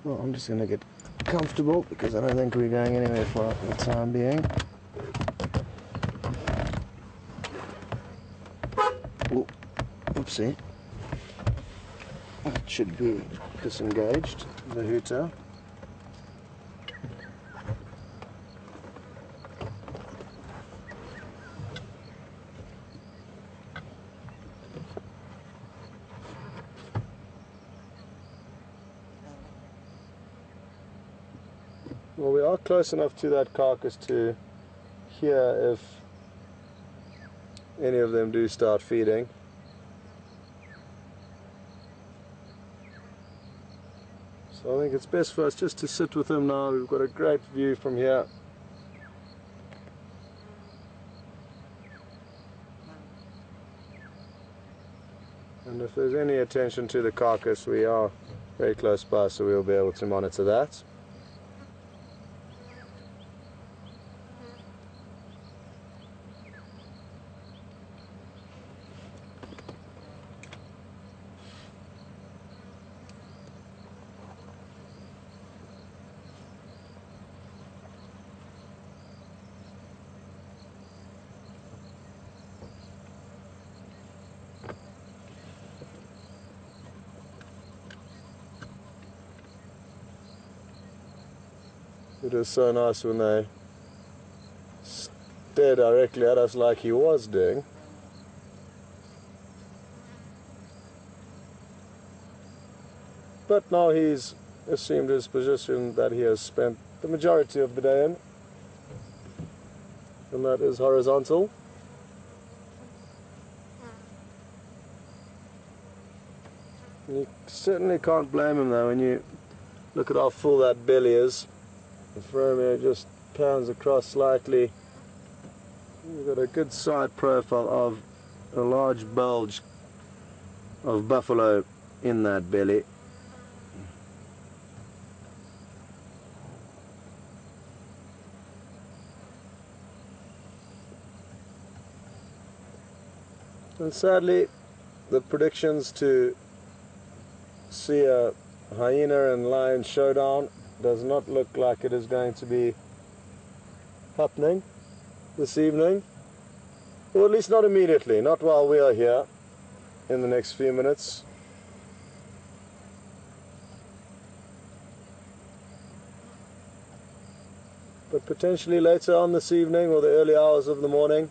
Well, I'm just going to get comfortable because I don't think we're going anywhere for the time being. Ooh, oopsie. That should be disengaged, the hooter. Well, we are close enough to that carcass to hear if any of them do start feeding. So I think it's best for us just to sit with them now. We've got a great view from here. And if there's any attention to the carcass, we are very close by, so we'll be able to monitor that. It was so nice when they stared directly at us like he was doing. But now he's assumed his position that he has spent the majority of the day in, and that is horizontal. And you certainly can't blame him though when you look at how full that belly is. The Romeo just pounds across slightly. You've got a good side profile of a large bulge of buffalo in that belly. And sadly, the predictions to see a hyena and lion showdown does not look like it is going to be happening this evening, or at least not immediately, not while we are here in the next few minutes. But potentially later on this evening or the early hours of the morning,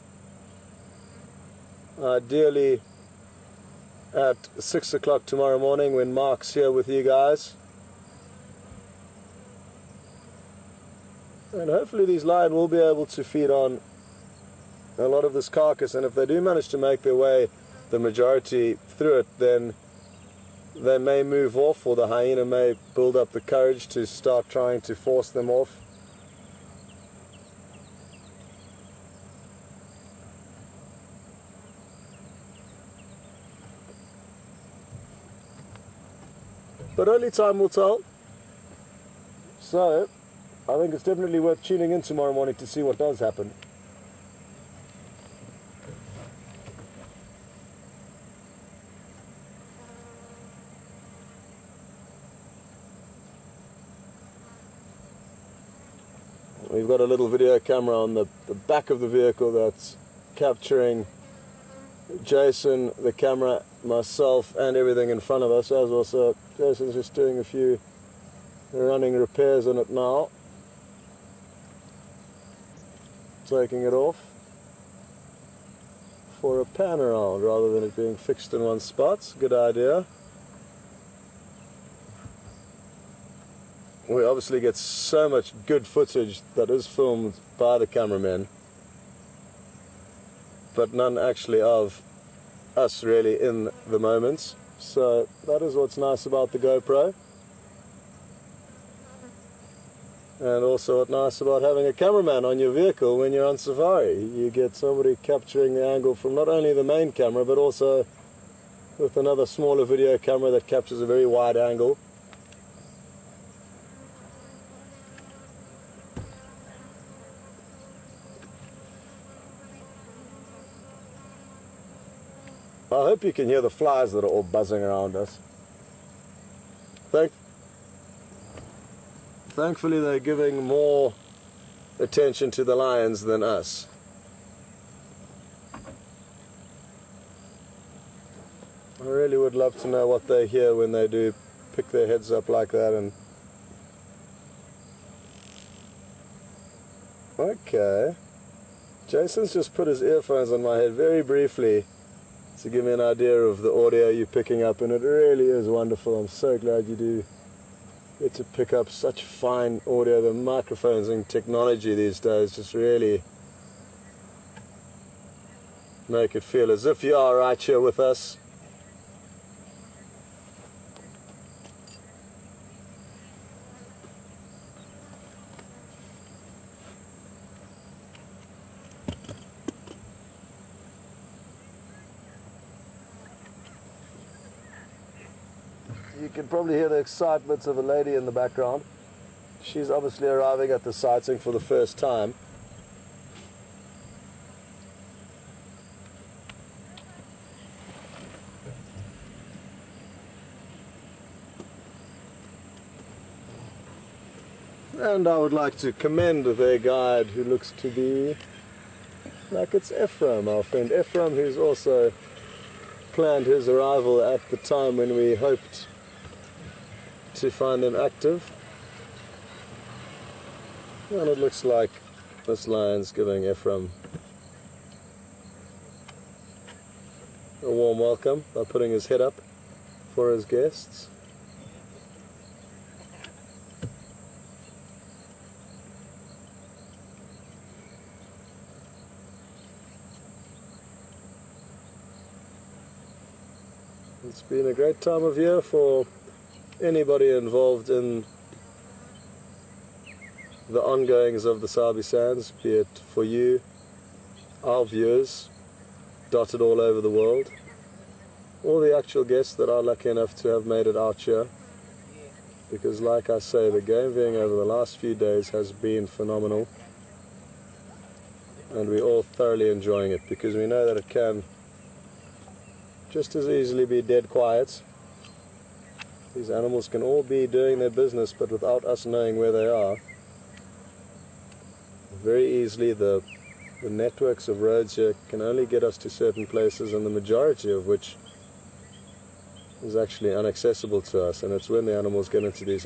ideally at 6 o'clock tomorrow morning when Mark's here with you guys. And hopefully these lions will be able to feed on a lot of this carcass, and if they do manage to make their way, the majority, through it, then they may move off, or the hyena may build up the courage to start trying to force them off. But only time will tell. So I think it's definitely worth tuning in tomorrow morning to see what does happen. We've got a little video camera on the back of the vehicle that's capturing Jason, the camera, myself, and everything in front of us as well. So Jason's just doing a few running repairs on it now. Taking it off for a pan around rather than it being fixed in one spot. Good idea. We obviously get so much good footage that is filmed by the cameramen, but none actually of us really in the moments. So that is what's nice about the GoPro. And also what's nice about having a cameraman on your vehicle when you're on safari. You get somebody capturing the angle from not only the main camera, but also with another smaller video camera that captures a very wide angle. I hope you can hear the flies that are all buzzing around us. Thankfully they're giving more attention to the lions than us. I really would love to know what they hear when they do pick their heads up like that. And okay, Jason's just put his earphones on my head very briefly to give me an idea of the audio you're picking up, and it really is wonderful. I'm so glad you do get to pick up such fine audio. The microphones and technology these days just really make it feel as if you are right here with us. You can probably hear the excitement of a lady in the background. She's obviously arriving at the sighting for the first time. And I would like to commend their guide, who looks to be like it's Ephraim, our friend Ephraim, who's also planned his arrival at the time when we hoped to find them active. And it looks like this lion's giving Ephraim a warm welcome by putting his head up for his guests. It's been a great time of year for anybody involved in the ongoings of the Sabi Sands, be it for you, our viewers, dotted all over the world, or the actual guests that are lucky enough to have made it out here. Because like I say, the game viewing over the last few days has been phenomenal, and we're all thoroughly enjoying it, because we know that it can just as easily be dead quiet. These animals can all be doing their business, but without us knowing where they are. Very easily the networks of roads here can only get us to certain places, and the majority of which is actually inaccessible to us, and it's when the animals get into these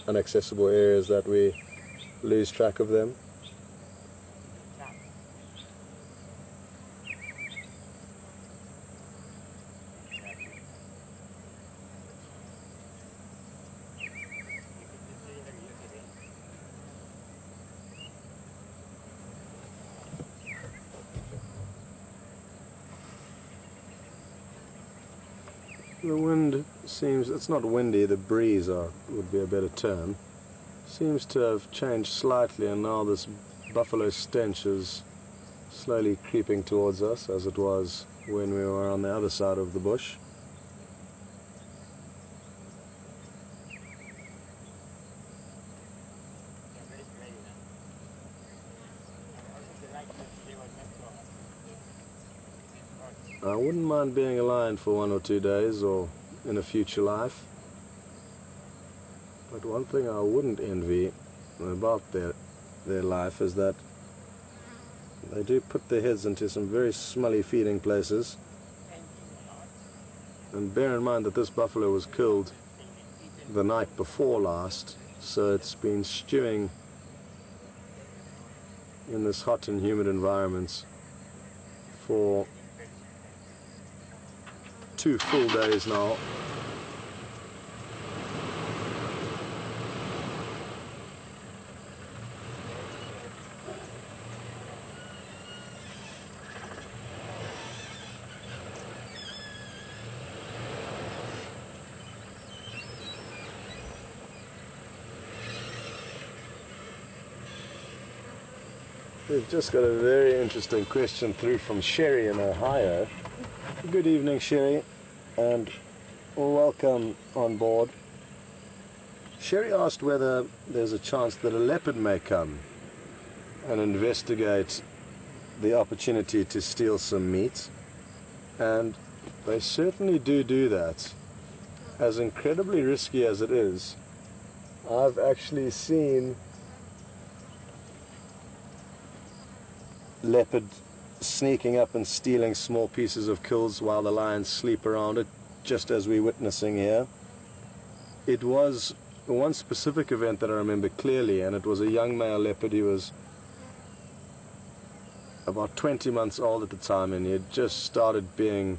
inaccessible areas that we lose track of them. The wind seems, it's not windy, the breeze would be a better term, seems to have changed slightly, and now this buffalo stench is slowly creeping towards us, as it was when we were on the other side of the bush. I wouldn't mind being a lion for 1 or 2 days, or in a future life. But one thing I wouldn't envy about their life is that they do put their heads into some very smelly feeding places. And bear in mind that this buffalo was killed the night before last, so it's been stewing in this hot and humid environment for 2 full days now. We've just got a very interesting question through from Sherry in Ohio. Good evening, Sherry, and welcome on board. Sherry asked whether there's a chance that a leopard may come and investigate the opportunity to steal some meat, and they certainly do that. As incredibly risky as it is, I've actually seen leopard sneaking up and stealing small pieces of kills while the lions sleep around it, just as we're witnessing here. It was one specific event that I remember clearly, and it was a young male leopard. He was about 20 months old at the time, and he had just started being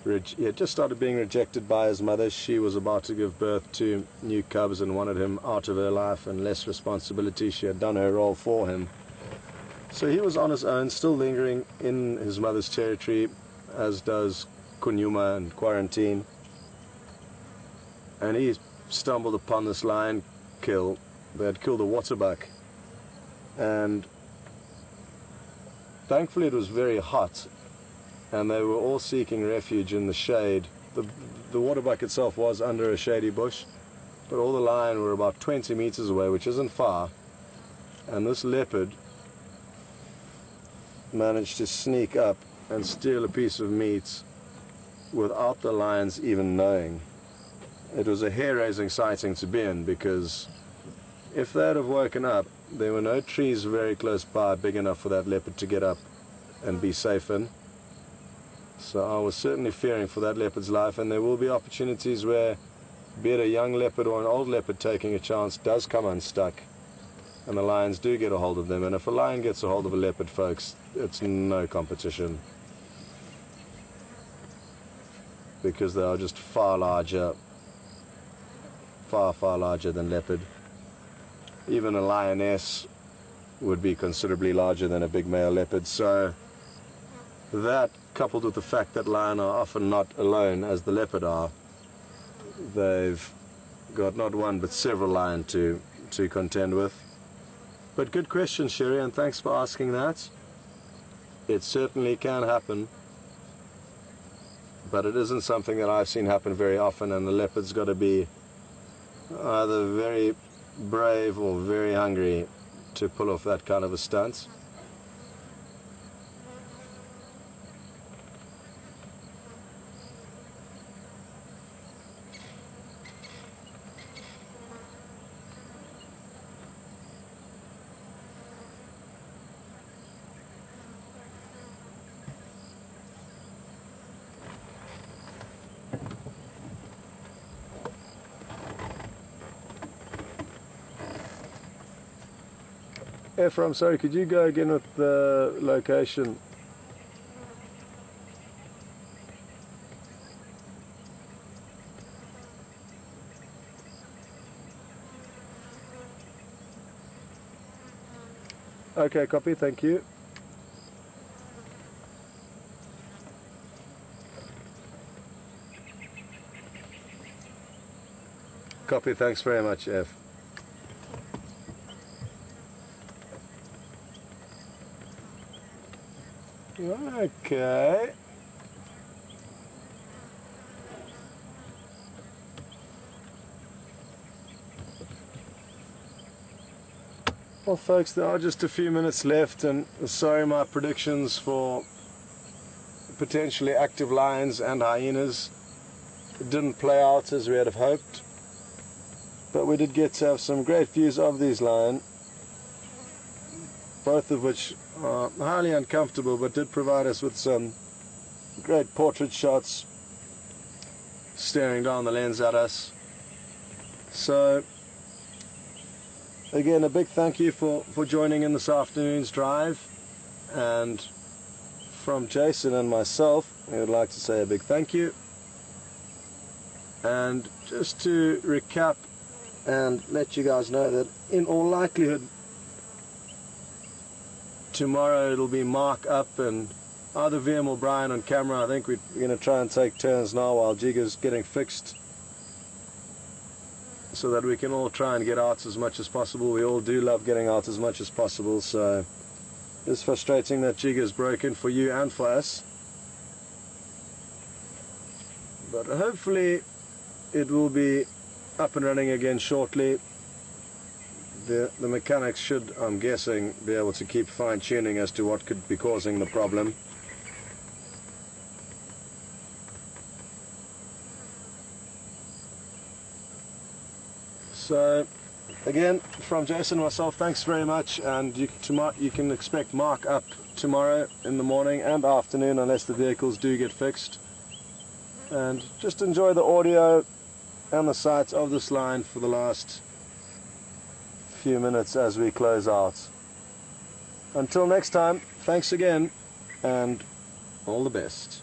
he had just started being rejected by his mother. She was about to give birth to new cubs and wanted him out of her life and less responsibility. She had done her role for him. So he was on his own, still lingering in his mother's territory, as does Kunyuma and Quarantine. And he stumbled upon this lion kill. They had killed a waterbuck. And thankfully it was very hot, and they were all seeking refuge in the shade. The waterbuck itself was under a shady bush, but all the lion were about 20 meters away, which isn't far. And this leopard managed to sneak up and steal a piece of meat without the lions even knowing. It was a hair-raising sighting to be in, because if they'd have woken up, there were no trees very close by big enough for that leopard to get up and be safe in. So I was certainly fearing for that leopard's life, and there will be opportunities where, be it a young leopard or an old leopard taking a chance, does come unstuck, and the lions do get a hold of them. And if a lion gets a hold of a leopard, folks, it's no competition, because they are just far larger, far larger than leopard. Even a lioness would be considerably larger than a big male leopard. So that, coupled with the fact that lions are often not alone as the leopard are, they've got not one but several lions to contend with. But good question, Sherry, and thanks for asking that. It certainly can happen, but it isn't something that I've seen happen very often, and the leopard's got to be either very brave or very hungry to pull off that kind of a stunt. Ephraim, sorry, could you go again with the location? Okay, copy, thank you. Copy, thanks very much, F. Okay. Well, folks, there are just a few minutes left, and sorry, my predictions for potentially active lions and hyenas didn't play out as we had hoped, but we did get to have some great views of these lions, both of which are highly uncomfortable, but did provide us with some great portrait shots staring down the lens at us. So again, a big thank you for joining in this afternoon's drive, and from Jason and myself, we would like to say a big thank you. And just to recap and let you guys know that in all likelihood tomorrow it'll be Mark up and either VM or Brian on camera. I think we're going to try and take turns now while Jiga's getting fixed, so that we can all try and get out as much as possible. We all do love getting out as much as possible, so it's frustrating that Jiga's broken for you and for us, but hopefully it will be up and running again shortly. The mechanics should, I'm guessing, be able to keep fine-tuning as to what could be causing the problem. So again, from Jason and myself, thanks very much, and you can expect Mark up tomorrow in the morning and afternoon unless the vehicles do get fixed. And just enjoy the audio and the sights of this line for the last few minutes as we close out. Until next time, thanks again and all the best.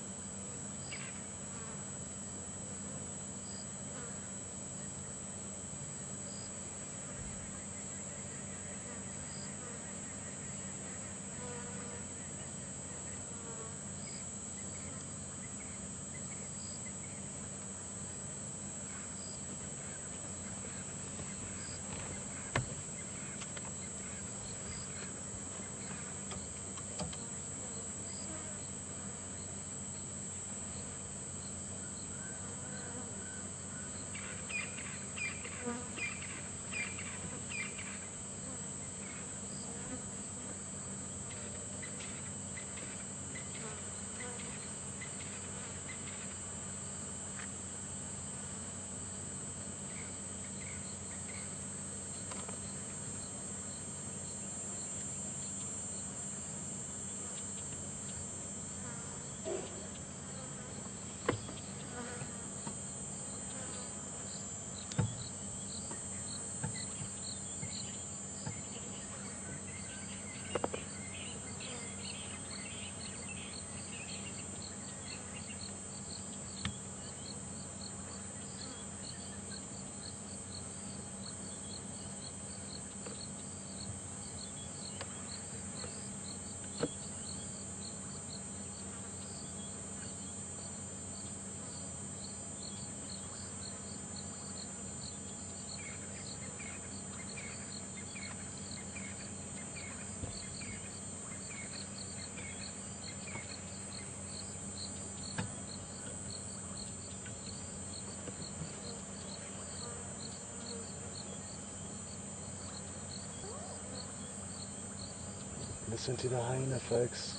Listen to the hyena, folks.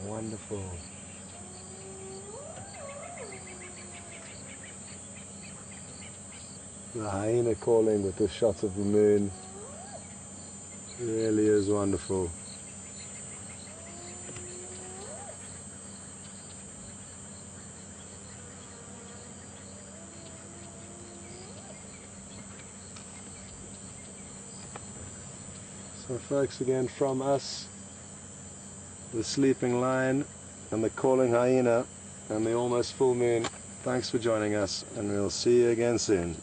Wonderful. The hyena calling with the shot of the moon really is wonderful. So folks, again from us, the sleeping lion and the calling hyena and the almost full moon, thanks for joining us, and we'll see you again soon.